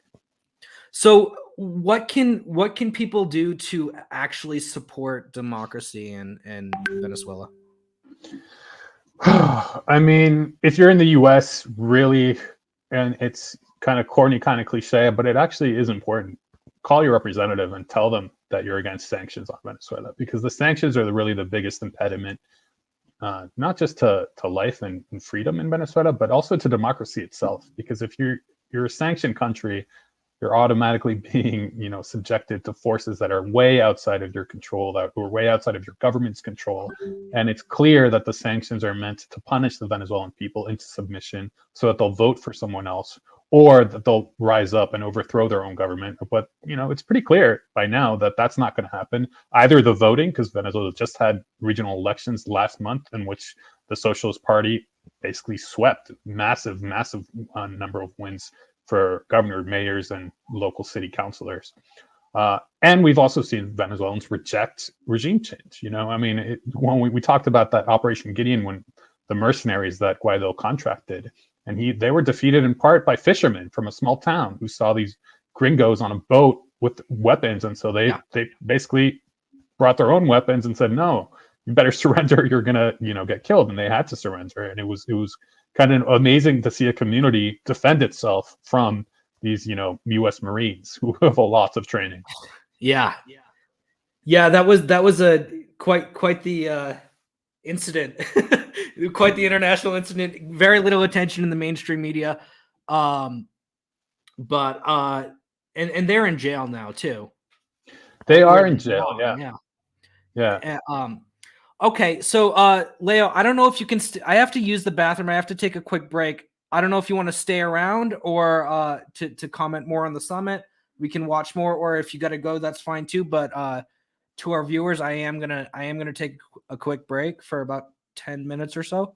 So what can people do to actually support democracy in Venezuela? I mean, if you're in the US, really, and it's kind of corny, kind of cliche, but it actually is important. Call your representative and tell them that you're against sanctions on Venezuela, because the sanctions are really the biggest impediment, not just to life and freedom in Venezuela, but also to democracy itself. Because if you're a sanctioned country, you're automatically being, subjected to forces that are way outside of your control, that are way outside of your government's control. And it's clear that the sanctions are meant to punish the Venezuelan people into submission so that they'll vote for someone else, or that they'll rise up and overthrow their own government. But, it's pretty clear by now that that's not going to happen. Either the voting, because Venezuela just had regional elections last month in which the Socialist Party basically swept massive number of wins for governor, mayors, and local city councilors. And we've also seen Venezuelans reject regime change. When we talked about that Operation Gideon, when the mercenaries that Guaido contracted, and they were defeated in part by fishermen from a small town who saw these gringos on a boat with weapons. And so they basically brought their own weapons and said, no, you better surrender. You're going to, get killed. And they had to surrender. And it was kind of amazing to see a community defend itself from these, U.S. Marines who have a lot of training. Yeah. That was a quite the incident, quite the international incident. Very little attention in the mainstream media, but they're in jail now too. They are in jail. Yeah. Okay, so Leo, I don't know if you can. I have to use the bathroom. I have to take a quick break. I don't know if you want to stay around or to comment more on the summit. We can watch more, or if you got to go, that's fine too. But to our viewers, I am gonna take a quick break for about 10 minutes or so.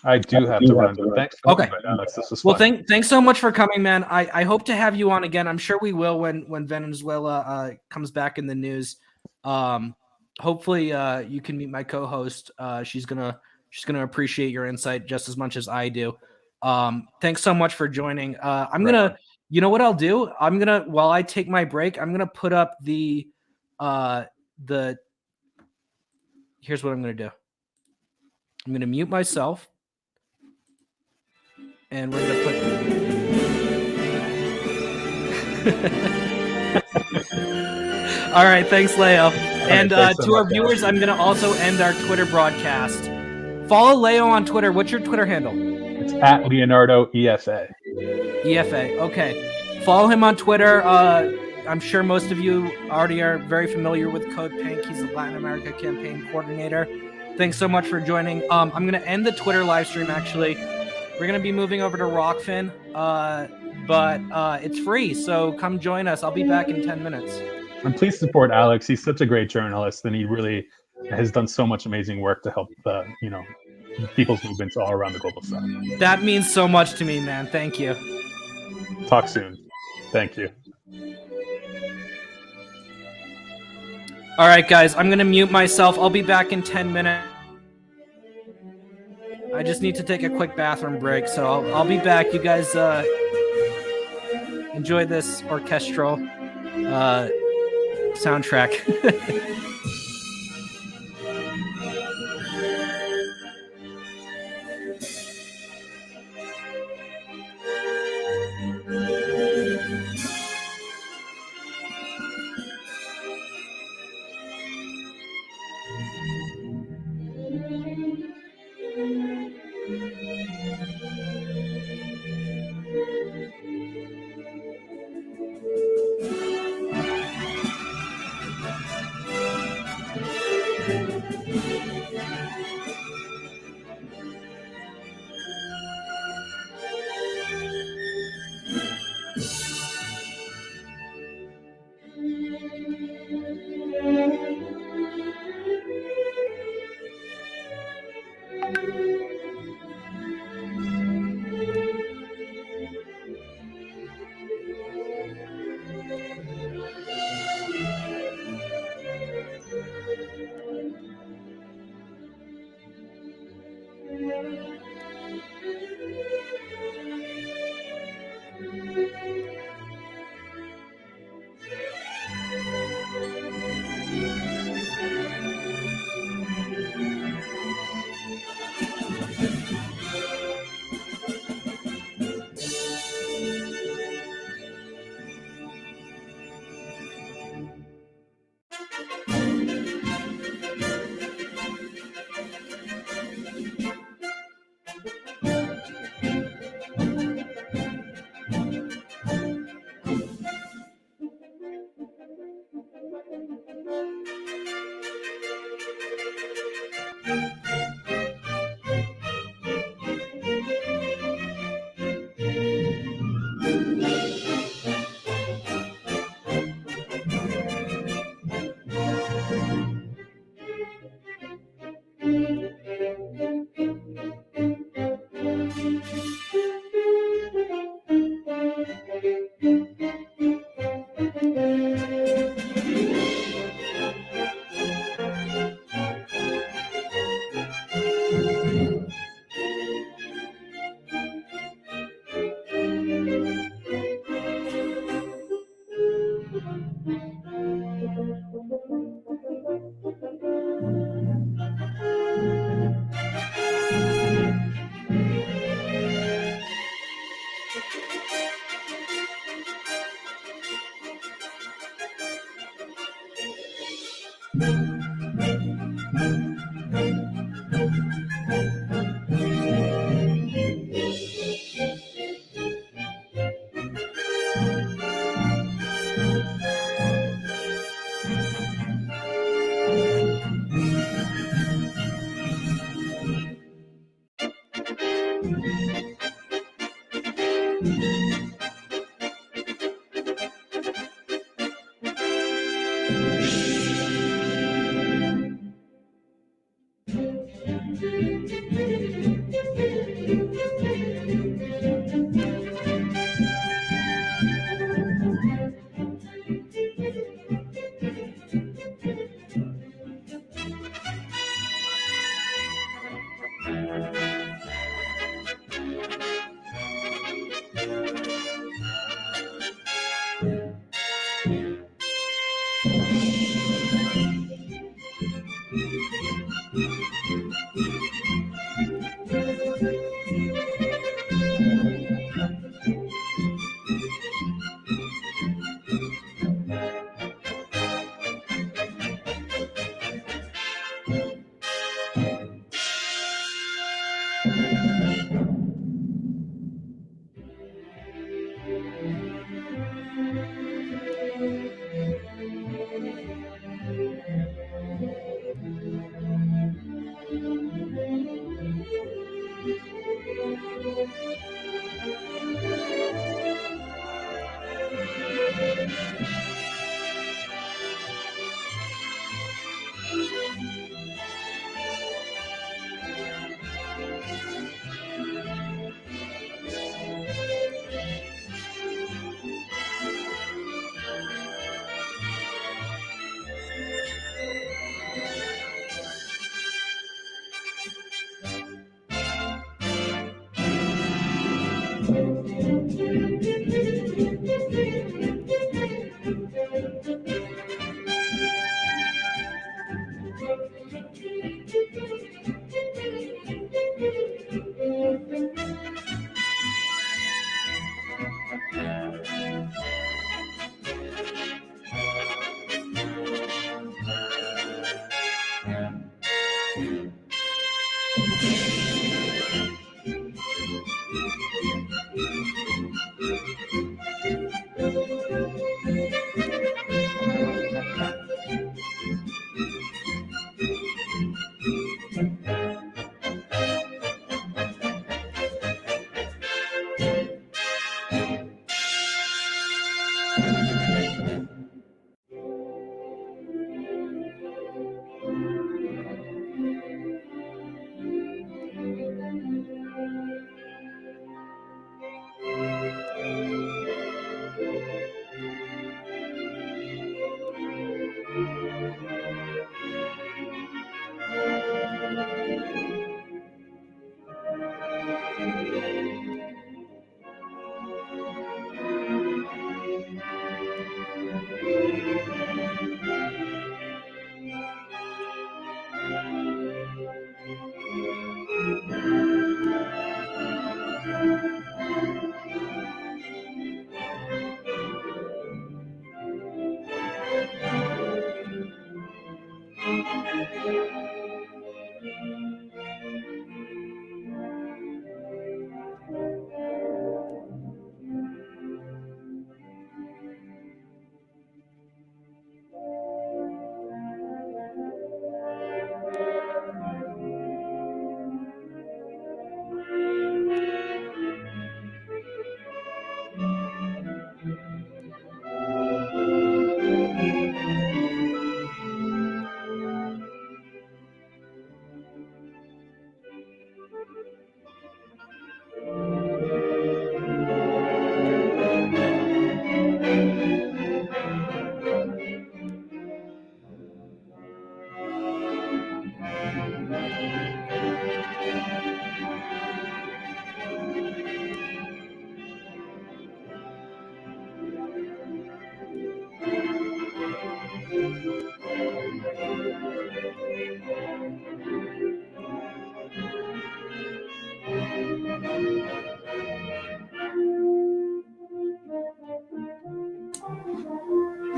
I do have to run. Thanks. Okay, Alex, this was fun. Well, thanks so much for coming, man. I hope to have you on again. I'm sure we will when Venezuela comes back in the news. Hopefully you can meet my co-host. She's gonna appreciate your insight just as much as I do. Thanks so much for joining. I'm gonna, you know what I'll do? While I take my break, I'm gonna put up here's what I'm gonna do. I'm gonna mute myself, and we're gonna put. All right, thanks, Leo. And to our viewers, I'm going to also end our Twitter broadcast. Follow Leo on Twitter. What's your Twitter handle? It's at Leonardo EFA. EFA, okay. Follow him on Twitter. I'm sure most of you already are very familiar with Code Pink. He's the Latin America campaign coordinator. Thanks so much for joining. I'm going to end the Twitter live stream, actually. We're going to be moving over to Rockfin, but it's free, so come join us. I'll be back in 10 minutes. And please support Alex. He's such a great journalist, and he really has done so much amazing work to help people's movements all around the global south. That means so much to me, man. Thank you. Talk soon. Thank you. All right, guys, I'm going to mute myself. I'll be back in 10 minutes. I just need to take a quick bathroom break, so I'll be back. You guys enjoy this orchestral soundtrack.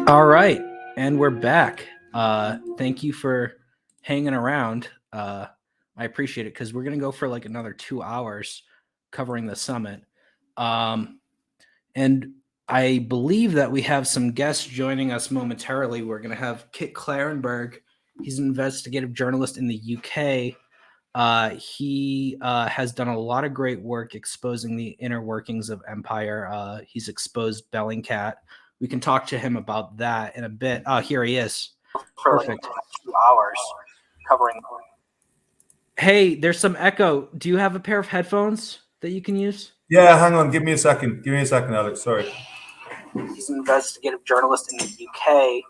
All right, and we're back. Thank you for hanging around. I appreciate it because we're gonna go for like another 2 hours covering the summit. And I believe that we have some guests joining us momentarily. We're gonna have Kit Clarenberg. He's an investigative journalist in the UK. He has done a lot of great work exposing the inner workings of empire. He's exposed Bellingcat. We can talk to him about that in a bit. Here he is. Perfect. 2 hours covering. Hey, there's some echo. Do you have a pair of headphones that you can use? Yeah, hang on. Give me a second. Alex. Sorry. He's an investigative journalist in the UK.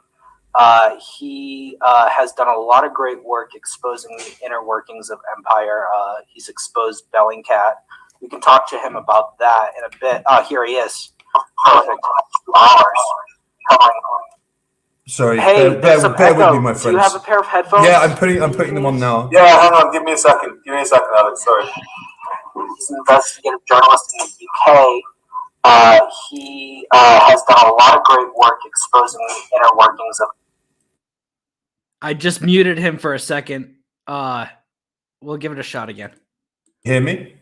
He has done a lot of great work exposing the inner workings of empire. He's exposed Bellingcat. We can talk to him about that in a bit. Here he is. Perfect. 2 hours covering. Sorry. Hey, bear with me, my friends. Do you have a pair of headphones? Yeah, I'm putting them on now. Yeah, hang on. Give me a second, Alex. Sorry. He's an investigative journalist in the UK. He has done a lot of great work exposing the inner workings of. I just muted him for a second. We'll give it a shot again. Hear me?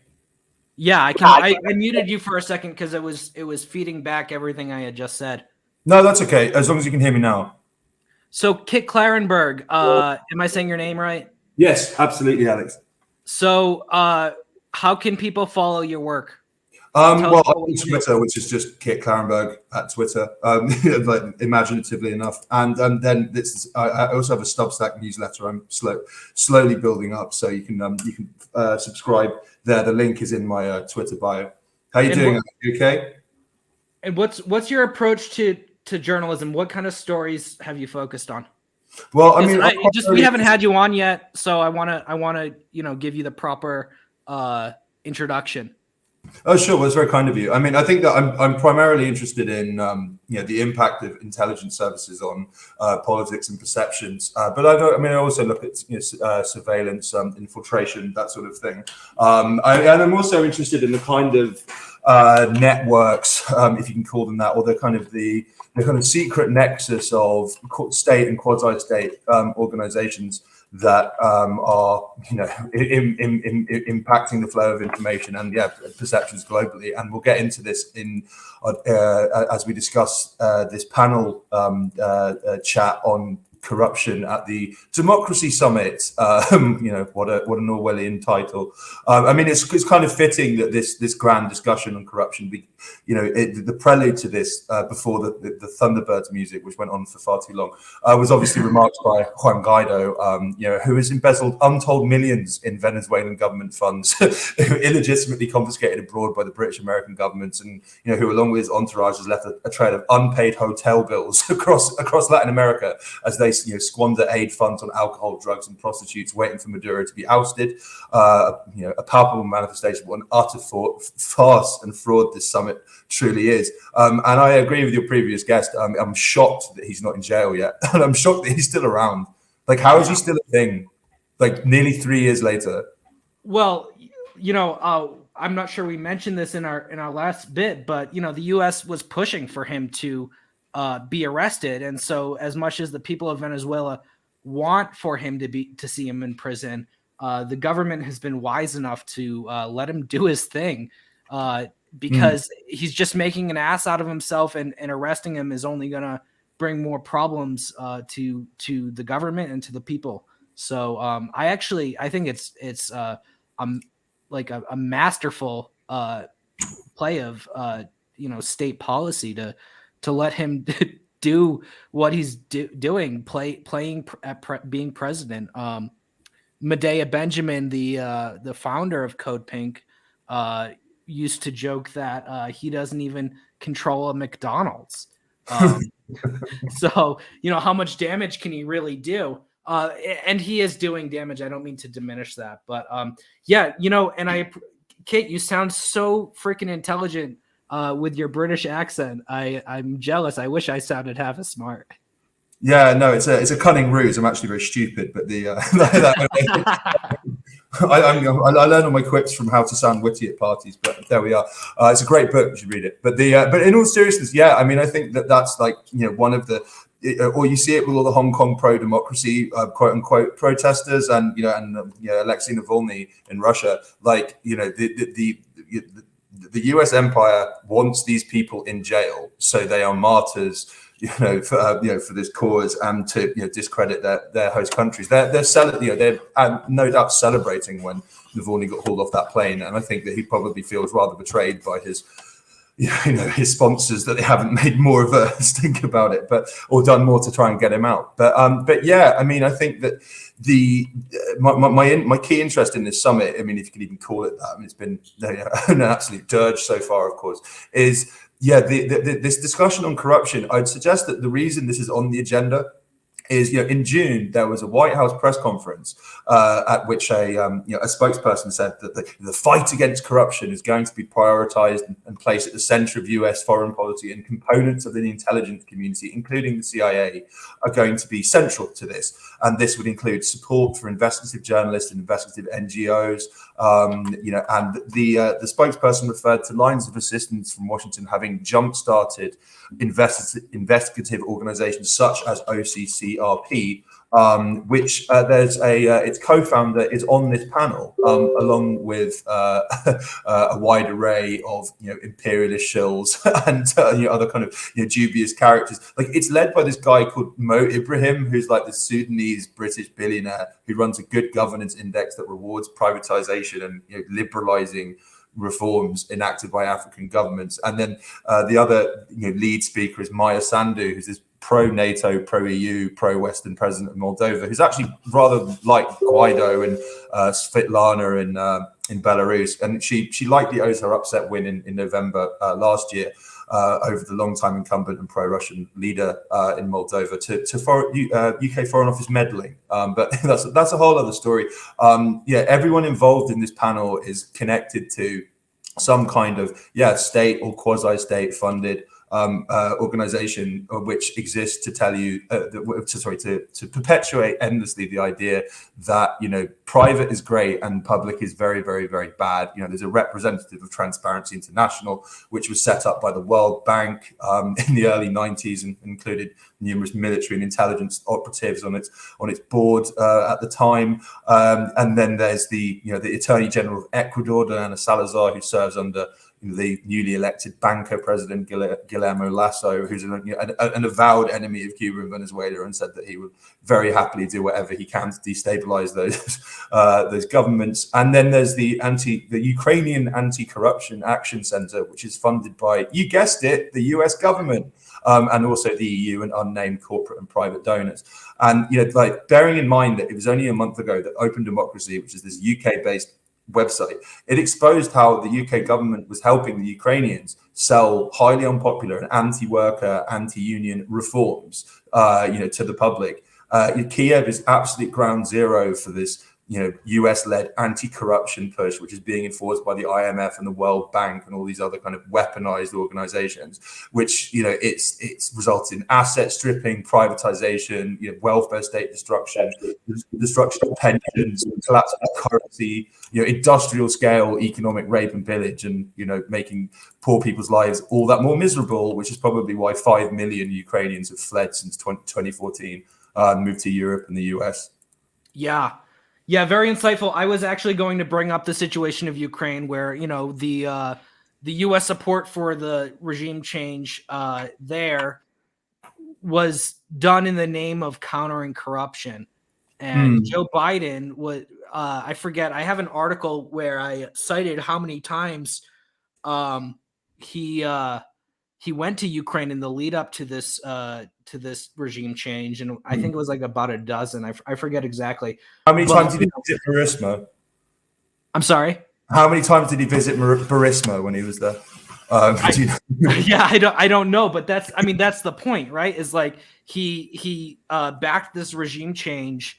Yeah, I can. I muted you for a second because it was feeding back everything I had just said. No, that's okay. As long as you can hear me now. So, Kit Clarenberg, am I saying your name right? Yes, absolutely, Alex. So, how can people follow your work? Well, on Twitter, which is just Kit Clarenberg at Twitter, like, imaginatively enough. And then I also have a Substack newsletter I'm slowly building up, so you can subscribe there. The link is in my Twitter bio. How you doing? You okay? And what's your approach to journalism? What kind of stories have you focused on? Well, I mean, we haven't had you on yet, so I want to give you the proper introduction. Oh, sure. Well, it's very kind of you. I mean, I think that I'm primarily interested in the impact of intelligence services on politics and perceptions. But I also look at surveillance, infiltration, that sort of thing. And I'm also interested in the kind of networks, if you can call them that, or the kind of secret nexus of state and quasi-state organizations that are impacting the flow of information and perceptions globally. And we'll get into this in as we discuss this panel chat on corruption at the Democracy Summit. What an Orwellian title. I mean, it's kind of fitting that this grand discussion on corruption be, the prelude to this before the Thunderbirds music, which went on for far too long, was obviously remarked by Juan Guaido, who has embezzled untold millions in Venezuelan government funds, illegitimately confiscated abroad by the British American governments, and who, along with his entourage, has left a trail of unpaid hotel bills across Latin America as they squander aid funds on alcohol, drugs, and prostitutes, waiting for Maduro to be ousted. A palpable manifestation of what an utter farce and fraud this summit truly is. And I agree with your previous guest. I'm shocked that he's not in jail yet, and I'm shocked that he's still around. Like, how is he still a thing? Like, nearly 3 years later. Well, I'm not sure we mentioned this in our last bit, but the U.S. was pushing for him to be arrested, and so as much as the people of Venezuela want for him to see him in prison, the government has been wise enough to let him do his thing, because he's just making an ass out of himself, and arresting him is only going to bring more problems to the government and to the people. So I think it's like a masterful play of state policy to let him do what he's doing, being president. Medea Benjamin, the founder of Code Pink, used to joke that he doesn't even control a McDonald's. So how much damage can he really do? And he is doing damage. I don't mean to diminish that, but and Kate, you sound so freaking intelligent. With your British accent, I'm jealous. I wish I sounded half as smart. Yeah, no, it's a cunning ruse. I'm actually very stupid, but I learn all my quips from how to sound witty at parties, but there we are. It's a great book. You should read it. But but in all seriousness, yeah, I mean, I think that's like, one of the, or you see it with all the Hong Kong pro-democracy, quote unquote, protesters, and Alexei Navalny in Russia. Like, the U.S. empire wants these people in jail, so they are martyrs, for this cause, and to discredit their host countries. They're no doubt celebrating when Navalny got hauled off that plane, and I think that he probably feels rather betrayed by his sponsors that they haven't made more of a stink about it, or done more to try and get him out. But yeah, I mean, I think that my key interest in this summit, I mean, if you could even call it that, I mean, it's been an absolute dirge so far, of course, is this discussion on corruption. I'd suggest that the reason this is on the agenda is, in June there was a White House press conference at which a spokesperson said that the fight against corruption is going to be prioritized and placed at the center of U.S. foreign policy, and components of the intelligence community, including the CIA, are going to be central to this. And this would include support for investigative journalists and investigative NGOs. And the spokesperson referred to lines of assistance from Washington having jump-started investigative organizations such as OCCRP, which there's its co-founder is on this panel, along with a wide array of imperialist shills and other kind of dubious characters. Like, it's led by this guy called Mo Ibrahim, who's like the Sudanese British billionaire who runs a good governance index that rewards privatization and liberalizing reforms enacted by African governments. And then the other lead speaker is Maya Sandu, who's this pro-NATO, pro-EU, pro-Western president of Moldova, who's actually rather like Guaido and Svetlana in Belarus. And she likely owes her upset win in November last year over the long-time incumbent and pro-Russian leader in Moldova to UK Foreign Office meddling. But that's a whole other story. Everyone involved in this panel is connected to some kind of state or quasi-state funded organization which exists to tell you to perpetuate endlessly the idea that private is great and public is very, very, very bad. There's a representative of Transparency International, which was set up by the World Bank in the early 90s and included numerous military and intelligence operatives on its board at the time. And then there's the Attorney General of Ecuador, Diana Salazar, who serves under the newly elected banker president Guillermo Lasso, who's an avowed enemy of Cuba and Venezuela, and said that he would very happily do whatever he can to destabilize those governments. And then there's the Ukrainian Anti-Corruption Action Center, which is funded by, you guessed it, the US government, and also the EU and unnamed corporate and private donors. And bearing in mind that it was only a month ago that Open Democracy, which is this UK-based website, it exposed how the UK government was helping the Ukrainians sell highly unpopular and anti-worker, anti-union reforms, to the public. Kiev is absolute ground zero for this, US-led anti-corruption push, which is being enforced by the IMF and the World Bank and all these other kind of weaponized organizations, which, it's resulted in asset stripping, privatization, welfare state destruction of pensions, collapse of currency, industrial scale economic rape and pillage, and, making poor people's lives all that more miserable, which is probably why 5 million Ukrainians have fled since 2014, moved to Europe and the US. Yeah, very insightful. I was actually going to bring up the situation of Ukraine, where the U.S. support for the regime change there was done in the name of countering corruption, and Joe Biden was. I forget. I have an article where I cited how many times he went to Ukraine in the lead up to this regime change, and I think it was like about a dozen. I forget exactly. How many times did he visit Burisma? I'm sorry? How many times did he visit Burisma when he was there? I don't know, but that's the point, right? Is like he backed this regime change.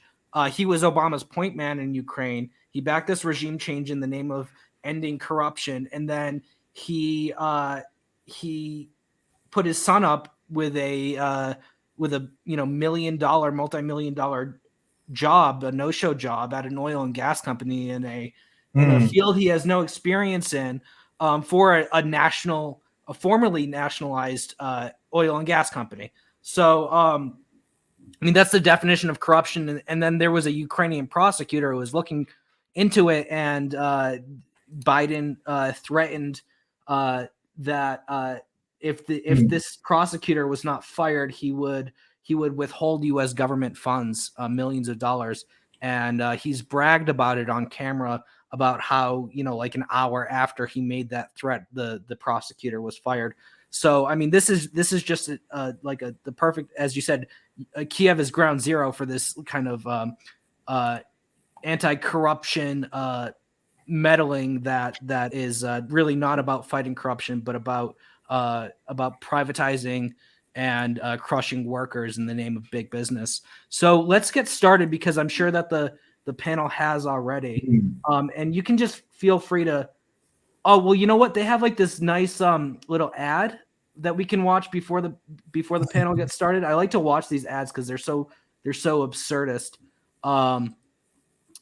He was Obama's point man in Ukraine. He backed this regime change in the name of ending corruption, and then he put his son up with a multi-million dollar job, a no-show job at an oil and gas company in a field he has no experience in, for a formerly nationalized oil and gas company. So, I mean, that's the definition of corruption. And then there was a Ukrainian prosecutor who was looking into it, and Biden threatened that if this prosecutor was not fired, he would withhold U.S. government funds, millions of dollars. And he's bragged about it on camera about how, like an hour after he made that threat, the prosecutor was fired. So, I mean, this is just the perfect, as you said, Kiev is ground zero for this kind of anti-corruption meddling that is really not about fighting corruption, but about privatizing and crushing workers in the name of big business. So let's get started, because I'm sure that the panel has already. And you can just feel free to. Oh, well, you know what? They have like this nice little ad that we can watch before the panel gets started. I like to watch these ads because they're so absurdist.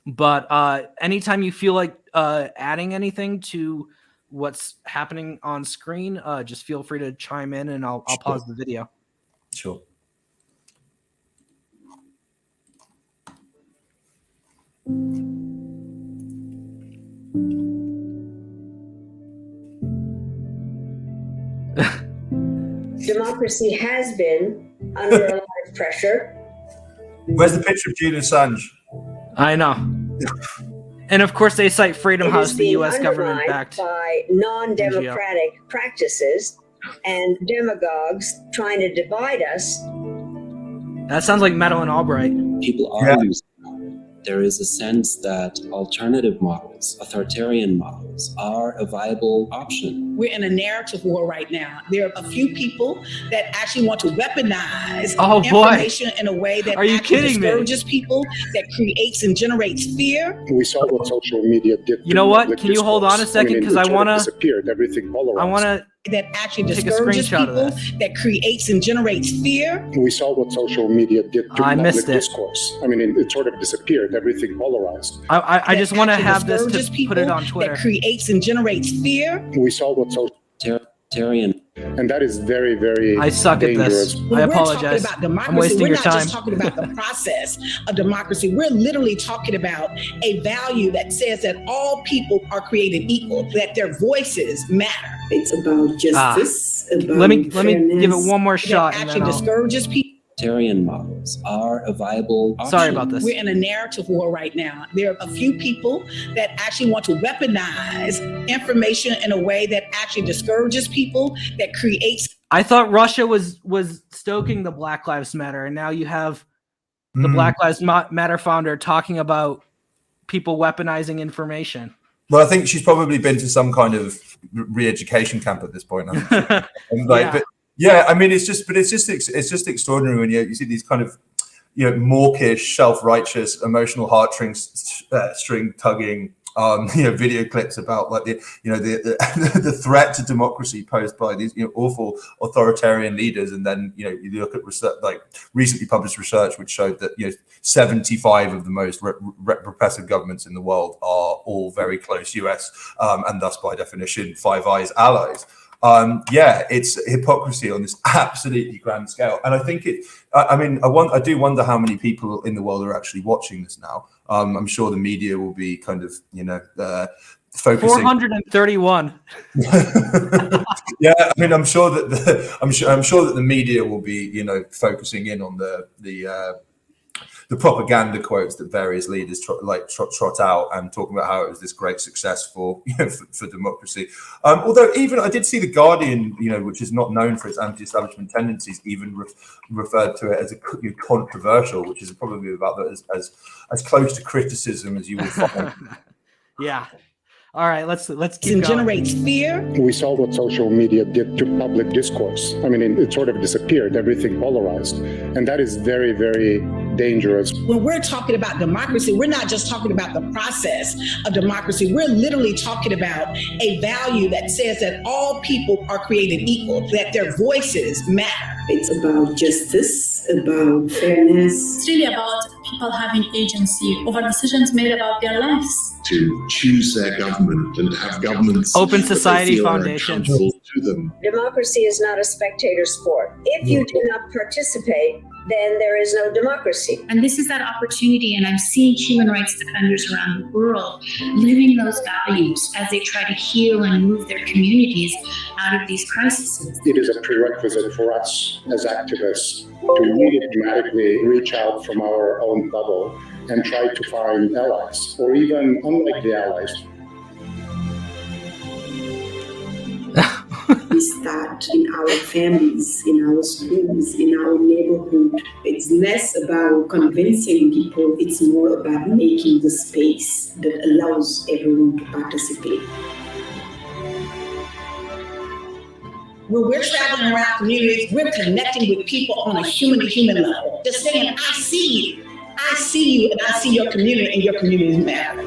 But anytime you feel like adding anything to what's happening on screen, just feel free to chime in, and I'll pause the video. Sure. Democracy has been under a lot of pressure. Where's the picture of Julian Assange? I know. And of course, they cite Freedom House, the U.S. government-backed by non-democratic practices and demagogues trying to divide us. That sounds like Madeleine Albright. People are losing. There is a sense that alternative models, authoritarian models, are a viable option. We're in a narrative war right now. There are a few people that actually want to weaponize information in a way that actually discourages people, that creates and generates fear. We saw what social media did. You know what? Can you hold on a second? Because I want to disappeared. Everything polarized. I want to that actually discourages people, that creates and generates fear. We saw what social media did to public discourse. I mean, it sort of disappeared. Everything polarized. I just want to have this to put it on Twitter. That creates and generates fear. We saw what social and that is very, very I suck dangerous. at this. I apologize. I'm wasting your time. We're not just talking about the process of democracy. We're literally talking about a value that says that all people are created equal, that their voices matter. It's about justice. About let me give it one more shot. That actually discourages people. Authoritarian models are a viable option. Sorry about this. We're in a narrative war right now. There are a few people that actually want to weaponize information in a way that actually discourages people, that creates. I thought Russia was stoking the Black Lives Matter, and now you have the Black Lives Matter founder talking about people weaponizing information. Well, I think she's probably been to some kind of re-education camp at this point. But yeah, I mean, it's just extraordinary when you see these kind of, mawkish, self-righteous, emotional heartstring string tugging, video clips about like the threat to democracy posed by these awful authoritarian leaders, and then you look at research, like recently published research which showed that 75 of the most repressive governments in the world are all very close US and thus by definition Five Eyes allies. It's hypocrisy on this absolutely grand scale, and I think I do wonder how many people in the world are actually watching this now. I'm sure the media will be kind of focusing. 431. Yeah, I mean, I'm sure that the media will be focusing in on the propaganda quotes that various leaders trot out and talking about how it was this great success for democracy. Although even I did see The Guardian, which is not known for its anti-establishment tendencies, even referred to it as a controversial, which is probably about as close to criticism as you will find. Yeah. All right, let's keep and going. Generates fear. We saw what social media did to public discourse. I mean, it sort of disappeared. Everything polarized, and that is very, very dangerous. When we're talking about democracy, we're not just talking about the process of democracy. We're literally talking about a value that says that all people are created equal, that their voices matter. It's about justice, about fairness. It's really about people having agency over decisions made about their lives. To choose their government and to have governments Open Society Foundation to them. Democracy is not a spectator sport. If you do not participate, then there is no democracy. And this is that opportunity, and I'm seeing human rights defenders around the world living those values as they try to heal and move their communities out of these crises. It is a prerequisite for us as activists to really dramatically reach out from our own bubble and try to find allies, or even unlikely allies. We start in our families, in our schools, in our neighborhood. It's less about convincing people, it's more about making the space that allows everyone to participate. When we're traveling around communities, we're connecting with people on a human-to-human level. Just saying, I see you, and I see your community, and your communities matter.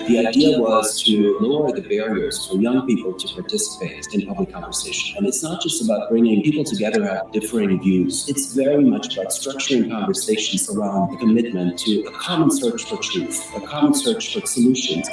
The idea was to lower the barriers for young people to participate in public conversation. And it's not just about bringing people together who have differing views. It's very much about structuring conversations around the commitment to a common search for truth, a common search for solutions.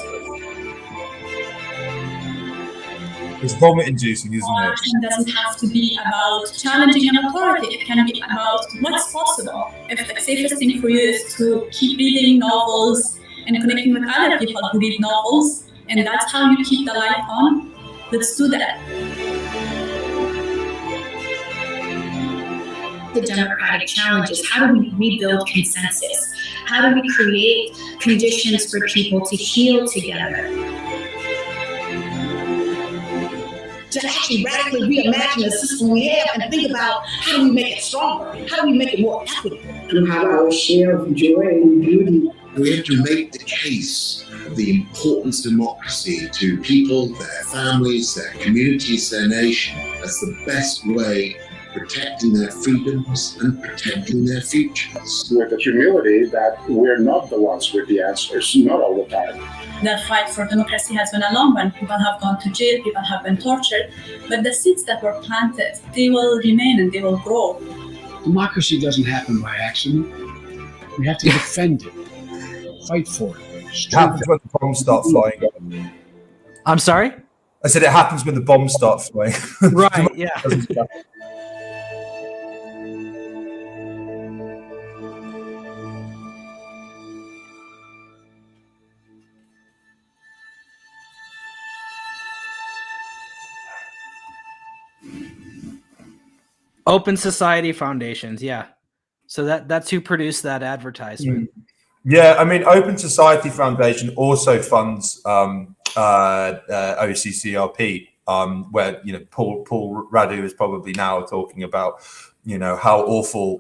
It's vomit-inducing, isn't it? Action doesn't have to be about challenging an authority. It can be about what's possible. If the safest thing for you is to keep reading novels and connecting with other people who read novels, and that's how you keep the light on, let's do that. The democratic challenge is, how do we rebuild consensus? How do we create conditions for people to heal together? To actually radically reimagine the system we have and think about how do we make it stronger? How do we make it more equitable? To have our share of joy and beauty. We have to make the case of the importance of democracy to people, their families, their communities, their nation, as the best way of protecting their freedoms and protecting their futures. With the humility that we're not the ones with the answers, not all the time. The fight for democracy has been a long one. People have gone to jail, people have been tortured, but the seeds that were planted, they will remain and they will grow. Democracy doesn't happen by accident. We have to defend it, fight for it. It happens when the bombs start flying. I'm sorry? I said it happens when the bombs start flying. Right, yeah. Open Society Foundations, yeah. So that's who produced that advertisement. Yeah, I mean, Open Society Foundation also funds OCCRP, where Paul Radu is probably now talking about how awful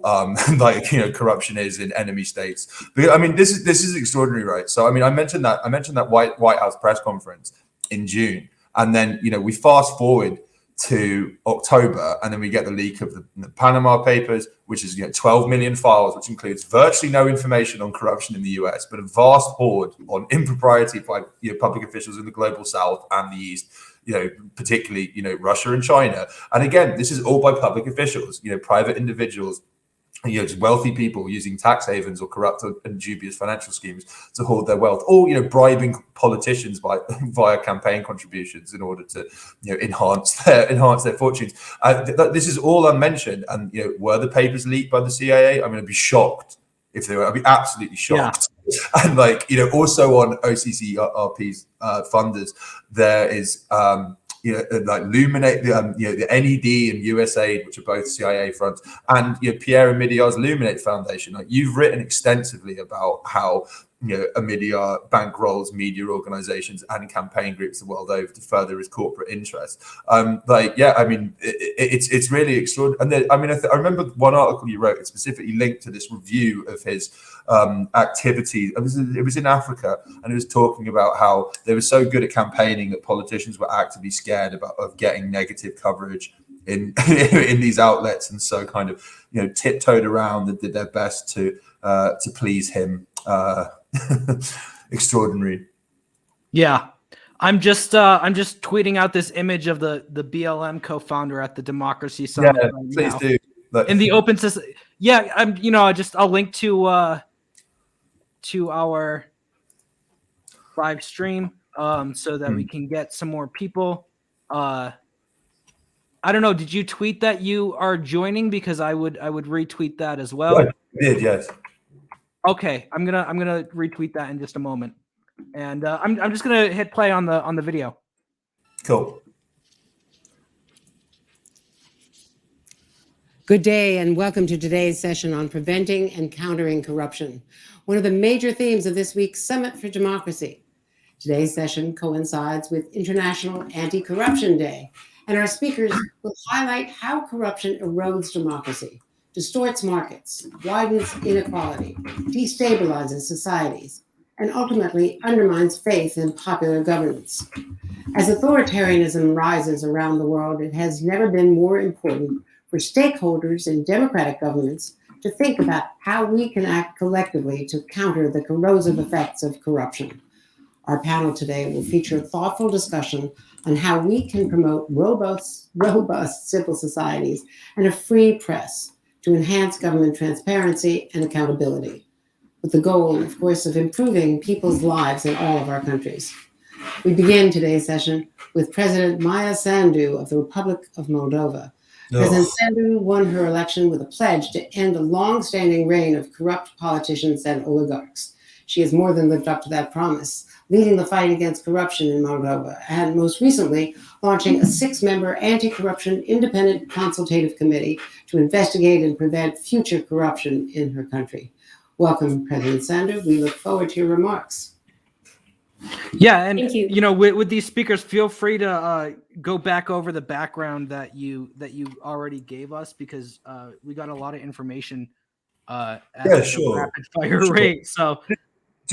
corruption is in enemy states. But I mean, this is extraordinary, right? So I mean, I mentioned that White House press conference in June, and then we fast forward to October, and then we get the leak of the Panama Papers, which is 12 million files, which includes virtually no information on corruption in the US, but a vast hoard on impropriety by public officials in the global South and the East, particularly Russia and China. And again, this is all by public officials, private individuals, just wealthy people using tax havens or corrupt and dubious financial schemes to hoard their wealth, or bribing politicians via campaign contributions in order to enhance their fortunes. This is all unmentioned. And were the papers leaked by the CIA? I'm going to be shocked if they were. I'd be absolutely shocked. Yeah. And also on OCCRP's funders, there is Luminate, the NED and USAID, which are both CIA fronts, and Pierre Omidyar's Luminate Foundation. You've written extensively about how Omidyar bankrolls media organizations and campaign groups the world over to further his corporate interests. I mean, it's really extraordinary. And I remember one article you wrote, it specifically linked to this review of his activities. It was in Africa, and it was talking about how they were so good at campaigning that politicians were actively scared of getting negative coverage in these outlets, and so kind of tiptoed around and did their best to please him. Extraordinary. Yeah. I'm just tweeting out this image of the BLM co-founder at the Democracy Summit. Yeah, right please now. do. Look. In the open system. Yeah, I'll link to our live stream so that we can get some more people. I don't know. Did you tweet that you are joining? Because I would retweet that as well. I did, yes. Okay, I'm gonna retweet that in just a moment, and I'm just gonna hit play on the video. Cool. Good day and welcome to today's session on preventing and countering corruption, one of the major themes of this week's Summit for Democracy. Today's session coincides with International Anti-Corruption Day, and our speakers will highlight how corruption erodes democracy, distorts markets, widens inequality, destabilizes societies, and ultimately undermines faith in popular governance. As authoritarianism rises around the world, it has never been more important for stakeholders in democratic governments to think about how we can act collectively to counter the corrosive effects of corruption. Our panel today will feature a thoughtful discussion on how we can promote robust civil societies and a free press to enhance government transparency and accountability, with the goal, of course, of improving people's lives in all of our countries. We begin today's session with President Maya Sandu of the Republic of Moldova. President Sandu won her election with a pledge to end a long-standing reign of corrupt politicians and oligarchs. She has more than lived up to that promise, leading the fight against corruption in Moldova, and most recently launching a 6-member anti-corruption independent consultative committee to investigate and prevent future corruption in her country. Welcome, President Sandu. We look forward to your remarks. Yeah, and with these speakers, feel free to go back over the background that you already gave us, because we got a lot of information at a rapid fire rate. So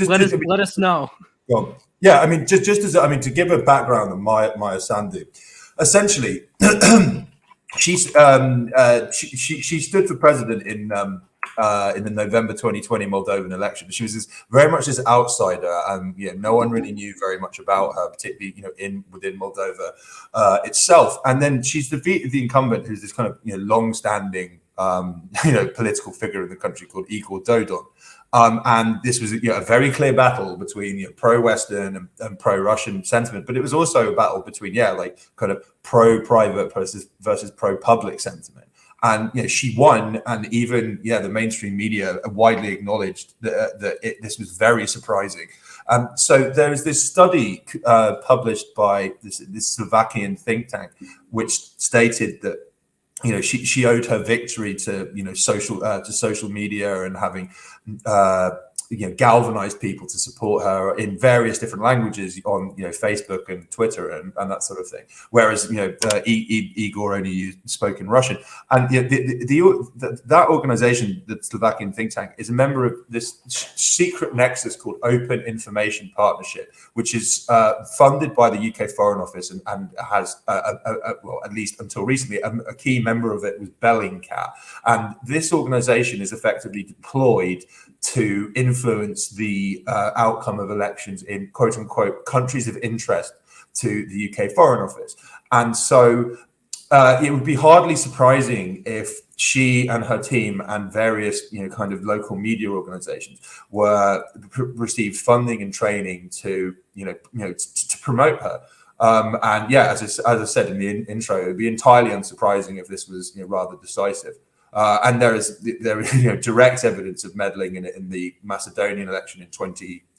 let us know. Well, yeah, I mean, just to give a background on Maya Sandu, essentially, she stood for president in the November 2020 Moldovan election. She was very much this outsider, and no one really knew very much about her, particularly within Moldova itself. And then she's defeated the incumbent, who's this kind of long-standing political figure in the country called Igor Dodon. And this was a very clear battle between pro-Western and pro-Russian sentiment, but it was also a battle between kind of pro-private versus pro-public sentiment. And she won, and even the mainstream media widely acknowledged that this was very surprising. So there is this study published by this Slovakian think tank, which stated that she owed her victory to social media and having galvanized people to support her in various different languages on Facebook and Twitter and that sort of thing. Whereas Igor only spoke in Russian, and that organization, the Slovakian think tank, is a member of this secret nexus called Open Information Partnership, which is funded by the UK Foreign Office and has well, at least until recently, a key member of it was Bellingcat, and this organization is effectively deployed to influence the outcome of elections in quote unquote countries of interest to the UK Foreign Office. And so it would be hardly surprising if she and her team and various kind of local media organizations received funding and training to to promote her. And as I said in the intro, it would be entirely unsurprising if this was rather decisive. And there is direct evidence of meddling in the Macedonian election in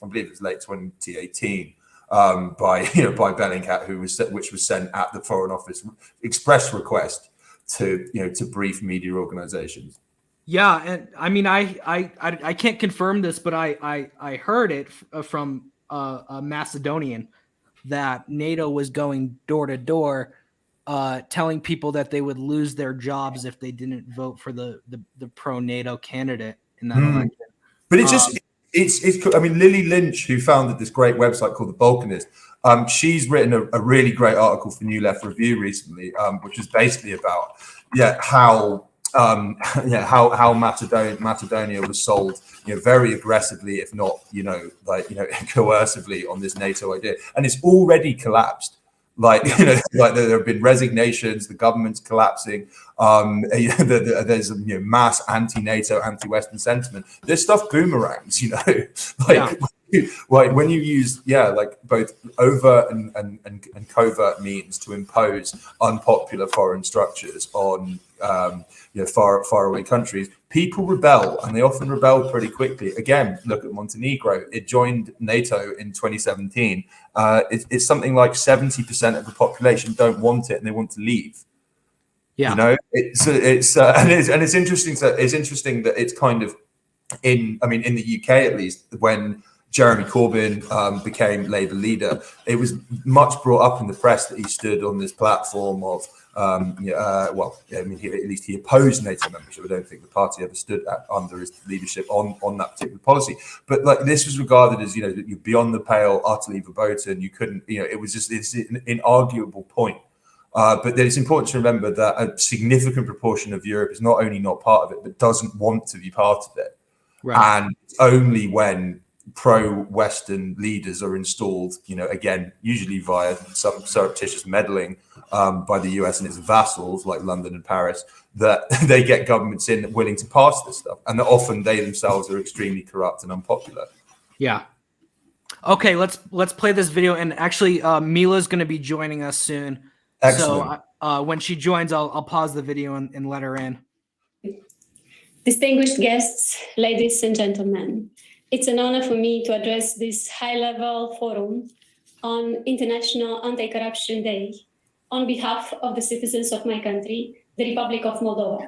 I believe it was late 2018 by Bellingcat, which was sent at the Foreign Office express request to brief media organizations. Yeah, and I mean I can't confirm this, but I heard it from a Macedonian that NATO was going door to door, telling people that they would lose their jobs if they didn't vote for the pro-NATO candidate in that election. But it's I mean, Lily Lynch, who founded this great website called The Balkanist, she's written a really great article for New Left Review recently, which is basically about how how Macedonia was sold, very aggressively, if not, coercively on this NATO idea, and it's already collapsed. Like there have been resignations, the government's collapsing. There's mass anti-NATO, anti-Western sentiment. This stuff boomerangs, like when you use both overt and covert means to impose unpopular foreign structures on faraway countries, people rebel, and they often rebel pretty quickly. Again, look at Montenegro. It joined NATO in 2017. It's something like 70% of the population don't want it, and they want to leave. Yeah, it's interesting. It's interesting that it's kind of in the UK at least, when Jeremy Corbyn became Labour leader, it was much brought up in the press that he stood on this platform of, at least he opposed NATO membership. I don't think the party ever stood under his leadership on that particular policy. But this was regarded as, you're beyond the pale, utterly verboten. You couldn't, it was just, it's an inarguable point. But then it's important to remember that a significant proportion of Europe is not only not part of it, but doesn't want to be part of it. Right. And it's only when pro-Western leaders are installed, again, usually via some surreptitious meddling by the US and its vassals like London and Paris, that they get governments in willing to pass this stuff, and that often they themselves are extremely corrupt and unpopular. Yeah. Okay, let's play this video, and actually Mila's going to be joining us soon. Excellent. So when she joins, I'll pause the video and let her in. Distinguished guests, ladies and gentlemen, it's an honor for me to address this high-level forum on International Anti-Corruption Day on behalf of the citizens of my country, the Republic of Moldova.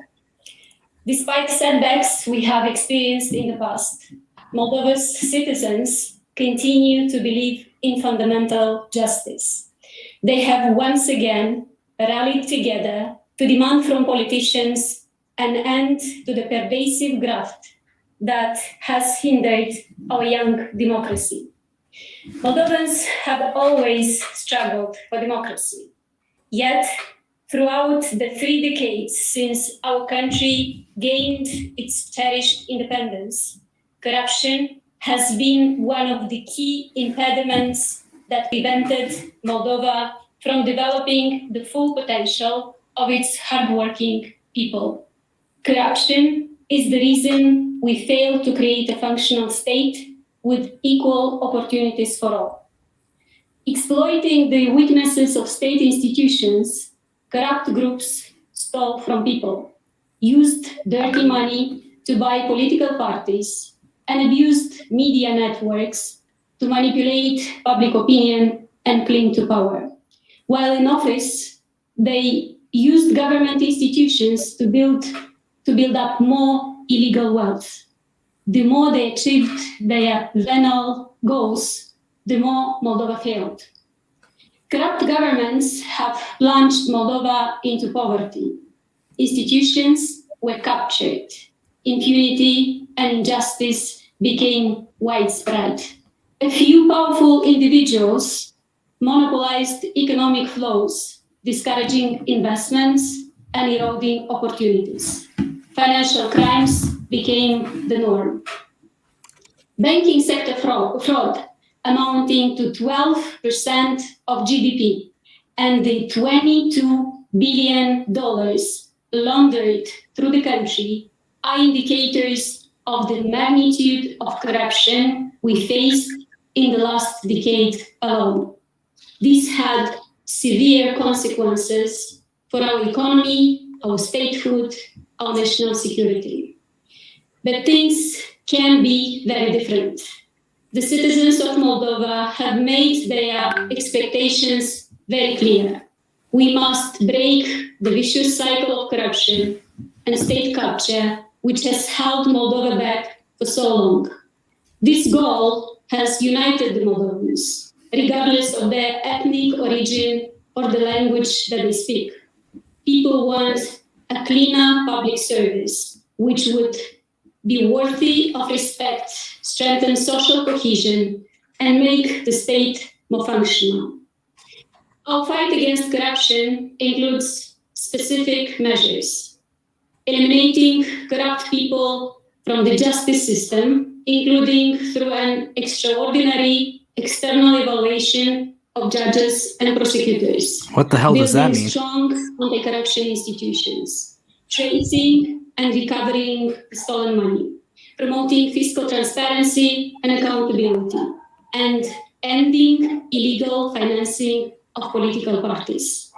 Despite setbacks we have experienced in the past, Moldova's citizens continue to believe in fundamental justice. They have once again rallied together to demand from politicians an end to the pervasive graft that has hindered our young democracy. Moldovans have always struggled for democracy. Yet, throughout the 3 decades since our country gained its cherished independence, corruption has been one of the key impediments that prevented Moldova from developing the full potential of its hardworking people. Corruption is the reason we fail to create a functional state with equal opportunities for all. Exploiting the weaknesses of state institutions, corrupt groups stole from people, used dirty money to buy political parties, and abused media networks to manipulate public opinion and cling to power. While in office, they used government institutions to build up more illegal wealth. The more they achieved their venal goals, the more Moldova failed. Corrupt governments have plunged Moldova into poverty. Institutions were captured. Impunity and injustice became widespread. A few powerful individuals monopolized economic flows, discouraging investments and eroding opportunities. Financial crimes became the norm. Banking sector fraud amounting to 12% of GDP and the $22 billion laundered through the country are indicators of the magnitude of corruption we faced in the last decade alone. This had severe consequences for our economy, our statehood, our national security. But things can be very different. The citizens of Moldova have made their expectations very clear. We must break the vicious cycle of corruption and state capture, which has held Moldova back for so long. This goal has united the Moldovans, regardless of their ethnic origin or the language that they speak. People want a cleaner public service, which would be worthy of respect, strengthen social cohesion, and make the state more functional. Our fight against corruption includes specific measures. eliminating corrupt people from the justice system, including through an extraordinary external evaluation of judges and prosecutors. What the hell does that Building mean? strong anti-corruption institutions, tracing and recovering stolen money, promoting fiscal transparency and accountability, and ending illegal financing of political parties.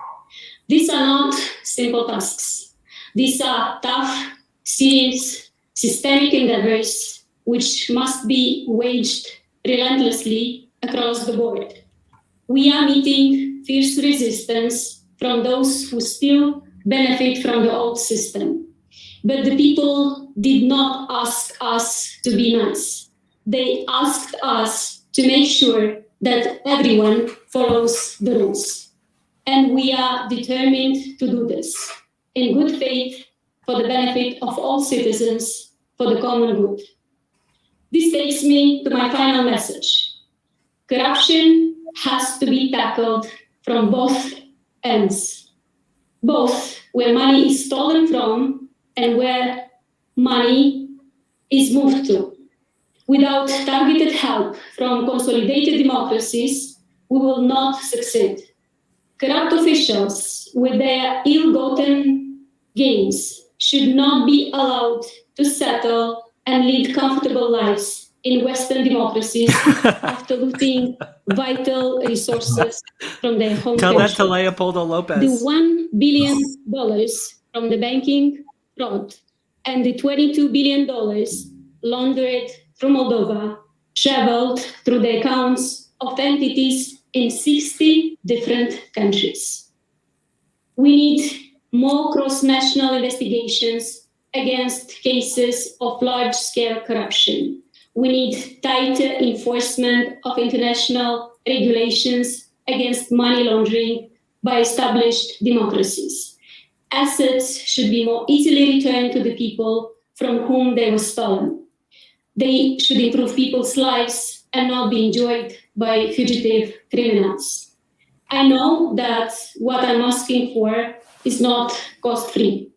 These are not simple tasks. These are tough, serious, systemic endeavors which must be waged relentlessly across the board. We are meeting fierce resistance from those who still benefit from the old system. But the people did not ask us to be nice. They asked us to make sure that everyone follows the rules. And we are determined to do this in good faith for the benefit of all citizens, for the common good. This takes me to my final message. Corruption has to be tackled from both ends, both where money is stolen from and where money is moved to. Without targeted help from consolidated democracies, we will not succeed. Corrupt officials with their ill-gotten gains should not be allowed to settle and lead comfortable lives in Western democracies after looting vital resources from their home Tell country. that to Leopoldo Lopez. The $1 billion from the banking fraud and the $22 billion laundered from Moldova traveled through the accounts of entities in 60 different countries. We need more cross-national investigations against cases of large-scale corruption. We need tighter enforcement of international regulations against money laundering by established democracies. Assets should be more easily returned to the people from whom they were stolen. They should improve people's lives and not be enjoyed by fugitive criminals. I know that what I'm asking for is not cost-free.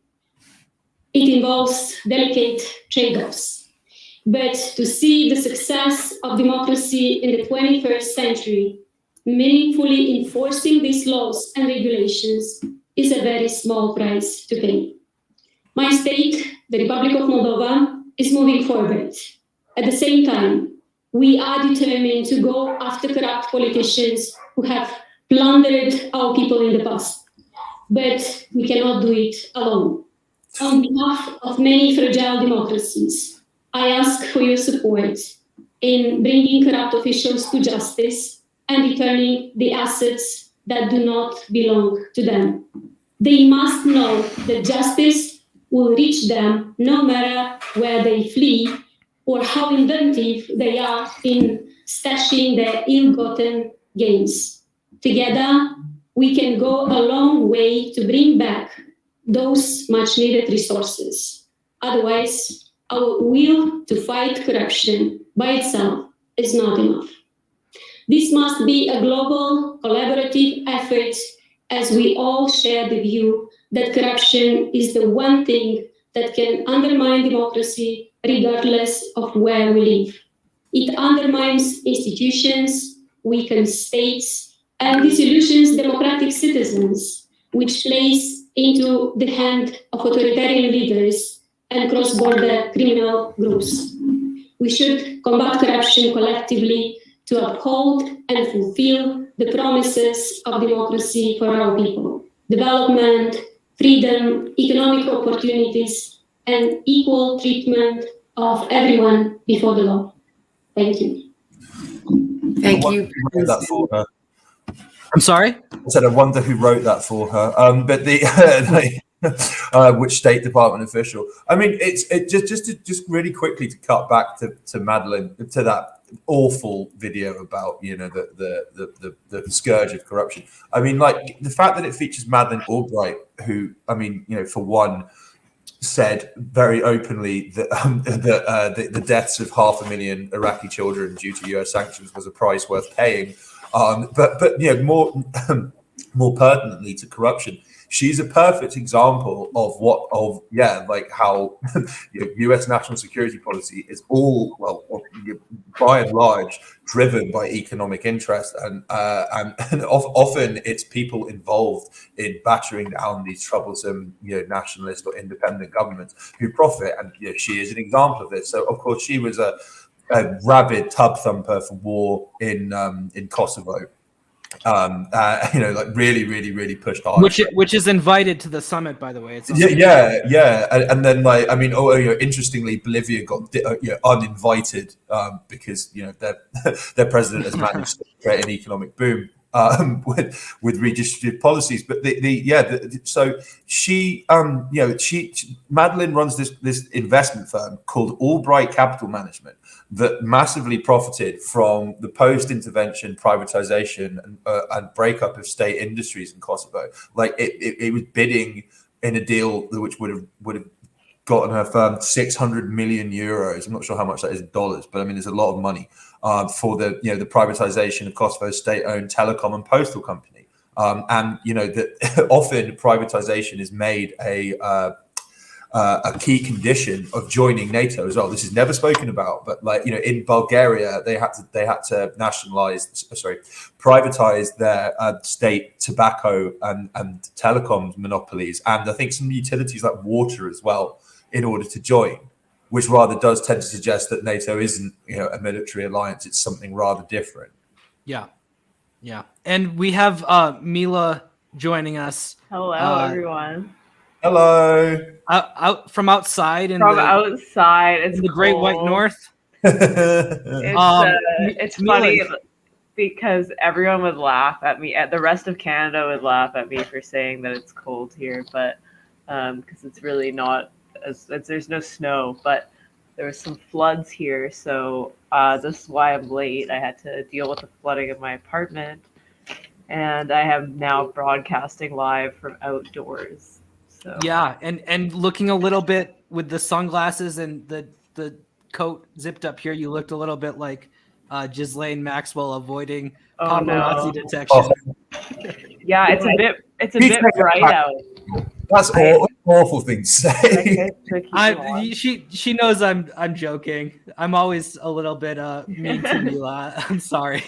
It involves delicate trade-offs. But to see the success of democracy in the 21st century meaningfully enforcing these laws and regulations is a very small price to pay. My state, the Republic of Moldova, is moving forward. At the same time, we are determined to go after corrupt politicians who have plundered our people in the past. But we cannot do it alone. On behalf of many fragile democracies, I ask for your support in bringing corrupt officials to justice and returning the assets that do not belong to them. They must know that justice will reach them no matter where they flee or how inventive they are in stashing their ill-gotten gains. Together, we can go a long way to bring back those much-needed resources. Otherwise, our will to fight corruption by itself is not enough. This must be a global, collaborative effort as we all share the view that corruption is the one thing that can undermine democracy regardless of where we live. It undermines institutions, weakens states, and disillusions democratic citizens, which plays into the hand of authoritarian leaders and cross-border criminal groups. We should combat corruption collectively to uphold and fulfill the promises of democracy for our people. Development, freedom, economic opportunities, and equal treatment of everyone before the law. Thank you. Thank you. Wrote that for her. I'm sorry? I said I wonder who wrote that for her. But the which State Department official? I mean, it's just really quickly to cut back to Madeleine, to that awful video about the scourge of corruption. I mean, like the fact that it features Madeleine Albright, who, I mean, for one, said very openly that the deaths of 500,000 Iraqi children due to US sanctions was a price worth paying. But more more pertinently to corruption. She's a perfect example of how U.S. national security policy is all, by and large, driven by economic interest, and often it's people involved in battering down these troublesome, nationalist or independent governments who profit. And she is an example of this. So, of course, she was a rabid tub thumper for war in Kosovo. Really pushed hard. Which is invited to the summit, by the way. It's and then interestingly, Bolivia got uninvited because their president has managed to create an economic boom with redistributive policies. But so she Madeleine runs this investment firm called Albright Capital Management that massively profited from the post-intervention privatization and breakup of state industries in Kosovo. Like it was bidding in a deal which would have gotten her firm 600 million euros. I'm not sure how much that is in dollars, but I mean, there's a lot of money for the privatization of Kosovo's state-owned telecom and postal company. That often privatization is made a key condition of joining NATO as well. This is never spoken about, but in Bulgaria, they had to privatize their state tobacco and telecoms monopolies, and I think some utilities like water as well, in order to join, which rather does tend to suggest that NATO isn't a military alliance. It's something rather different. Yeah. And we have Mila joining us. Hello, everyone. Hello. Out from outside outside. It's the Great White North. It's funny because everyone would laugh at me. The rest of Canada would laugh at me for saying that it's cold here, but because it's really not. There's no snow, but there was some floods here, so this is why I'm late. I had to deal with the flooding of my apartment, and I am now broadcasting live from outdoors. So. Yeah, and looking a little bit with the sunglasses and the coat zipped up here, you looked a little bit like Ghislaine Maxwell avoiding paparazzi detection. Yeah, it's a bit bright out. That's awful thing to say. She knows I'm joking. I'm always a little bit mean to Mila. I'm sorry.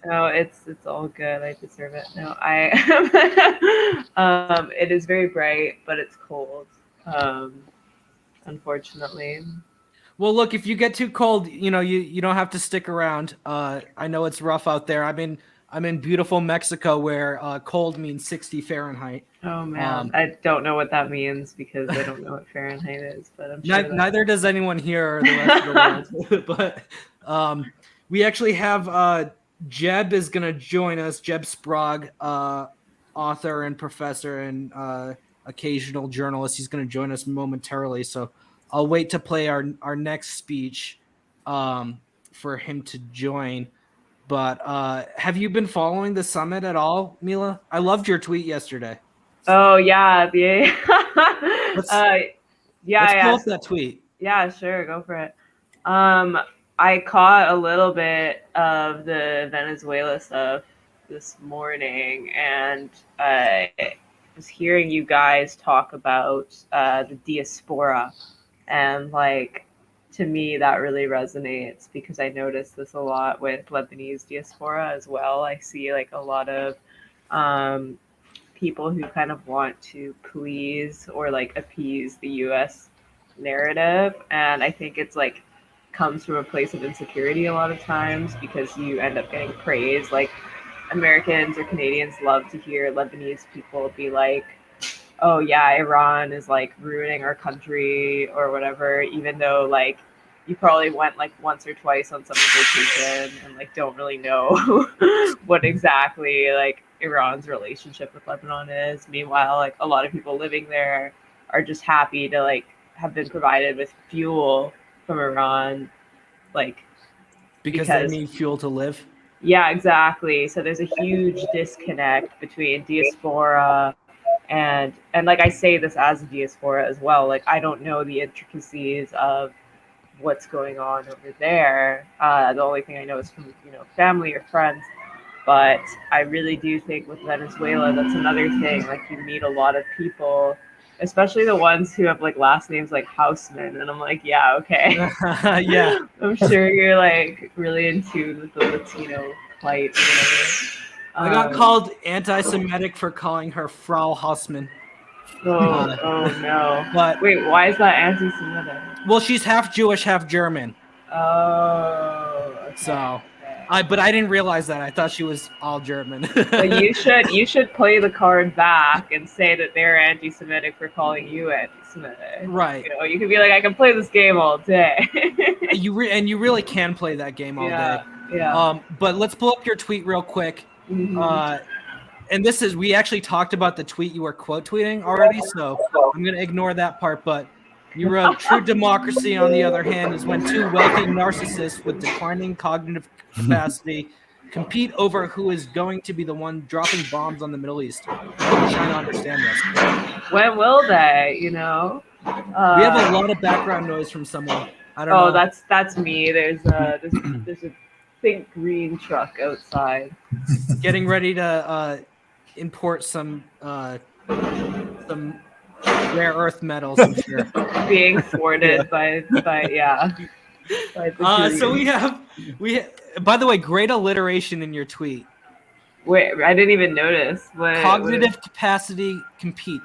No, it's all good. I deserve it. No, it is very bright, but it's cold. Unfortunately. Well, look, if you get too cold, you don't have to stick around. I know it's rough out there. I'm in beautiful Mexico where cold means 60 Fahrenheit. Oh man, I don't know what that means because I don't know what Fahrenheit is, but I'm sure neither does anyone here or the rest of the world. But we actually have Jeb is going to join us. Jeb Sprague, author and professor and occasional journalist. He's going to join us momentarily. So I'll wait to play our next speech for him to join. But have you been following the summit at all, Mila? I loved your tweet yesterday. Oh yeah, Let's pull up that tweet. Yeah, sure, go for it. I caught a little bit of the Venezuela stuff this morning, and I was hearing you guys talk about the diaspora, and to me, that really resonates because I notice this a lot with Lebanese diaspora as well. I see a lot of people who kind of want to please or appease the U.S. narrative, and I think it's comes from a place of insecurity a lot of times because you end up getting praise. Americans or Canadians love to hear Lebanese people be like, oh yeah, Iran is ruining our country or whatever, even though you probably went once or twice on some vacation and don't really know what exactly Iran's relationship with Lebanon is. Meanwhile, a lot of people living there are just happy to have been provided with fuel from Iran, because they need fuel to live. Yeah, exactly. So there's a huge disconnect between diaspora and I say this as a diaspora as well. I don't know the intricacies of what's going on over there. The only thing I know is from family or friends. But I really do think with Venezuela, that's another thing. Like you meet a lot of people, especially the ones who have like last names like Houseman, and I'm like, yeah, okay. Yeah. I'm sure you're like really in tune with the Latino plight or whatever. I got called anti-Semitic for calling her Frau Hausmann. Oh no. But wait, why is that anti-Semitic? Well, she's half Jewish, half German. Oh. Okay. So, but I didn't realize that. I thought she was all German. But you should play the card back and say that they're anti-Semitic for calling you anti-Semitic. Right. You know, you could be like, I can play this game all day. You really can play that game all day. Yeah. But let's pull up your tweet real quick. And we actually talked about the tweet you were quote tweeting already, so I'm going to ignore that part. But you wrote, true democracy, on the other hand, is when two wealthy narcissists with declining cognitive capacity compete over who is going to be the one dropping bombs on the Middle East. I'm trying to understand this. When will they, you know? We have a lot of background noise from someone. I don't know. Oh, that's me. There's a Think Green truck outside. Getting ready to import some rare earth metals, I'm sure. Being thwarted by so we have by the way, great alliteration in your tweet. Wait, I didn't even notice. Cognitive capacity compete.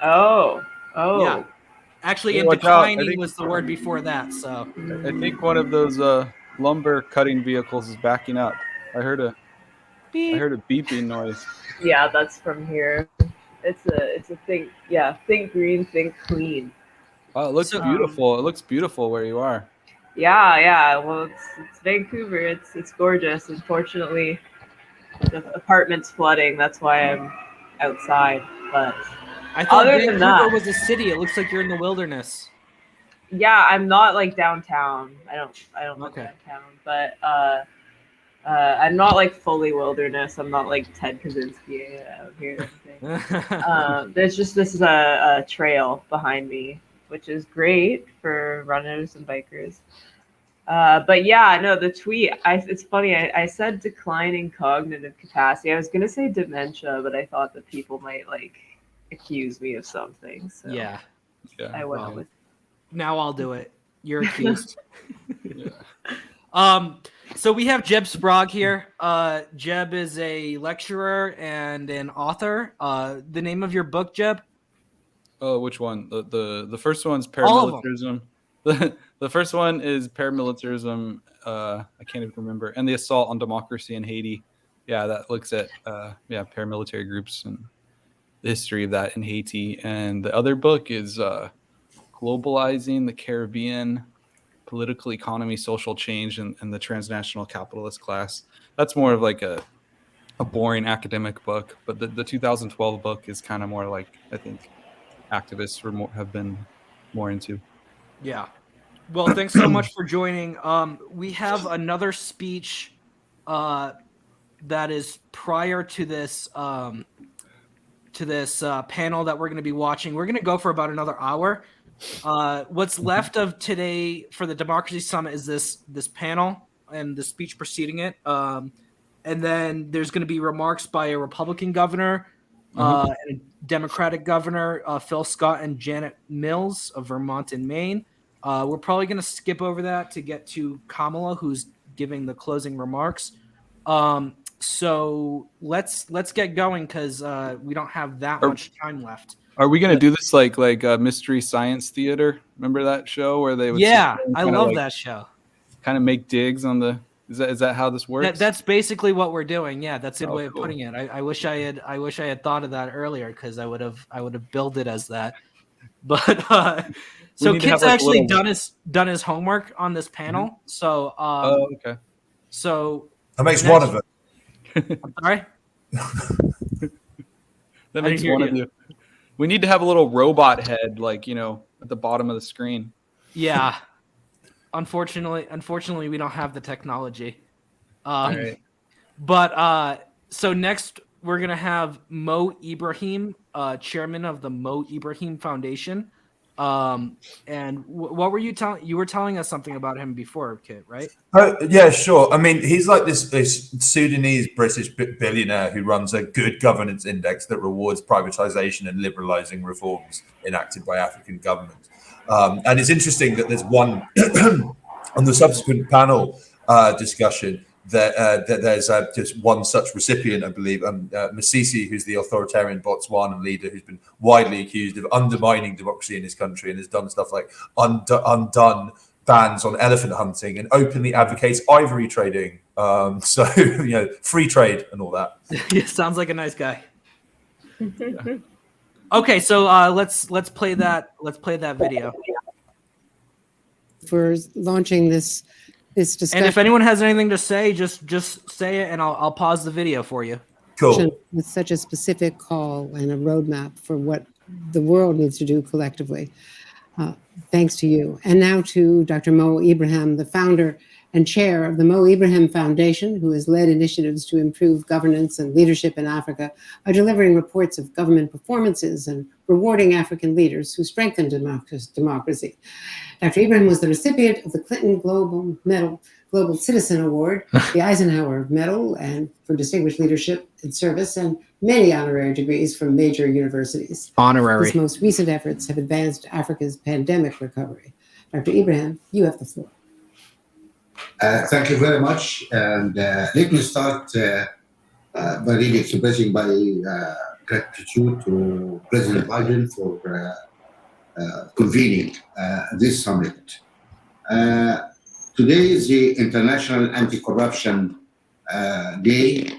Oh. Yeah. Actually, declining was the word before that. So I think one of those lumber cutting vehicles is backing up. I heard a beeping noise. Yeah, that's from here. It's a think. Yeah, think green, think clean. Wow, it looks beautiful. It looks beautiful where you are. Yeah. Well, it's Vancouver. It's gorgeous. Unfortunately, the apartment's flooding. That's why I'm outside. But I thought other than Vancouver that, was a city. It looks like you're in the wilderness. Yeah, I'm not like downtown. I don't live downtown, but I'm not like fully wilderness. I'm not like Ted Kaczynski out here. This is a trail behind me, which is great for runners and bikers. But yeah, no, the tweet. It's funny. I said declining cognitive capacity. I was gonna say dementia, but I thought that people might like accuse me of something. So yeah. I went with. Now I'll do it. You're accused. So we have Jeb Sprague here. Jeb is a lecturer and an author. The name of your book, Jeb? Oh, which one? The first one's paramilitarism. The first one is paramilitarism. I can't even remember. And the assault on democracy in Haiti. Yeah, that looks at paramilitary groups and the history of that in Haiti. And the other book is Globalizing the Caribbean, Political Economy, Social Change, and the Transnational Capitalist Class. That's more of like a boring academic book, but the 2012 book is kind of more like, I think, activists have been more into. Yeah. Well, thanks so much for joining. We have another speech that is prior to this panel that we're going to be watching. We're going to go for about another hour. What's left of today for the Democracy Summit is this panel and the speech preceding it. And then there's going to be remarks by a Republican governor, and a Democratic governor, Phil Scott and Janet Mills of Vermont and Maine. We're probably going to skip over that to get to Kamala, who's giving the closing remarks. So let's get going because we don't have that much time left. Are we going to do this like Mystery Science Theater? Remember that show where they would? Yeah, I love that show. Kind of make digs on the. Is that how this works? That's basically what we're doing. Yeah, that's a good way of putting it. I wish I had thought of that earlier because I would have billed it as that. But so Kit's actually done his homework on this panel. So okay. So that makes one of it. I'm sorry. That makes one of you. We need to have a little robot head, like, at the bottom of the screen. Yeah. Unfortunately, we don't have the technology. Right. But so next we're gonna have Mo Ibrahim, chairman of the Mo Ibrahim Foundation. And what were you telling? You were telling us something about him before, Kit, right? Yeah, sure. I mean, he's like this Sudanese British billionaire who runs a good governance index that rewards privatization and liberalizing reforms enacted by African governments. And it's interesting that there's one on the subsequent panel discussion that there's just one such recipient, I believe, Masisi, who's the authoritarian Botswana leader who's been widely accused of undermining democracy in his country and has done stuff like undone bans on elephant hunting and openly advocates ivory trading. So, free trade and all that. Yeah, sounds like a nice guy. Okay, so let's play that. Let's play that video for launching this discussion. And if anyone has anything to say, just say it, and I'll pause the video for you. Cool. With such a specific call and a roadmap for what the world needs to do collectively. Thanks to you. And now to Dr. Mo Ibrahim, the founder and chair of the Mo Ibrahim Foundation, who has led initiatives to improve governance and leadership in Africa by delivering reports of government performances and rewarding African leaders who strengthen democracy. Dr. Ibrahim was the recipient of the Clinton Global Citizen Award, the Eisenhower Medal, and for distinguished leadership and service, and many honorary degrees from major universities. Honorary. His most recent efforts have advanced Africa's pandemic recovery. Dr. Ibrahim, you have the floor. Thank you very much. And let me start by really expressing my gratitude to President Biden for convening this summit. Today is the International Anti-Corruption Day.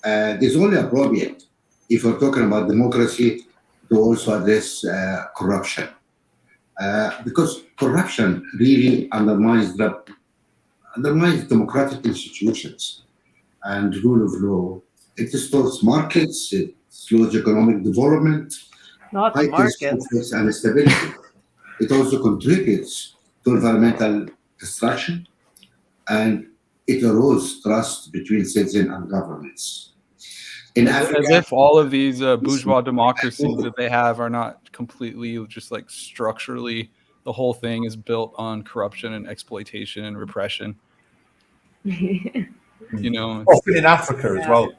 It's only appropriate, if we're talking about democracy, to also address corruption. Because corruption really undermines democratic institutions and rule of law. It distorts markets, it slows economic development, Not the heightens markets. conflicts and stability. It also contributes to environmental destruction, and it erodes trust between citizens and governments. In Africa, As if all of these bourgeois democracies that they have are not completely just like structurally, the whole thing is built on corruption and exploitation and repression. Often in Africa as well.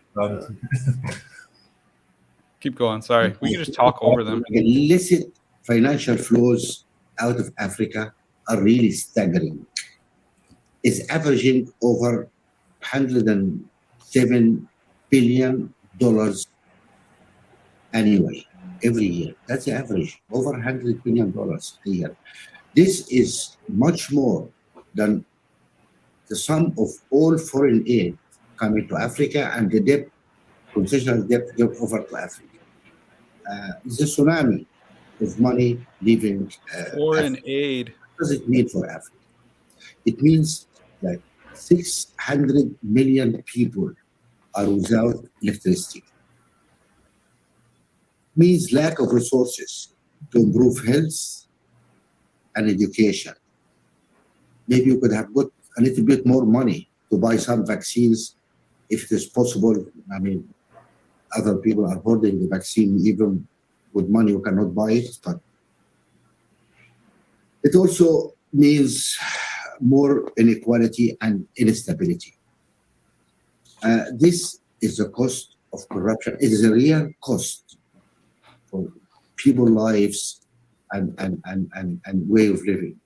Keep going. Sorry, we can just talk over them. Illicit financial flows out of Africa are really staggering. It's averaging over $107 billion annually, every year. That's the average, over $100 billion a year. This is much more than the sum of all foreign aid coming to Africa and the debt, concessional debt over to Africa. It's a tsunami of money leaving Foreign Africa. aid. What does it mean for Africa? It means that 600 million people are without electricity. It means lack of resources to improve health and education. Maybe you could have got a little bit more money to buy some vaccines if it is possible. I mean, other people are hoarding the vaccine even with money you cannot buy it, but it also means more inequality and instability. This is the cost of corruption. It is a real cost for people's lives and way of living.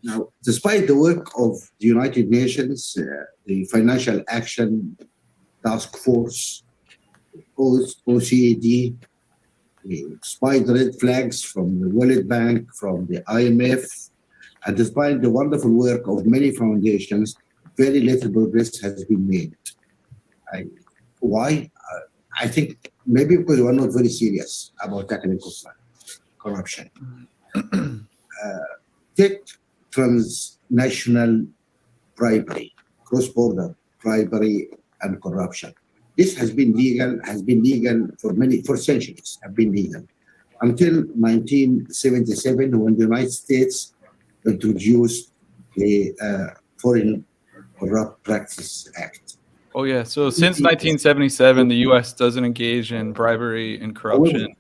Now, despite the work of the United Nations, the Financial Action Task Force, OECD, despite the red flags from the World Bank, from the IMF, and despite the wonderful work of many foundations, very little progress has been made. Why? I think maybe because we're not very serious about tackling corruption. Take transnational bribery, cross-border bribery and corruption. This has been legal for centuries, have been legal. Until 1977, when the United States introduced the Foreign Corrupt Practices Act. Oh yeah. So since 1977, the U.S. doesn't engage in bribery and corruption.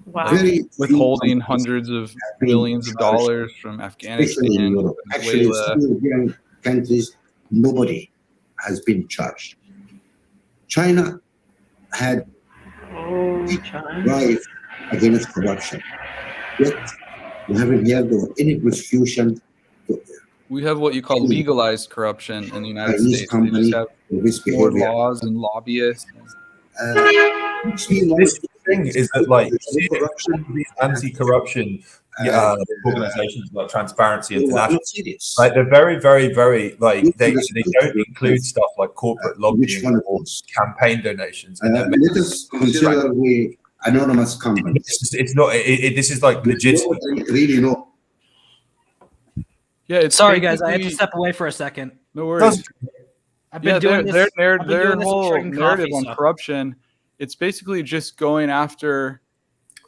Wow. Like withholding hundreds of millions of dollars from especially in Afghanistan, Europe. Actually, Venezuela. some European countries, nobody has been charged. China had drive against corruption. Yet, we haven't heard of any prosecution. We have what you call legalized corruption in the United Chinese States. They just have more behavior. laws and lobbyists. This thing is that, like, these anti-corruption organizations like Transparency International, like, they're very, very, very, like, they don't include stuff like corporate lobbying or campaign donations. And Let us consider the anonymous company. It's not. This is like legitimate. Really no. Yeah, it's sorry guys, I had to step away for a second. No worries. I've been doing their this whole drinking narrative coffee, on so. corruption, it's basically just going after,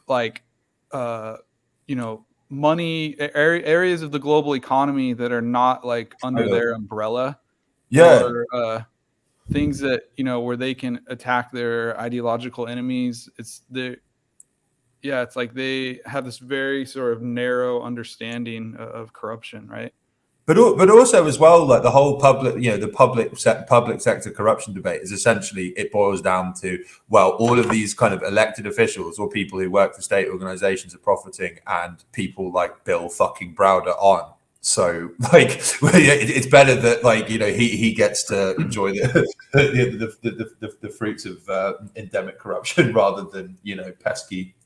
like, you know, money areas of the global economy that are not like under their umbrella. Yeah. Or, things that, you know, where they can attack their ideological enemies. It's like they have this very sort of narrow understanding of corruption, right? But also as well, like the whole public, you know, the public sector corruption debate is essentially, it boils down to, well, all of these kind of elected officials or people who work for state organizations are profiting, and people like Bill fucking Browder aren't. So, like, it's better that, like, you know, he gets to enjoy the fruits of endemic corruption rather than, you know, pesky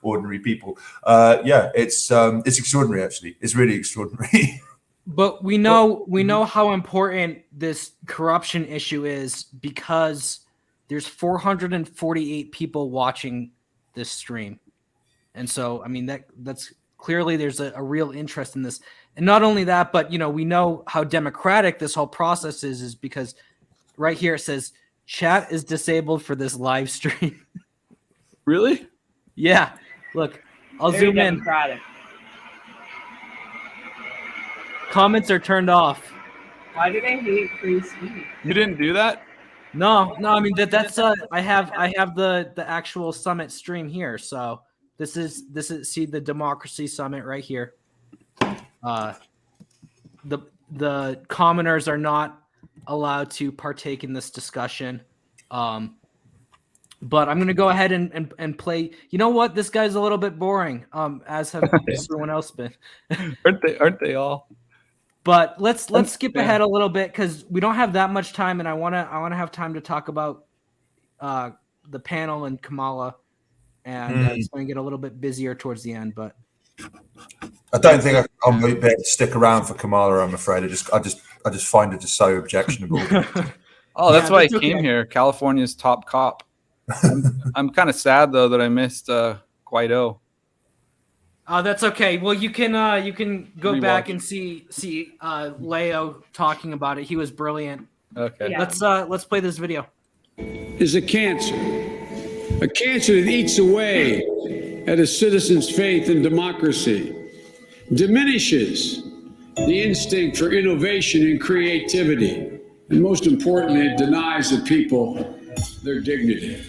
ordinary people. It's extraordinary, actually. It's really extraordinary. But we know how important this corruption issue is because there's 448 people watching this stream. And so, I mean, that's clearly there's a real interest in this. And not only that, but, you know, we know how democratic this whole process is because right here it says chat is disabled for this live stream. Really? Yeah. Look, I'll Very zoom democratic. in. Comments are turned off. Why do they hate free speech? You didn't do that? No. I mean that's I have the actual summit stream here. So this is see the Democracy Summit right here. The commoners are not allowed to partake in this discussion. But I'm going to go ahead and play. You know what? This guy's a little bit boring, as have everyone else been. Aren't they all? But let's skip ahead a little bit because we don't have that much time, and I wanna have time to talk about the panel and Kamala, and it's going to get a little bit busier towards the end. But I don't think I'll be able to stick around for Kamala. I'm afraid. I just find it just so objectionable. Oh, that's why I came here. California's top cop. I'm kind of sad though that I missed Guaido. That's okay. Well, you can go back and see Leo talking about it. He was brilliant. Okay. Yeah. Let's play this video. Is a cancer that eats away at a citizen's faith in democracy, diminishes the instinct for innovation and creativity, and most importantly, it denies the people their dignity.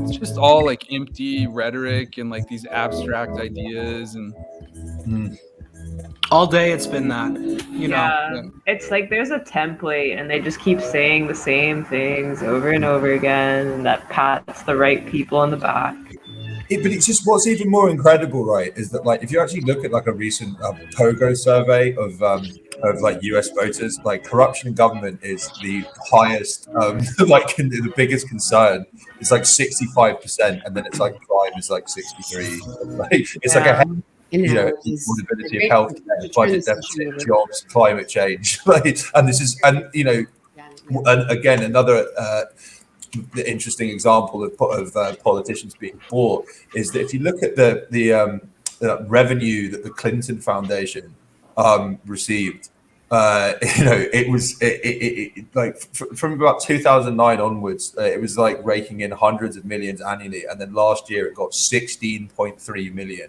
It's just all like empty rhetoric and like these abstract ideas and all day it's been that, you know. Yeah. It's like there's a template and they just keep saying the same things over and over again, and that pats the right people on the back. But it's just what's even more incredible, right, is that, like, if you actually look at like a recent Pogo survey of like US voters, like corruption in government is the highest, like the biggest concern. It's like 65%, and then it's like crime is like 63. Like, it's like a, you know, affordability of health, budget deficit, jobs, climate change, like, and this is, and you know, and again another. The interesting example of politicians being bought is that if you look at the revenue that the Clinton Foundation received it was like from about 2009 onwards, it was like raking in hundreds of millions annually, and then last year it got 16.3 million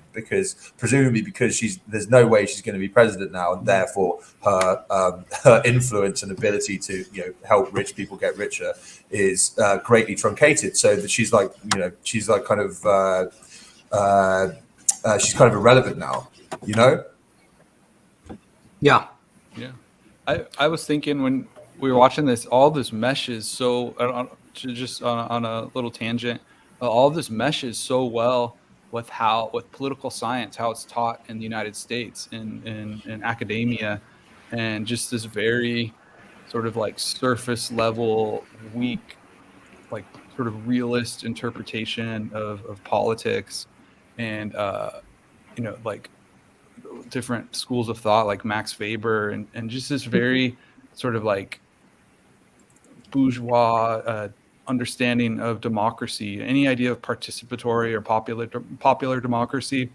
presumably because there's no way she's going to be president now, and therefore her influence and ability to help rich people get richer is greatly truncated, so that she's kind of irrelevant now, Yeah. Yeah, I was thinking when we were watching this, all this meshes so just on a little tangent, all this meshes so well with political science, how it's taught in the United States in academia, and just this very sort of like surface level, weak, like sort of realist interpretation of politics, and like different schools of thought like Max Weber and just this very sort of like bourgeois understanding of democracy. Any idea of participatory or popular democracy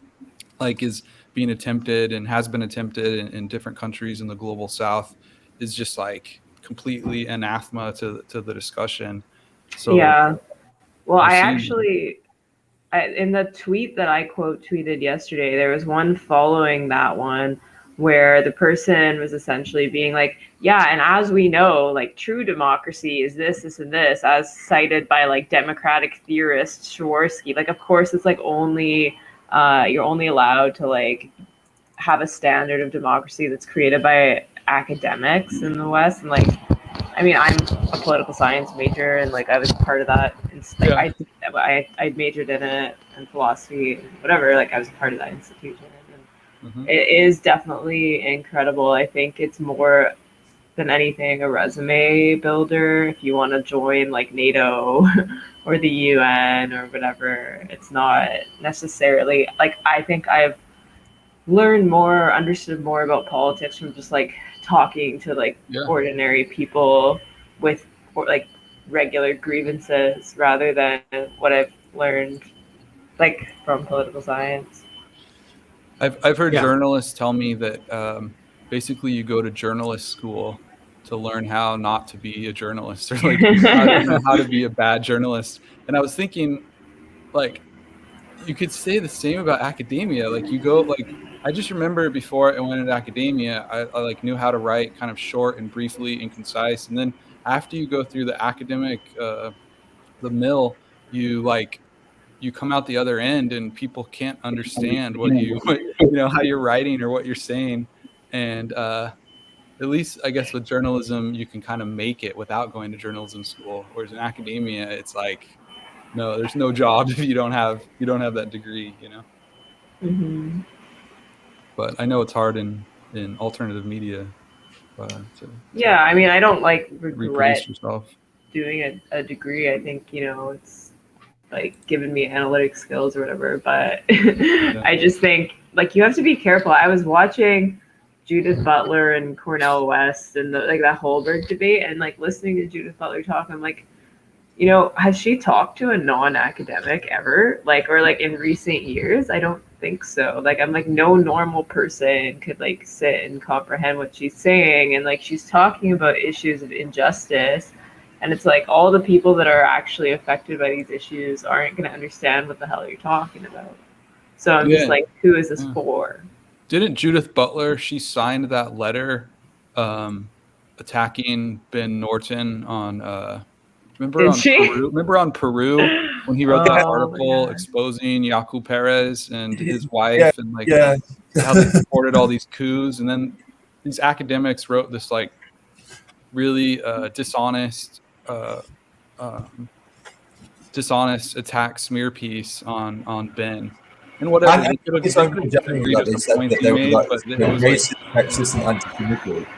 like is being attempted and has been attempted in different countries in the global south is just like completely anathema to the discussion. So yeah, well, in the tweet that I quote tweeted yesterday, there was one following that one where the person was essentially being like, yeah, and as we know, like true democracy is this, this, and this, as cited by like democratic theorist Jaworski. Like, of course, it's like only you're only allowed to like have a standard of democracy that's created by academics in the West. And like, I mean, I'm a political science major, and like I was part of that. Like, I majored in it and philosophy and whatever. Like I was part of that institution. And it is definitely incredible. I think it's more than anything a resume builder. If you want to join like NATO or the UN or whatever, it's not necessarily like, I think I've learned more, understood more about politics from just like talking to like ordinary people with like regular grievances rather than what I've learned like from political science. I've heard journalists tell me that basically you go to journalist school to learn how not to be a journalist, or like how to be a bad journalist. And I was thinking, like, you could say the same about academia. Like you go, like, I just remember before I went into academia, I like knew how to write kind of short and briefly and concise. And then after you go through the academic, the mill, you come out the other end and people can't understand what how you're writing or what you're saying. And at least I guess with journalism, you can kind of make it without going to journalism school. Whereas in academia, it's like, no, there's no job if you don't have that degree, Mm-hmm. But I know it's hard in alternative media. Yeah, I mean, I don't like regret yourself doing a degree. I think it's like giving me analytic skills or whatever. But I just think like you have to be careful. I was watching Judith Butler and Cornel West and that Holberg debate, and like listening to Judith Butler talk, I'm like, has she talked to a non-academic ever? Like, or like in recent years? I don't think so. Like, I'm like, no normal person could like sit and comprehend what she's saying. And like, she's talking about issues of injustice. And it's like all the people that are actually affected by these issues aren't going to understand what the hell you're talking about. So I'm just like, who is this for? Didn't Judith Butler, she signed that letter attacking Ben Norton on Remember on Peru when he wrote that article exposing Yaku Perez and his wife and like how they supported all these coups, and then these academics wrote this like really dishonest attack smear piece on Ben. And whatever, it's only generally that they said that they were like racist, sexist, and anti-Semitic.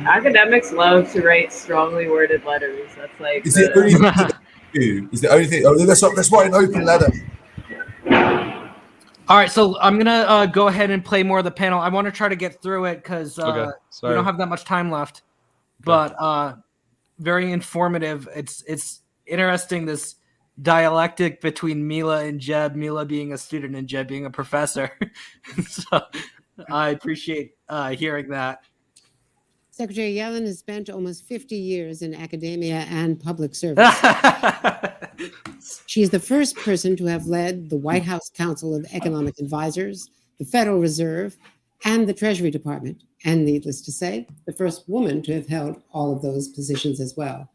Academics love to write strongly worded letters. That's like. Is the only thing? Is the only thing? Oh, let's write an open letter. All right, so I'm gonna go ahead and play more of the panel. I want to try to get through it because we don't have that much time left. But very informative. It's interesting, this dialectic between Mila and Jeb. Mila being a student and Jeb being a professor. So I appreciate hearing that. Secretary Yellen has spent almost 50 years in academia and public service. She is the first person to have led the White House Council of Economic Advisors, the Federal Reserve, and the Treasury Department, and needless to say, the first woman to have held all of those positions as well.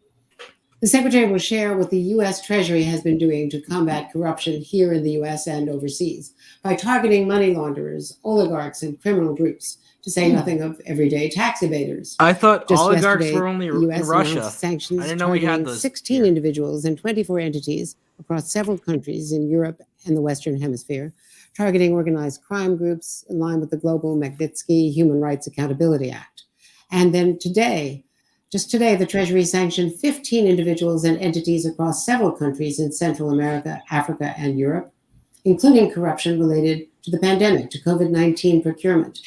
The Secretary will share what the U.S. Treasury has been doing to combat corruption here in the U.S. and overseas by targeting money launderers, oligarchs, and criminal groups, to say nothing of everyday tax evaders. I thought Just oligarchs yesterday, were only the US in Russia. announced sanctions I didn't know we had targeting those. 16 individuals and 24 entities across several countries in Europe and the Western Hemisphere, targeting organized crime groups in line with the global Magnitsky Human Rights Accountability Act. And then just today, the Treasury sanctioned 15 individuals and entities across several countries in Central America, Africa, and Europe, including corruption related to the pandemic, to COVID-19 procurement.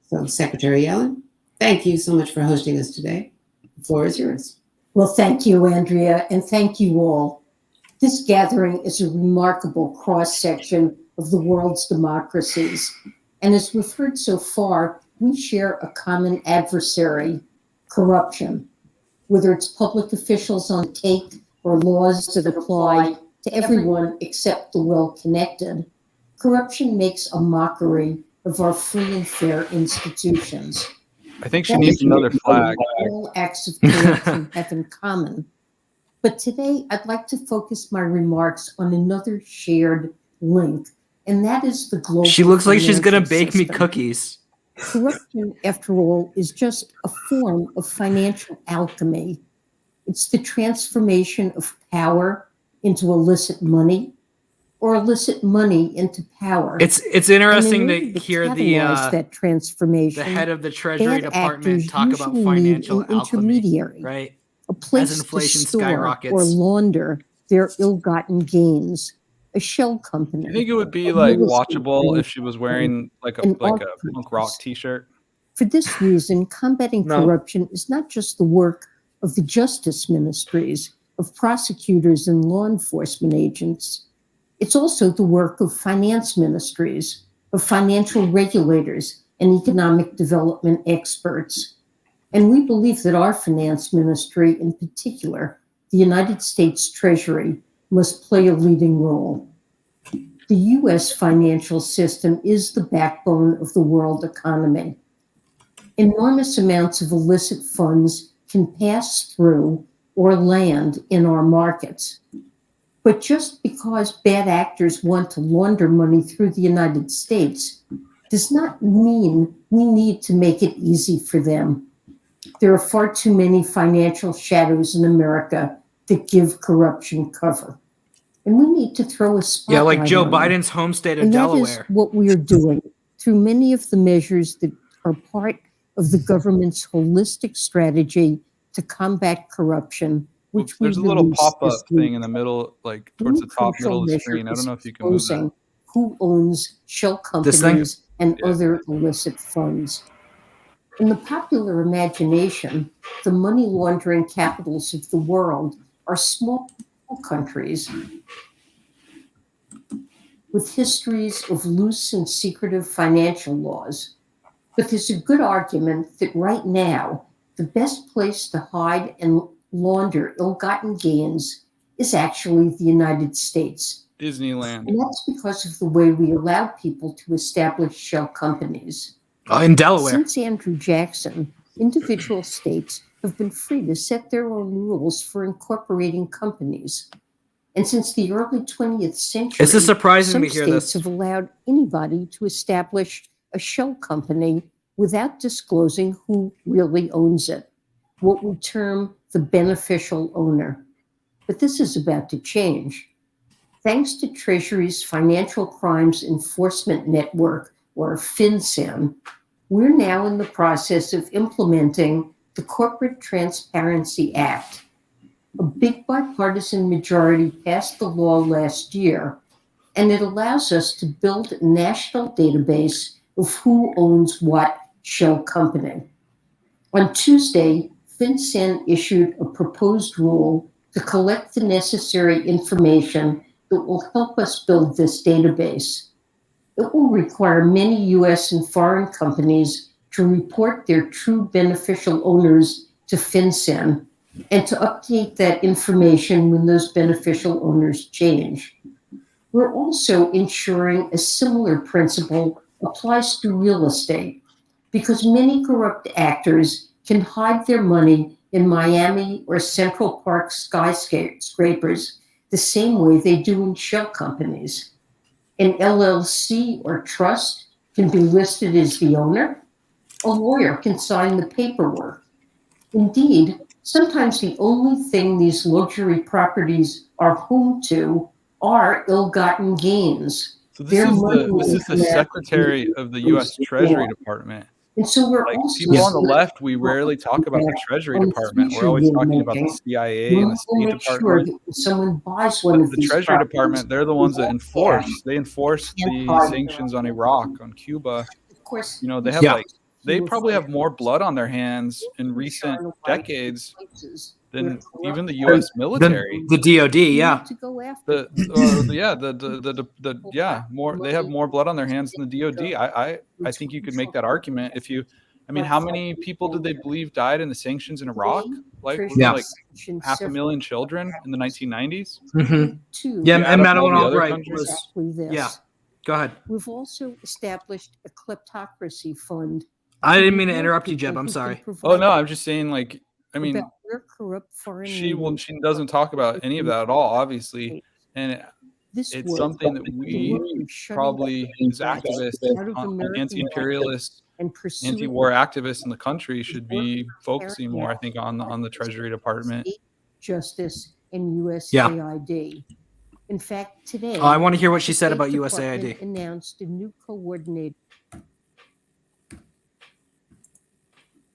So, Secretary Yellen, thank you so much for hosting us today. The floor is yours. Well, thank you, Andrea, and thank you all. This gathering is a remarkable cross-section of the world's democracies. And as we've heard so far, we share a common adversary, corruption. Whether it's public officials on the take or laws that apply to everyone except the well-connected, corruption makes a mockery of our free and fair institutions. I think she needs another flag. All acts of corruption have in common. But today, I'd like to focus my remarks on another shared link, and that is the global. She looks like she's going to financial bake me system. cookies. Corruption, after all, is just a form of financial alchemy. It's the transformation of power into illicit money, or illicit money into power. It's interesting And in order to hear catalyze that transformation, the head of the Treasury bad Department actors talk about usually financial need an alchemy, intermediary, right? a place As inflation to store skyrockets. or launder their ill-gotten gains, a shell company. I think it would be a like real estate watchable company, if she was wearing like a an like art a punk rock T-shirt. For this reason, combating No. corruption is not just the work of the justice ministries, of prosecutors and law enforcement agents. It's also the work of finance ministries, of financial regulators, and economic development experts. And we believe that our finance ministry, in particular, the United States Treasury, must play a leading role. The U.S. financial system is the backbone of the world economy. Enormous amounts of illicit funds can pass through or land in our markets. But just because bad actors want to launder money through the United States does not mean we need to make it easy for them. There are far too many financial shadows in America that give corruption cover. And we need to throw a spotlight Yeah, like Joe on them. Biden's home state of And that Delaware. is what we are doing through many of the measures that are part of the government's holistic strategy to combat corruption, which There's a we little released pop-up this thing week. in the middle, like towards the top middle of the screen. I don't know if you can move that. Exposing who owns shell This thing? companies and other illicit funds. In the popular imagination, the money laundering capitals of the world are small countries with histories of loose and secretive financial laws. But there's a good argument that right now, the best place to hide and launder ill-gotten gains is actually the United States. Disneyland. And that's because of the way we allow people to establish shell companies. In Delaware. Since Andrew Jackson, individual states have been free to set their own rules for incorporating companies. And since the early 20th century, It's just surprising some to hear states this. have allowed anybody to establish a shell company without disclosing who really owns it, what we term the beneficial owner. But this is about to change. Thanks to Treasury's Financial Crimes Enforcement Network, or FinCEN, we're now in the process of implementing the Corporate Transparency Act. A big bipartisan majority passed the law last year, and it allows us to build a national database of who owns what shell company. On Tuesday, FinCEN issued a proposed rule to collect the necessary information that will help us build this database. It will require many U.S. and foreign companies to report their true beneficial owners to FinCEN and to update that information when those beneficial owners change. We're also ensuring a similar principle applies to real estate because many corrupt actors can hide their money in Miami or Central Park skyscrapers the same way they do in shell companies. An LLC or trust can be listed as the owner. A lawyer can sign the paperwork. Indeed, sometimes the only thing these luxury properties are home to are ill-gotten gains. So this is the Secretary of the U.S. Treasury Department. And so we're like also people on the left, we rarely talk about the Treasury Department. We're always talking about the CIA and the State Department. Someone buys one of The these Treasury properties. Department, they're the ones that enforce. They enforce the sanctions on Iraq, on Cuba. Of course, You know, they have they probably have more blood on their hands in recent decades than even the U.S. military. The DoD, yeah. More. They have more blood on their hands than the DoD. I think you could make that argument if you. I mean, how many people did they believe died in the sanctions in Iraq? Like 500,000 children in the 1990s. Mm-hmm. Yeah, and Madeleine Albright was. Yeah, go ahead. We've also established a kleptocracy fund. I didn't mean to interrupt you, Jeb. I'm sorry. Oh no, I'm just saying. Like, I mean, corrupt foreign she doesn't talk about any of that at all, obviously, and it's something that we probably as activists, anti-imperialists, anti-war activists in the country should be focusing more, I think, on the Treasury Department, Justice, and USAID. In fact, today, I want to hear what she said the about State USAID. Department announced a new coordinator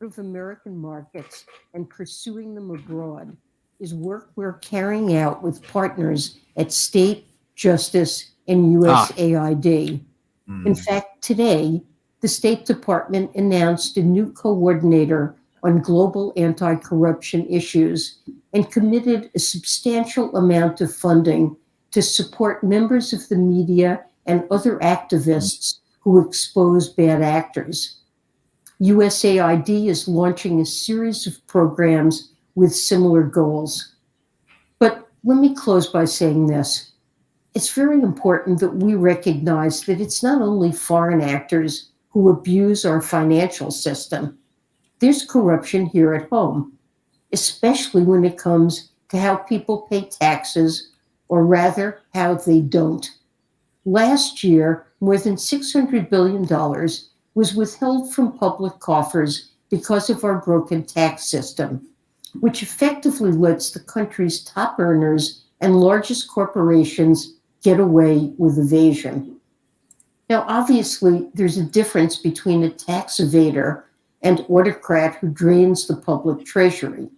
of American markets and pursuing them abroad is work we're carrying out with partners at State, Justice, and USAID. In fact, today, the State Department announced a new coordinator on global anti-corruption issues and committed a substantial amount of funding to support members of the media and other activists who expose bad actors. USAID is launching a series of programs with similar goals. But let me close by saying this. It's very important that we recognize that it's not only foreign actors who abuse our financial system. There's corruption here at home, especially when it comes to how people pay taxes, or rather, how they don't. Last year, more than $600 billion was withheld from public coffers because of our broken tax system, which effectively lets the country's top earners and largest corporations get away with evasion. Now, obviously, there's a difference between a tax evader and autocrat who drains the public treasury,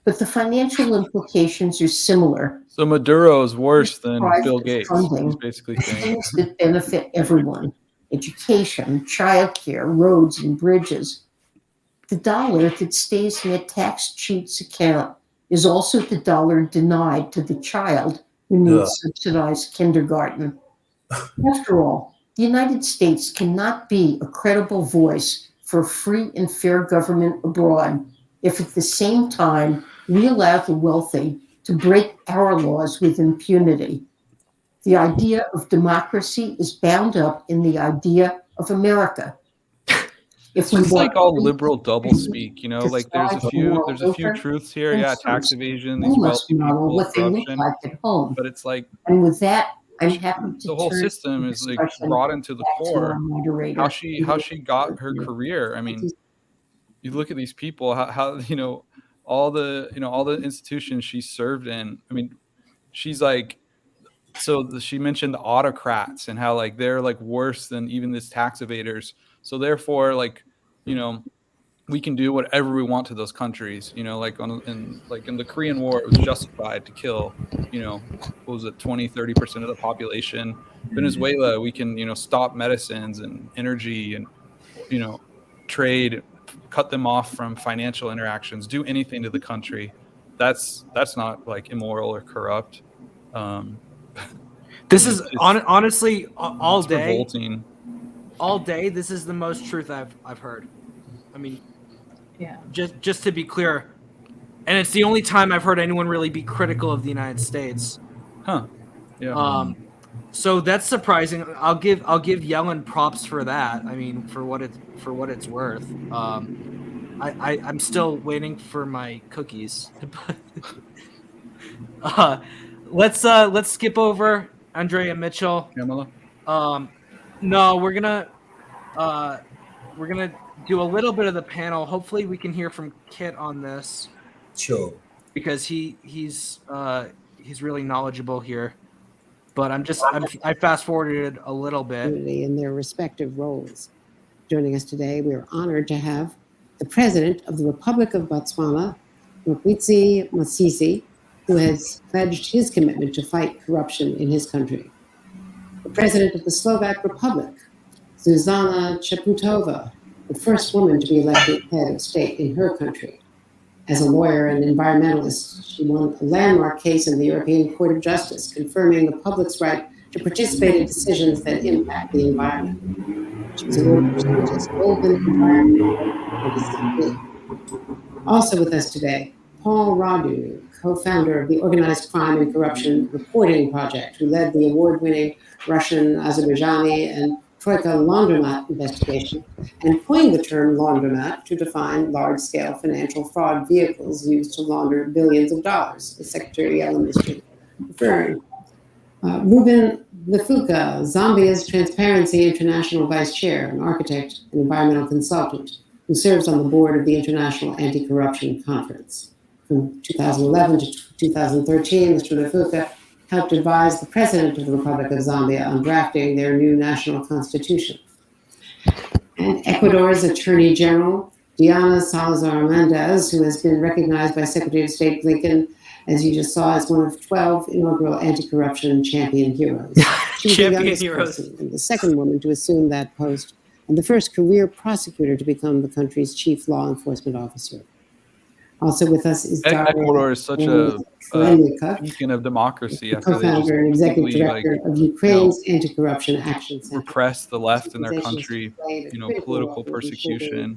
but the financial implications are similar. So Maduro is worse than Bill Gates. He's basically saying Things that benefit everyone: education, childcare, roads, and bridges. The dollar that stays in a tax cheat's account is also the dollar denied to the child who needs subsidized kindergarten. After all, the United States cannot be a credible voice for free and fair government abroad if at the same time we allow the wealthy to break our laws with impunity. The idea of democracy is bound up in the idea of America. It's just like all liberal doublespeak, you know, like there's a few truths here. Yeah, tax evasion, these wealthy people, corruption, but it's like, and with that, I'm happy to the whole system is like brought into the core. How she got her career. I mean, you look at these people, how you know all the institutions she served in. I mean, she's like, she mentioned the autocrats and how like they're like worse than even these tax evaders. So therefore, like, you know, we can do whatever we want to those countries. You know, like in the Korean War, it was justified to kill, you know, what was it, 20-30% of the population. Venezuela, we can, you know, stop medicines and energy and, you know, trade, cut them off from financial interactions, do anything to the country. That's not like immoral or corrupt. This is honestly all day. Revolting. All day, this is the most truth I've heard. I mean, yeah. Just to be clear, and it's the only time I've heard anyone really be critical of the United States. Huh. Yeah. So that's surprising. I'll give Yellen props for that. I mean, for what it's worth. I'm still waiting for my cookies. Let's skip over Andrea Mitchell. Kamala. No, we're gonna do a little bit of the panel. Hopefully, we can hear from Kit on this. Sure. Because he's really knowledgeable here. But I fast forwarded a little bit. In their respective roles. Joining us today, we are honored to have the President of the Republic of Botswana, Mokgweetsi Masisi, who has pledged his commitment to fight corruption in his country. The President of the Slovak Republic, Zuzana Chaputova, the first woman to be elected head of state in her country. As a lawyer and environmentalist, she won a landmark case in the European Court of Justice, confirming the public's right to participate in decisions that impact the environment. She was awarded prestigious Golden Environment Award. Also with us today, Paul Radu, co-founder of the Organized Crime and Corruption Reporting Project, who led the award-winning Russian, Azerbaijani, and Troika laundromat investigation and coined the term laundromat to define large-scale financial fraud vehicles used to launder billions of dollars, as Secretary Yellen was referring. Ruben Lefuka, Zambia's Transparency International Vice Chair, an architect and environmental consultant, who serves on the board of the International Anti-Corruption Conference. From 2011 to 2013, Mr. Lefuka helped advise the President of the Republic of Zambia on drafting their new national constitution. And Ecuador's Attorney General, Diana Salazar Mendez, who has been recognized by Secretary of State Blinken, as you just saw, as one of 12 inaugural anti-corruption champion heroes. She was the youngest person and the second woman to assume that post, and the first career prosecutor to become the country's chief law enforcement officer. Also with us is Ecuador is such a beacon of democracy. Co-founder and executive director of Ukraine's Anti-Corruption Action Center. Repress the left in their country, political persecution.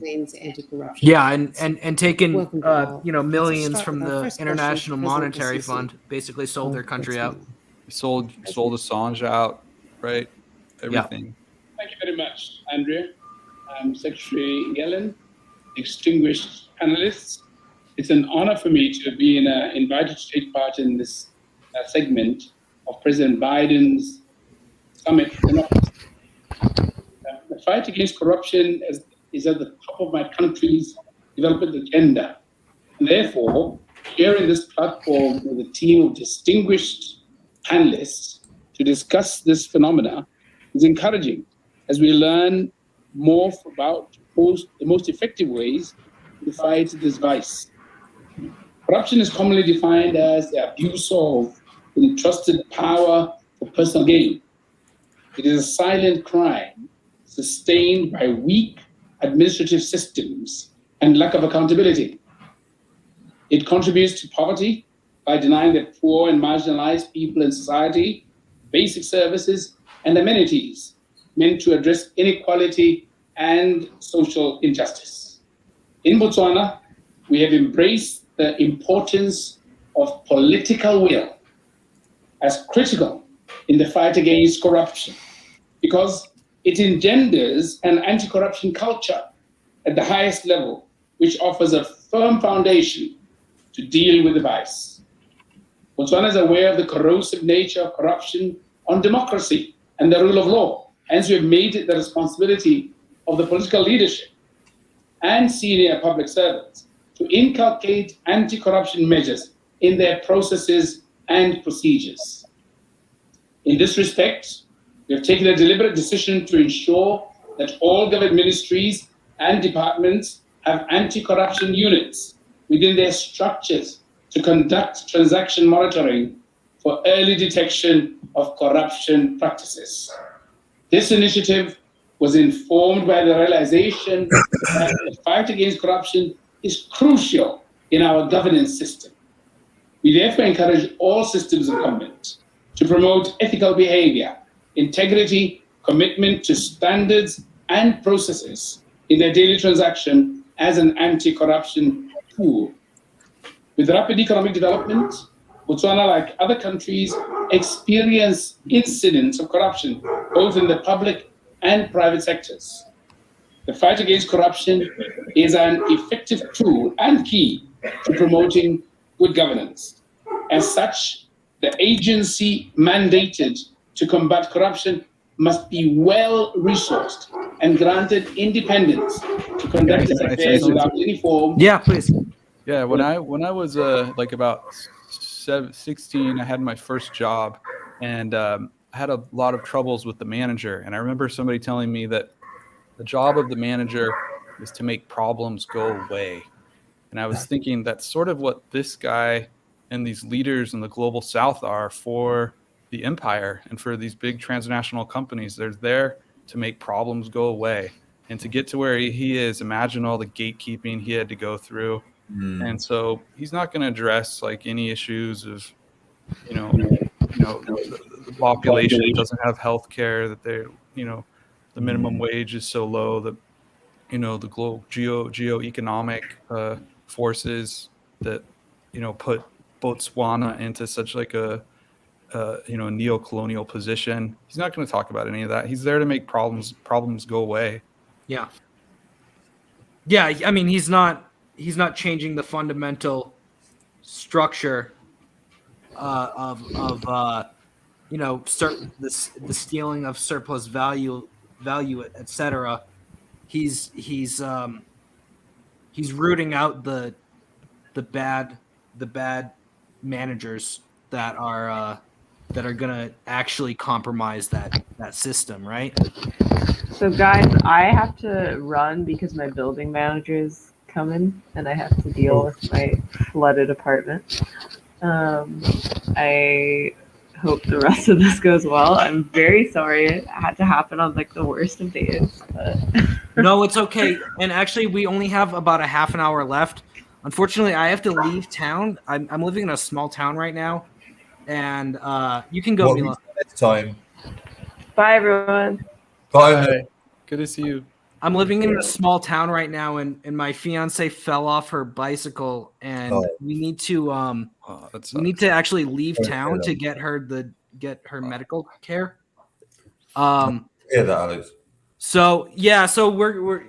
Yeah, and taken millions from the International Monetary Fund, basically sold their country out. Sold Assange out, right? Everything. Thank you very much, Andrea. Secretary Yellen, distinguished panelists. It's an honor for me to be invited to take part in this segment of President Biden's summit. The fight against corruption is at the top of my country's development agenda. And therefore, sharing this platform with a team of distinguished panelists to discuss this phenomena is encouraging as we learn more about the most effective ways to fight this vice. Corruption is commonly defined as the abuse of entrusted power for personal gain. It is a silent crime sustained by weak administrative systems and lack of accountability. It contributes to poverty by denying the poor and marginalized people in society basic services and amenities meant to address inequality and social injustice. In Botswana, we have embraced the importance of political will as critical in the fight against corruption because it engenders an anti-corruption culture at the highest level, which offers a firm foundation to deal with the vice. Botswana is aware of the corrosive nature of corruption on democracy and the rule of law. Hence, we have made it the responsibility of the political leadership and senior public servants to inculcate anti-corruption measures in their processes and procedures. In this respect, we have taken a deliberate decision to ensure that all government ministries and departments have anti-corruption units within their structures to conduct transaction monitoring for early detection of corruption practices. This initiative was informed by the realization that the fight against corruption is crucial in our governance system. We therefore encourage all systems of government to promote ethical behavior, integrity, commitment to standards and processes in their daily transaction as an anti-corruption tool. With rapid economic development, Botswana, like other countries, experience incidents of corruption, both in the public and private sectors. The fight against corruption is an effective tool and key to promoting good governance. As such, the agency mandated to combat corruption must be well-resourced and granted independence to conduct its affairs without any form. Yeah, please. Yeah, when I was like about 16, I had my first job, and I had a lot of troubles with the manager. And I remember somebody telling me that the job of the manager is to make problems go away. And I was thinking that's sort of what this guy and these leaders in the global south are for the empire and for these big transnational companies. They're there to make problems go away. And to get to where he is, imagine all the gatekeeping he had to go through. And so he's not going to address like any issues of, the population that doesn't have health care, that they're, the minimum wage is so low that, the global geoeconomic forces that, put Botswana into such like a neo-colonial position. He's not going to talk about any of that. He's there to make problems go away. Yeah. Yeah, I mean, he's not changing the fundamental structure of the stealing of surplus value, etc. He's rooting out the bad managers that are gonna actually compromise that system, right? So guys, I have to run because my building manager's coming and I have to deal with my flooded apartment. I hope the rest of this goes well. I'm very sorry it had to happen on like the worst of days. But No, it's okay. And actually, we only have about a half an hour left. Unfortunately, I have to leave town. I'm living in a small town right now, and you can go. Mila. Next time. Bye, everyone. Bye. Good to see you. I'm living in a small town right now, and my fiance fell off her bicycle, and we need to actually leave town to get her medical care. Yeah, that Alex. So we're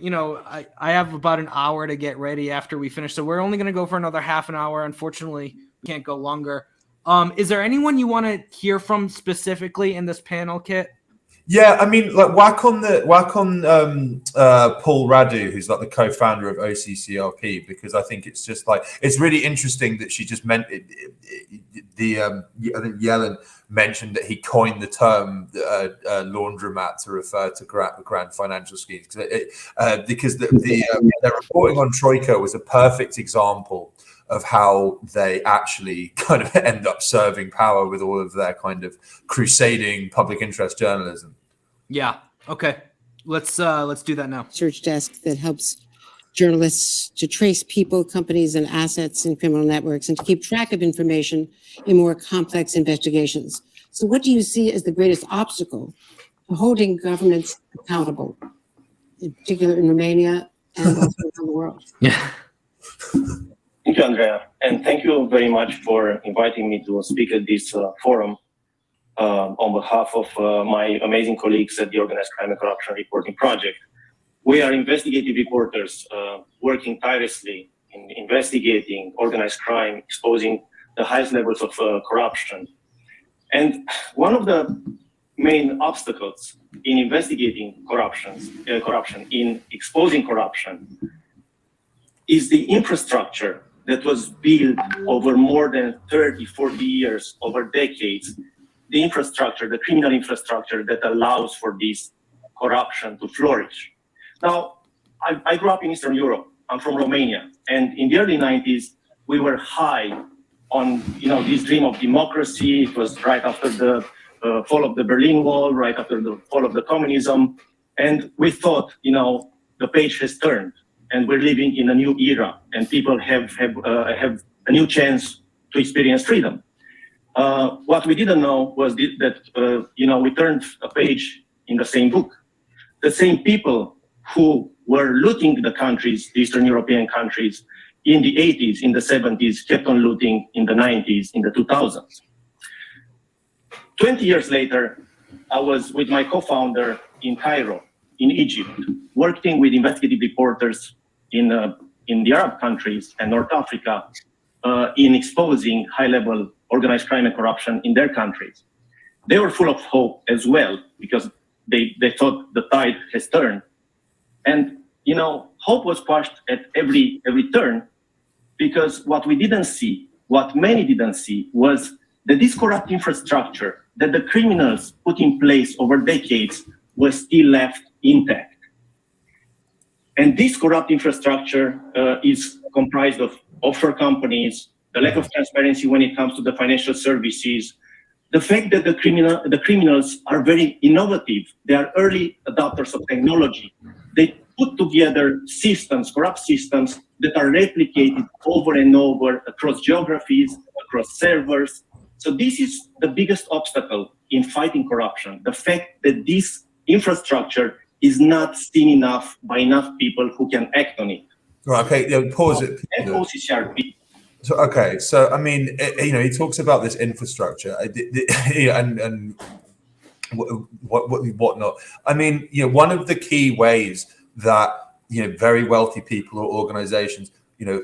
I have about an hour to get ready after we finish. So we're only going to go for another half an hour. Unfortunately, we can't go longer. Is there anyone you want to hear from specifically in this panel, Kit? Yeah, I mean, like whack on Paul Radu, who's like the co-founder of OCCRP, because I think it's just like it's really interesting that she just meant I think Yellen mentioned that he coined the term laundromat to refer to grand financial schemes because their reporting on Troika was a perfect example of how they actually kind of end up serving power with all of their kind of crusading public interest journalism. Yeah. Okay. Let's do that now. Search desk that helps journalists to trace people, companies, and assets in criminal networks and to keep track of information in more complex investigations. So what do you see as the greatest obstacle to holding governments accountable, in particular in Romania and also around the world? Yeah. Thank you, Andrea, and thank you very much for inviting me to speak at this forum on behalf of my amazing colleagues at the Organized Crime and Corruption Reporting Project. We are investigative reporters working tirelessly in investigating organized crime, exposing the highest levels of corruption. And one of the main obstacles in investigating corruption, in exposing corruption, is the infrastructure that was built over more than 30, 40 years, over decades, the infrastructure, the criminal infrastructure that allows for this corruption to flourish. Now, I grew up in Eastern Europe. I'm from Romania. And in the early 90s, we were high on this dream of democracy. It was right after the fall of the Berlin Wall, right after the fall of the communism. And we thought, the page has turned. And we're living in a new era, and people have a new chance to experience freedom. What we didn't know was that we turned a page in the same book. The same people who were looting the countries, the Eastern European countries, in the 80s, in the 70s, kept on looting in the 90s, in the 2000s. 20 years later, I was with my co-founder in Cairo, in Egypt, working with investigative reporters in the Arab countries and North Africa in exposing high-level organized crime and corruption in their countries. They were full of hope as well, because they thought the tide has turned. And, you know, hope was crushed at every turn, because what we didn't see, what many didn't see, was that this corrupt infrastructure that the criminals put in place over decades was still left intact. And this corrupt infrastructure is comprised of offshore companies, the lack of transparency when it comes to the financial services, the fact that the criminals are very innovative. They are early adopters of technology. They put together systems, corrupt systems, that are replicated over and over across geographies, across servers. So this is the biggest obstacle in fighting corruption, the fact that this infrastructure is not seen enough by enough people who can act on it. Right, okay, pause it. OCCRP. So, okay, so I mean, you know, he talks about this infrastructure and whatnot. I mean, you know, one of the key ways that, you know, very wealthy people or organizations, you know,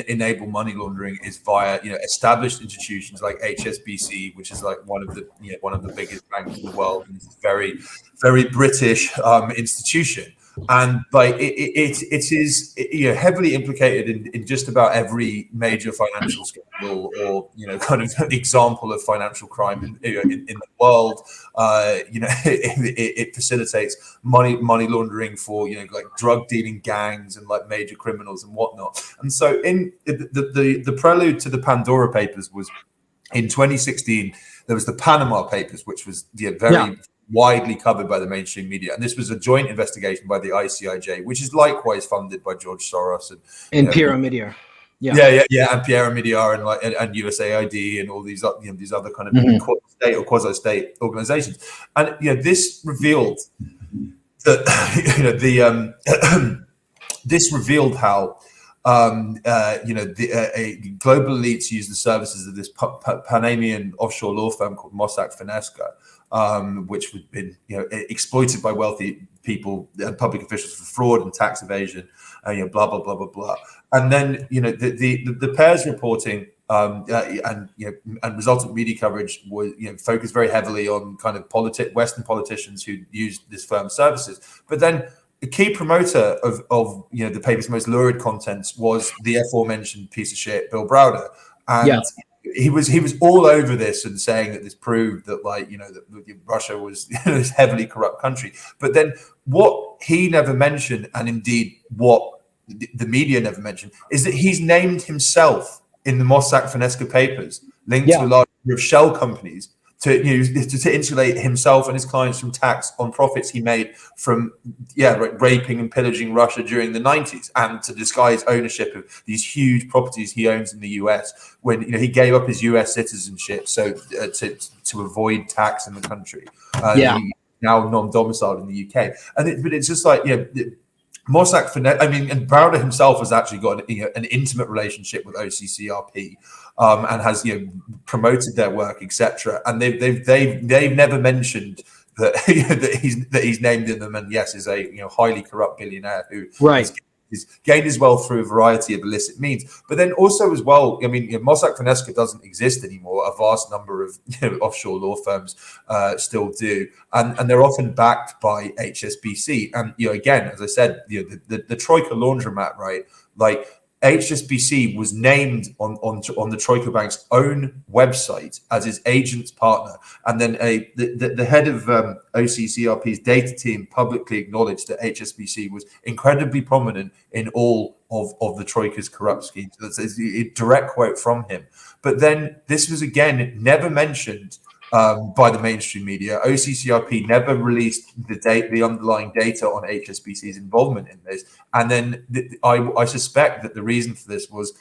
enable money laundering is via, you know, established institutions like HSBC, which is like one of the biggest banks in the world, and it's a very, very British institution. And like it is, you know, heavily implicated in just about every major financial scandal or, you know, kind of example of financial crime in the world. You know, it facilitates money laundering for, you know, like drug dealing gangs and like major criminals and whatnot. And so in the prelude to the Pandora Papers was in 2016. There was the Panama Papers, which was very widely covered by the mainstream media, and this was a joint investigation by the ICIJ, which is likewise funded by George Soros and Pierre Omidyar. and Pierre Omidyar and USAID and all these these other kind of state or quasi-state organizations. And you know, this revealed that this revealed how you know, global elites use the services of this Panamanian offshore law firm called Mossack Fonseca, which had been, you know, exploited by wealthy people and public officials for fraud and tax evasion, and, you know, blah blah blah blah blah. And then, you know, the pairs reporting and, you know, and resultant media coverage was, you know, focused very heavily on kind of Western politicians who used this firm's services. But then the key promoter of you know, the paper's most lurid contents was the aforementioned piece of shit Bill Browder, and he was all over this and saying that this proved that, like, you know, that Russia was this heavily corrupt country. But then what he never mentioned, and indeed what the media never mentioned, is that he's named himself in the Mossack Fonseca papers, linked to a large number of shell companies, to insulate himself and his clients from tax on profits he made from raping and pillaging Russia during the 90s, and to disguise ownership of these huge properties he owns in the US when, you know, he gave up his US citizenship so to avoid tax in the country. He's now non-domiciled in the UK, but it's just like, you know, Mossack Fonseca, I mean, and Browder himself has actually got an intimate relationship with OCCRP, and has, you know, promoted their work, etc. And they've never mentioned that that he's named in them, and yes, is a, you know, highly corrupt billionaire who has gained his wealth through a variety of illicit means. But then also as well, I mean, you know, Mossack Fonseca doesn't exist anymore. A vast number of, you know, offshore law firms still do, and they're often backed by HSBC. And, you know, again, as I said, you know, the Troika laundromat, right? Like, HSBC was named on the Troika Bank's own website as his agent's partner, and then the head of OCCRP's data team publicly acknowledged that HSBC was incredibly prominent in all of the Troika's corrupt schemes. That's a direct quote from him. But then this was again never mentioned by the mainstream media. OCCRP never released the underlying data on HSBC's involvement in this. And then I suspect that the reason for this was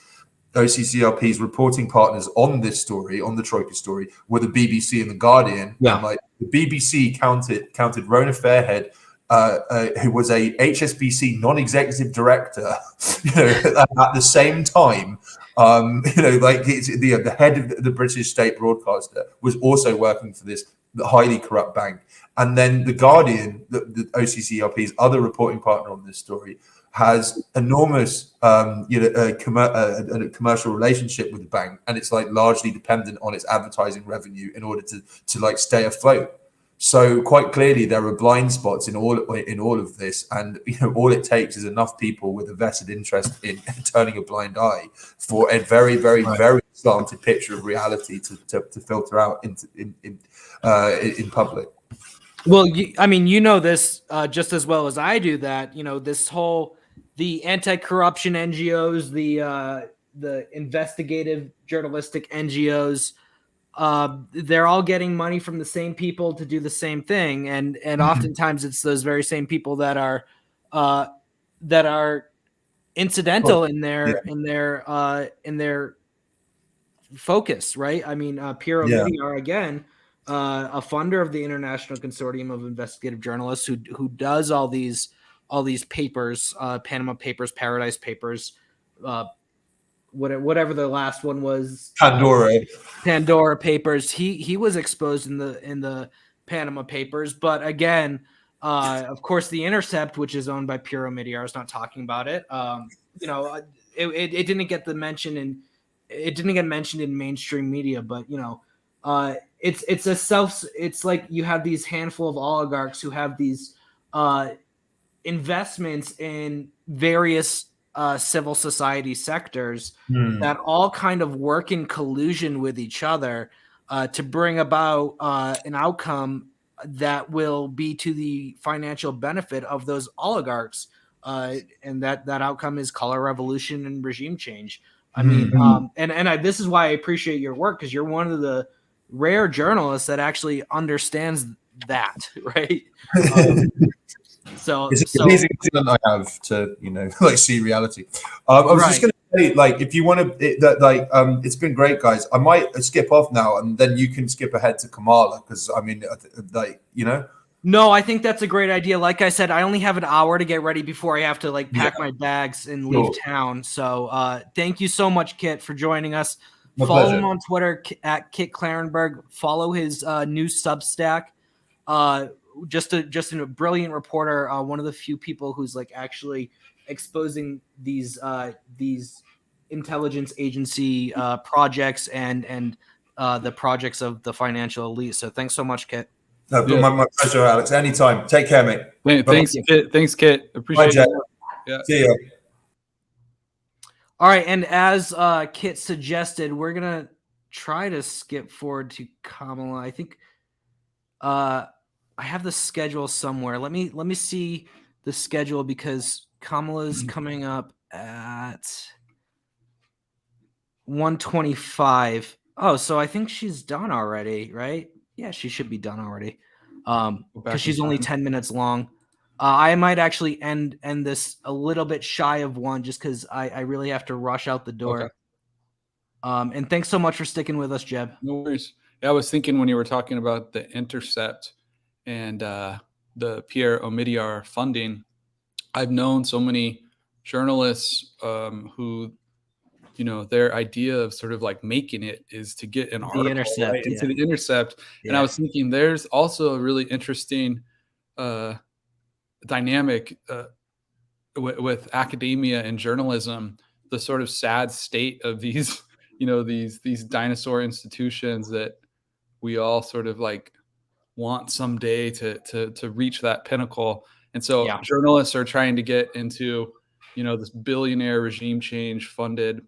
OCCRP's reporting partners on this story, on the Troika story, were the BBC and the Guardian. And like the BBC counted Rona Fairhead who was a HSBC non-executive director, at the same time, like the head of the British state broadcaster was also working for this highly corrupt bank. And then The Guardian, the OCCRP's other reporting partner on this story, has enormous a commercial relationship with the bank, and it's like largely dependent on its advertising revenue in order to like stay afloat. So quite clearly there are blind spots in all of this, and all it takes is enough people with a vested interest in turning a blind eye for a very, very, very slanted picture of reality to filter out in public. Well, this just as well as I do, that this whole the anti-corruption NGOs, the investigative journalistic NGOs, they're all getting money from the same people to do the same thing, and oftentimes it's those very same people that are incidental in their focus, right? I mean, Piero Migliar, again, a funder of the International Consortium of Investigative Journalists, who does all these papers, Panama Papers, Paradise Papers, whatever the last one was, Pandora Papers. He was exposed in the Panama Papers, but again, of course, The Intercept, which is owned by Piero Migliar, is not talking about it. It didn't get the mention it didn't get mentioned in mainstream media, but it's like you have these handful of oligarchs who have these investments in various civil society sectors that all kind of work in collusion with each other to bring about an outcome that will be to the financial benefit of those oligarchs, and that outcome is color revolution and regime change. I mean, this is why I appreciate your work, because you're one of the rare journalists that actually understands that, right? So it's an amazing thing I have to like see reality. I was just going to say, like, if you want to, it's been great, guys. I might skip off now, and then you can skip ahead to Kamala, because I mean, No, I think that's a great idea. Like I said, I only have an hour to get ready before I have to pack my bags and leave town. So thank you so much, Kit, for joining us. Follow him on Twitter at Kit Klarenberg. Follow his new Substack. Just a brilliant reporter. One of the few people who's actually exposing these intelligence agency projects and the projects of the financial elite. So thanks so much, Kit. No, my pleasure, Alex. Anytime. Take care, mate. Thanks, Kit. Thanks, Kit. Appreciate it. Yeah. See you. All right, and as Kit suggested, we're gonna try to skip forward to Kamala. I think I have the schedule somewhere. Let me see the schedule, because Kamala's coming up at 1:25. Oh, so I think she's done already, right? Yeah, she should be done already, because she's only 10 minutes long. I might actually end this a little bit shy of 1, just because I really have to rush out the door. Okay. And thanks so much for sticking with us, Jeb. No worries. Yeah, I was thinking when you were talking about The Intercept and the Pierre Omidyar funding, I've known so many journalists who, their idea of sort of making it is to get an article into The Intercept. Yeah. And I was thinking there's also a really interesting dynamic with academia and journalism, the sort of sad state of these, these dinosaur institutions that we all sort of want someday to reach that pinnacle. And so journalists are trying to get into, this billionaire regime change funded,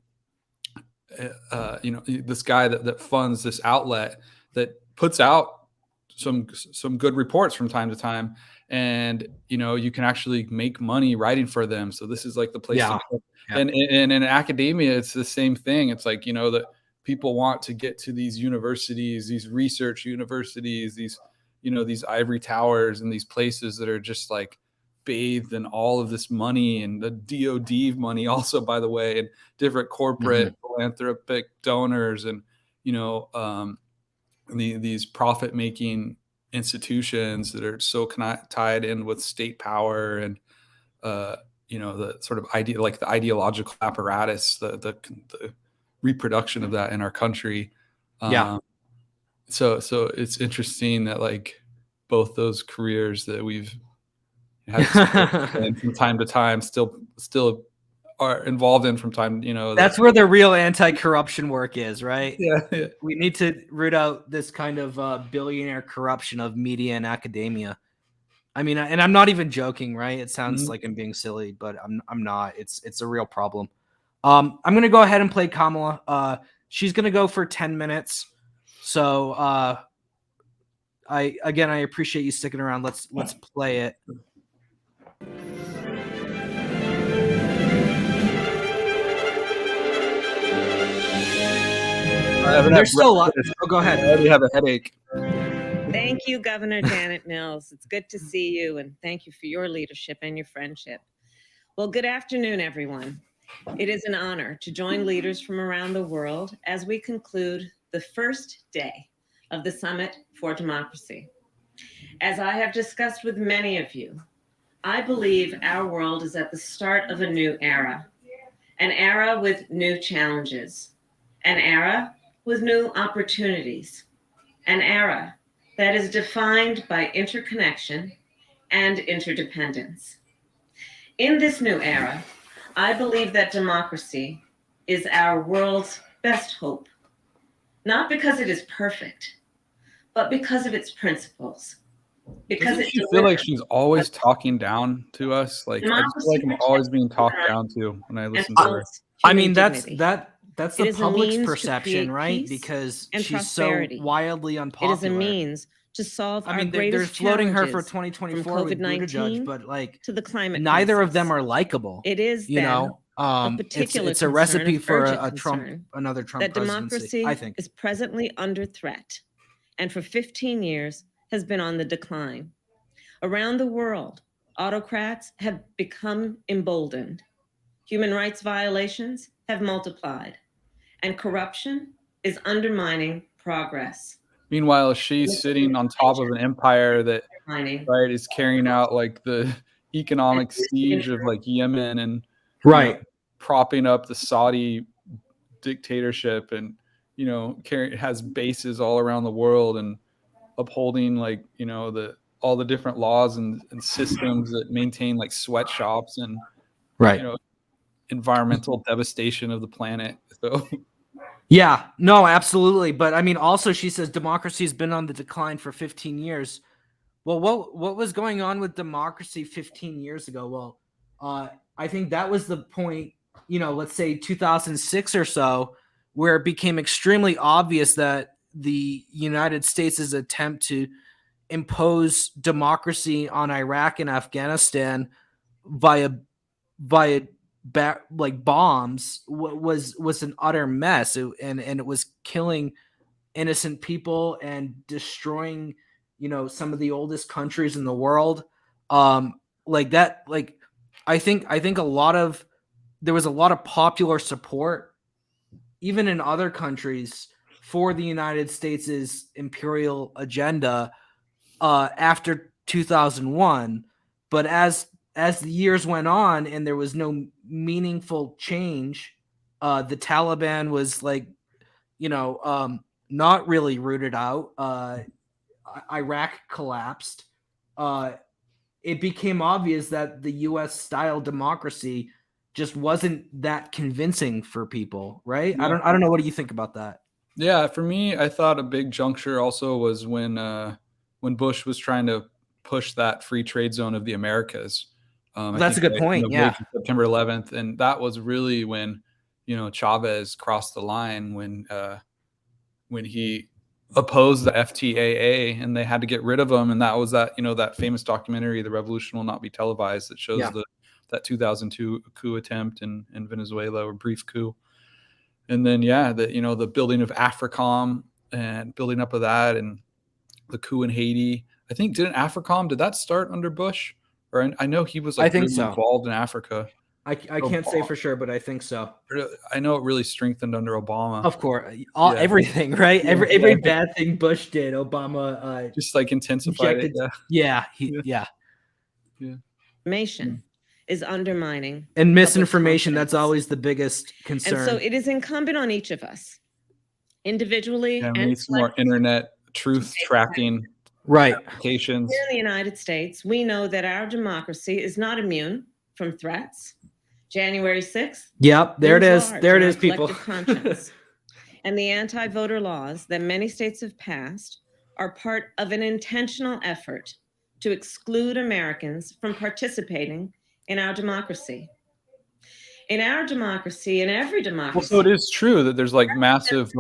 this guy that funds this outlet that puts out some good reports from time to time. And, you can actually make money writing for them. So this is the place. Yeah. And in academia, it's the same thing. It's that people want to get to these universities, these research universities, these, these ivory towers and these places that are just bathed in all of this money, and the DOD money also, by the way, and different corporate philanthropic donors, and, these profit-making institutions that are so tied in with state power and the sort of the ideological apparatus, the reproduction of that in our country. So it's interesting that like both those careers that we've had from time to time still are involved in from time, that's where the real anti-corruption work is, right? Yeah. We need to root out this kind of billionaire corruption of media and academia. I mean, and I'm not even joking, right? It sounds like I'm being silly, but I'm not. It's a real problem. I'm gonna go ahead and play Kamala. She's gonna go for 10 minutes. So I appreciate you sticking around. Let's play it. There's still a lot. Oh, go ahead. I already have a headache. Thank you, Governor Janet Mills. It's good to see you, and thank you for your leadership and your friendship. Well, good afternoon, everyone. It is an honor to join leaders from around the world as we conclude the first day of the Summit for Democracy. As I have discussed with many of you, I believe our world is at the start of a new era, an era with new challenges, an era with new opportunities, an era that is defined by interconnection and interdependence. In this new era, I believe that democracy is our world's best hope, not because it is perfect, but because of its principles. Because Doesn't she feel like she's always talking down to us? Like I just feel like I'm always being talked down to when I listen to her. I mean, that's the public's perception, right? Because she's so wildly unpopular. It is a means to solve our they're greatest floating her for challenges, 2024 from with COVID-19 Buttigieg, but like to the climate neither crisis. of them are likable. It is It's a recipe for another Trump that presidency. democracy I think is presently under threat, and for 15 years has been on the decline. Around the world, autocrats have become emboldened. Human rights violations have multiplied, and corruption is undermining progress. Meanwhile, she's sitting on top of an empire that is carrying out like the economic siege of like Yemen and propping up the Saudi dictatorship, and has bases all around the world and upholding like all the different laws and systems that maintain like sweatshops and environmental devastation of the planet. So yeah, no, absolutely. But I mean, also she says democracy has been on the decline for 15 years. Well, what was going on with democracy 15 years ago? Well, I think that was the point, let's say 2006 or so, where it became extremely obvious that the United States' attempt to impose democracy on Iraq and Afghanistan via bombs was an utter mess, and it was killing innocent people and destroying some of the oldest countries in the world. I think there was a lot of popular support even in other countries for the United States' imperial agenda after 2001. But as the years went on and there was no meaningful change, the Taliban was not really rooted out. Iraq collapsed. It became obvious that the U.S. style democracy just wasn't that convincing for people, right? Yeah. I don't know. What do you think about that? Yeah, for me, I thought a big juncture also was when Bush was trying to push that free trade zone of the Americas. That's a good point. Yeah, September 11th, and that was really when Chavez crossed the line when he opposed the FTAA and they had to get rid of him, and that was that famous documentary, "The Revolution Will Not Be Televised," that shows that 2002 coup attempt in Venezuela, or brief coup. And then, the building of AFRICOM and building up of that, and the coup in Haiti. I think, did that start under Bush? Or I know he was I think really so. involved in Africa. I can't say for sure, but I think so. I know it really strengthened under Obama. Of course, everything, right? Every bad thing Bush did, Obama just like intensified it. Yeah. Information is undermining and misinformation. That's always the biggest concern. And so it is incumbent on each of us, individually we and need some more internet truth tracking applications. Here in the United States, we know that our democracy is not immune from threats. January 6th. Yep, there it is. There it is, people. Conscience. And the anti-voter laws that many states have passed are part of an intentional effort to exclude Americans from participating in our democracy. In our democracy, in every democracy. Well, so it is true that there's like massive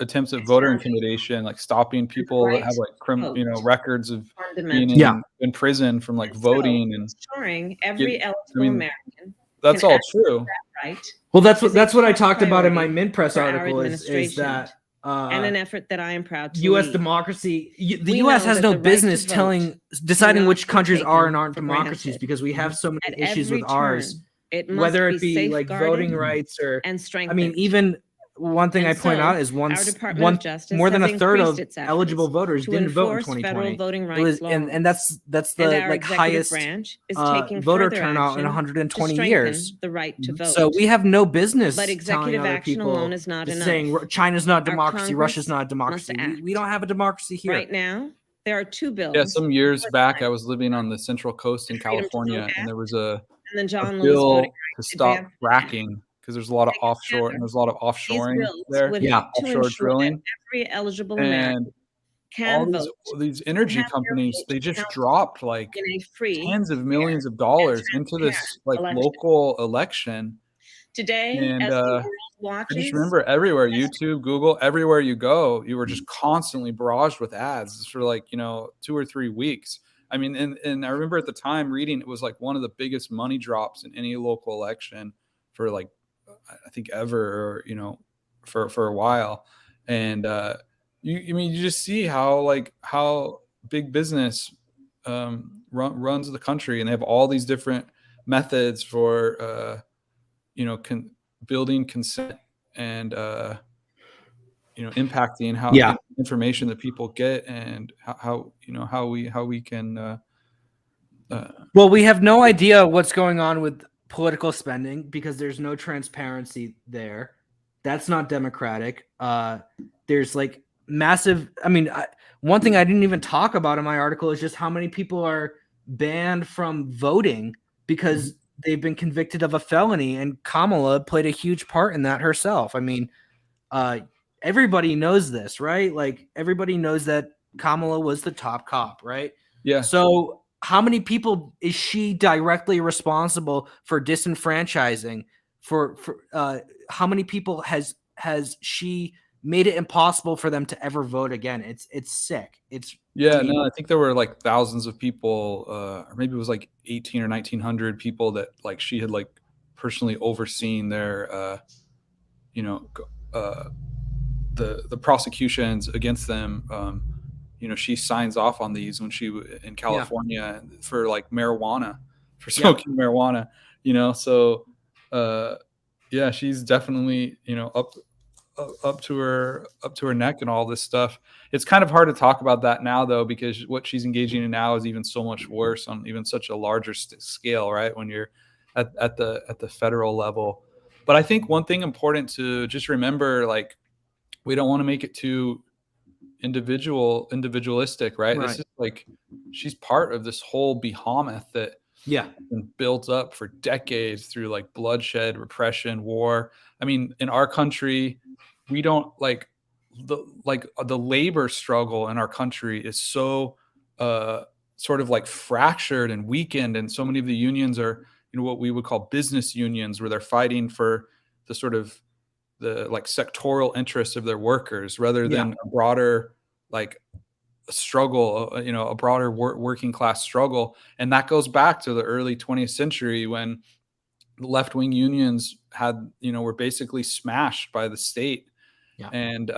attempts at voter intimidation, like stopping people that have like records of being in prison from like voting and ensuring every eligible American. That's all true. Right. Well, that's what I talked about in my MinPress article is that and an effort that I am proud to U.S. lead. democracy. The U.S. has no business deciding which countries are and aren't democracies because we have so many issues with ours. Whether it be like voting rights or I mean, even one thing I point out is more than a third of eligible voters didn't vote in 2020. And that's the like highest voter turnout in 120 years. The right to vote. So we have no business but executive action alone is not enough. Saying China's not a democracy, Russia's not a democracy. We don't have a democracy here. Right now, there are two bills. Yeah, some years back, I was living on the Central Coast in California, and there was a bill to stop fracking because there's a lot of offshore and there's a lot of offshoring there. Offshore drilling. Every eligible American can vote. These energy companies, they just dropped like tens of millions of dollars into this like local election. Today, and as the world watches, I just remember everywhere, YouTube, Google, everywhere you go, you were just constantly barraged with ads for like 2 or 3 weeks. I mean, and I remember at the time reading, it was like one of the biggest money drops in any local election for like, I think ever, or, for a while. And you just see how big business runs the country, and they have all these different methods for, building consent and, impacting how information that people get and how we can. Well, we have no idea what's going on with political spending because there's no transparency there. That's not democratic. There's like massive. I mean, one thing I didn't even talk about in my article is just how many people are banned from voting because they've been convicted of a felony, and Kamala played a huge part in that herself. I mean, everybody knows this, right? Like everybody knows that Kamala was the top cop, right? Yeah. So how many people is she directly responsible for disenfranchising? For how many people has she made it impossible for them to ever vote again? It's sick. I think there were like thousands of people, or maybe it was like 18 or 1900 people that like she had like personally overseen their, the prosecutions against them. She signs off on these when she in California for like marijuana, for smoking marijuana. So she's definitely up to her neck in all this stuff. It's kind of hard to talk about that now though, because what she's engaging in now is even so much worse on even such a larger scale, right? When you're at the federal level. But I think one thing important to just remember, like, we don't want to make it too individualistic, right? This is like, she's part of this whole behemoth that been built up for decades through like bloodshed, repression, war. I mean, in our country, we don't like the labor struggle in our country is so sort of like fractured and weakened, and so many of the unions are what we would call business unions, where they're fighting for the sort of the like sectoral interests of their workers rather than a broader like struggle, a broader working class struggle. And that goes back to the early 20th century when left-wing unions were basically smashed by the state. And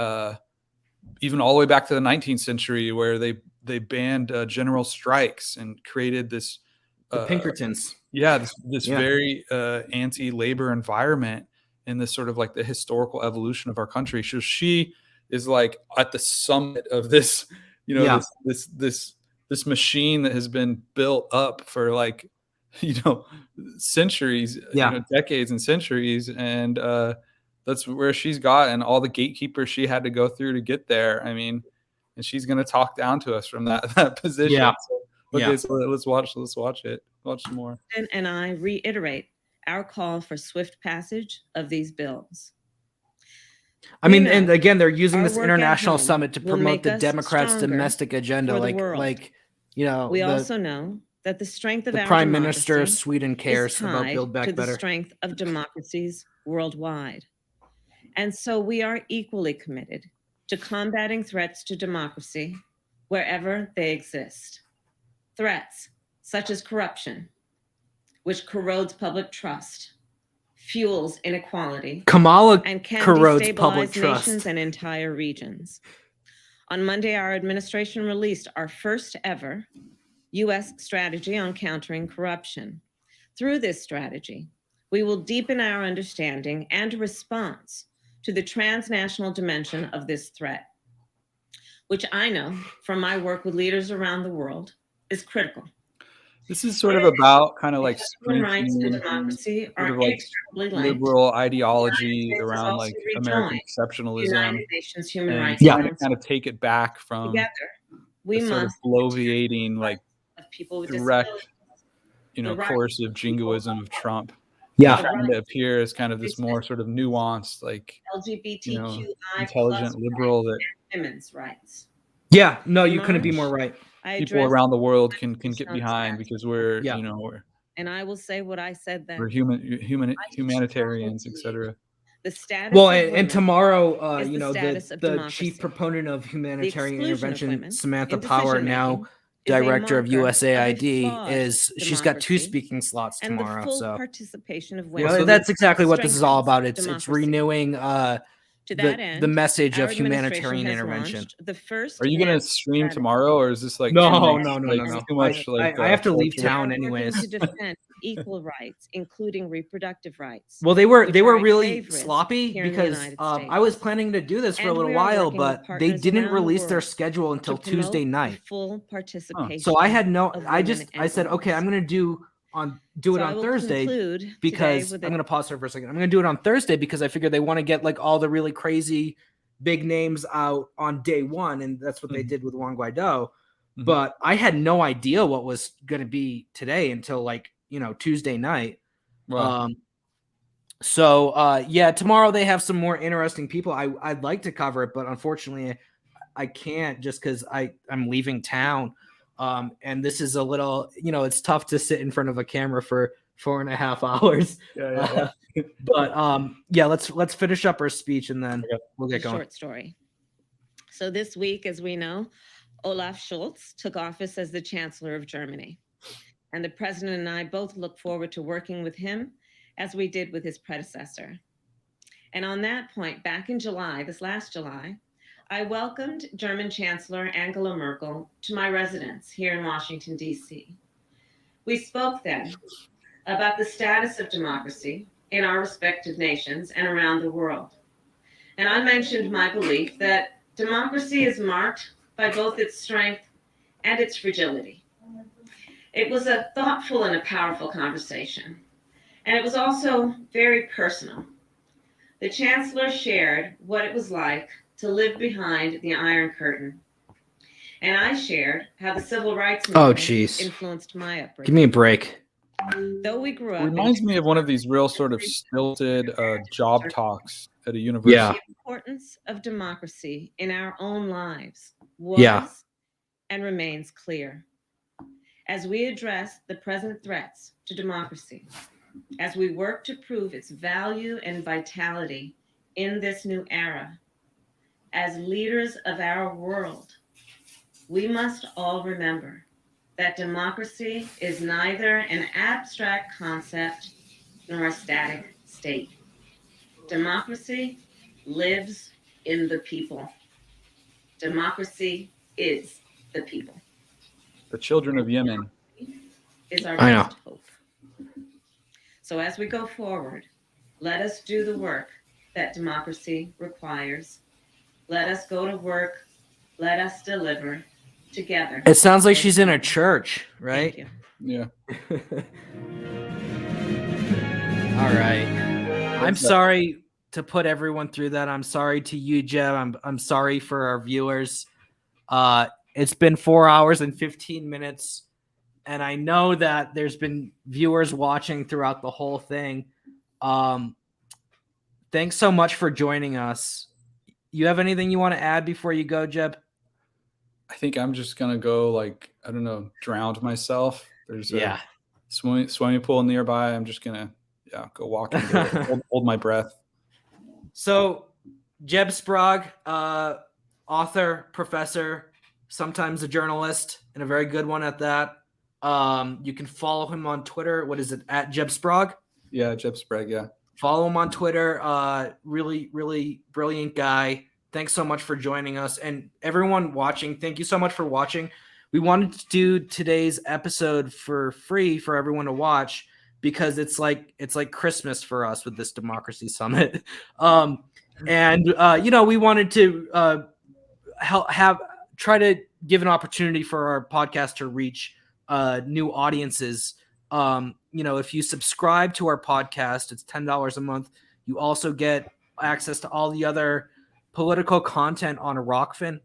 even all the way back to the 19th century, where they banned general strikes and created this The Pinkertons. Yeah, this very anti-labor environment in this sort of like the historical evolution of our country. So she is like at the summit of this, you know, this machine that has been built up for like, you know, centuries, you know, decades and centuries, and that's where she's got, and all the gatekeepers she had to go through to get there. I mean, and she's going to talk down to us from that position. Yeah. So, okay, so let's watch it. Watch some more. And I reiterate our call for swift passage of these bills. I mean, and again, they're using this international summit to promote the Democrats' domestic agenda. Like, you know, we also know that the strength of the our Prime Minister of democracy Sweden cares is about tied Build Back to the Better. strength of democracies worldwide. And so we are equally committed to combating threats to democracy wherever they exist. Threats such as corruption, which corrodes public trust, fuels inequality, Kamala and can corrodes public destabilize trust. nations and entire regions. On Monday, our administration released our first ever U.S. strategy on countering corruption. Through this strategy, we will deepen our understanding and response to the transnational dimension of this threat, which I know from my work with leaders around the world is critical. This is sort of about kind of like Human rights and strengthening democracy sort are of like inextricably linked. liberal ideology States has around also like rejoined American the exceptionalism, United Nations Human and Rights trying to Council. kind of take it back from Together, we the sort of must bloviating, like of people with direct, disabilities, you know, the right coercive jingoism of Trump. Yeah. Trying to appear as kind of this more sort of nuanced, like, you know, LGBTQI intelligent liberal that women's rights. Yeah, no, you couldn't be more right. people around the world can get behind, because we're, you know, And I will say what I said then. we're humanitarians, etc. The status Well, of and women tomorrow, is you the know, status of the democracy. chief proponent of humanitarian exclusion of intervention, women Samantha in Power, now decision-making is a director of marker of a USAID, flawed is she's got 2 democracy speaking slots and the tomorrow. full So participation of you women. know, that's exactly what this is all strengthens about. It's democracy. renewing To that the end, message our of humanitarian administration has intervention. launched the first Are you gonna national stream strategy tomorrow, or is this like No, too much, no, no, like, no, no. too much, like I have to leave cultural- town working anyways. to defend equal rights, including reproductive rights. Well, they were which are a really favorite sloppy here in the because United I was planning to do this for a And little we are while, working with but they partners didn't around the release their world schedule until to promote Tuesday the night. full participation. So I had no. of I women just I and said, okay, I'm girls. gonna do it So I on will Thursday conclude today because with I'm a- gonna pause here for a second. I'm gonna do it on Thursday because I figure they want to get like all the really crazy big names out on day one, and that's what they did with Juan Guaido. But I had no idea what was gonna be today until like, you know, Tuesday night. Wow. So yeah, tomorrow they have some more interesting people. I'd like to cover it, but unfortunately I can't just because I'm leaving town. And this is a little, you know, it's tough to sit in front of a camera for 4.5 hours. Yeah. But yeah, let's finish up our speech and then we'll get a going. short story. So this week, as we know, Olaf Scholz took office as the Chancellor of Germany. And the President and I both look forward to working with him as we did with his predecessor. And on that point, back in July, this last July, I welcomed German Chancellor Angela Merkel to my residence here in Washington, D.C. We spoke then about the status of democracy in our respective nations and around the world. And I mentioned my belief that democracy is marked by both its strength and its fragility. It was a thoughtful and a powerful conversation. And it was also very personal. The Chancellor shared what it was like to live behind the Iron Curtain. And I shared how the civil rights movement influenced my upbringing. Give me a break. Though we grew It up reminds me of one of these real sort of stilted job talks at a university. Yeah. The importance of democracy in our own lives was and remains clear. As we address the present threats to democracy, as we work to prove its value and vitality in this new era, as leaders of our world, we must all remember that democracy is neither an abstract concept nor a static state. Democracy lives in the people. Democracy is the people. The children of Yemen. is our I know. best hope. So as we go forward, let us do the work that democracy requires. Let us go to work. Let us deliver together. It sounds like she's in a church, right? Thank Yeah. All right. I'm sorry to put everyone through that. I'm sorry to you, Jeb. I'm sorry for our viewers. It's been 4 hours and 15 minutes. And I know that there's been viewers watching throughout the whole thing. Thanks so much for joining us. You have anything you want to add before you go, Jeb? I think I'm just gonna go, like, I don't know, drown myself. There's a swimming pool nearby. I'm just gonna go walk into it, hold my breath. So Jeb Sprague, author, professor, sometimes a journalist, and a very good one at that. You can follow him on Twitter. What is it, at Jeb Sprague? Yeah, Jeb Sprague, yeah. Follow him on Twitter. Really, really brilliant guy. Thanks so much for joining us. And everyone watching, thank you so much for watching. We wanted to do today's episode for free for everyone to watch because it's like Christmas for us with this Democracy Summit. We wanted to try to give an opportunity for our podcast to reach new audiences. If you subscribe to our podcast, it's $10 a month. You also get access to all the other political content on Rockfin,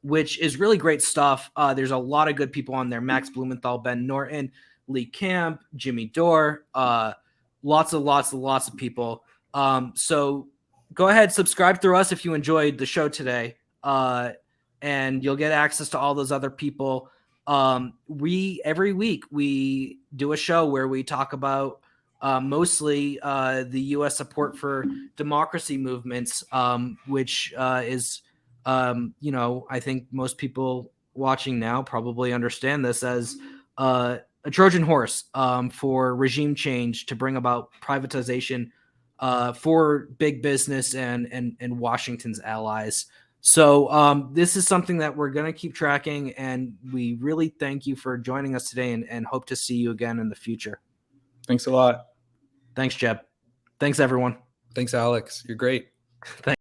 which is really great stuff. There's a lot of good people on there. Max Blumenthal, Ben Norton, Lee Camp, Jimmy Dore, lots of people. So go ahead, subscribe through us if you enjoyed the show today, and you'll get access to all those other people. Every week we do a show where we talk about mostly the U.S. support for democracy movements, which is, I think most people watching now probably understand this as a Trojan horse for regime change to bring about privatization for big business and Washington's allies. So this is something that we're going to keep tracking, and we really thank you for joining us today and hope to see you again in the future. Thanks a lot. Thanks, Jeb. Thanks, everyone. Thanks, Alex. You're great. Thanks.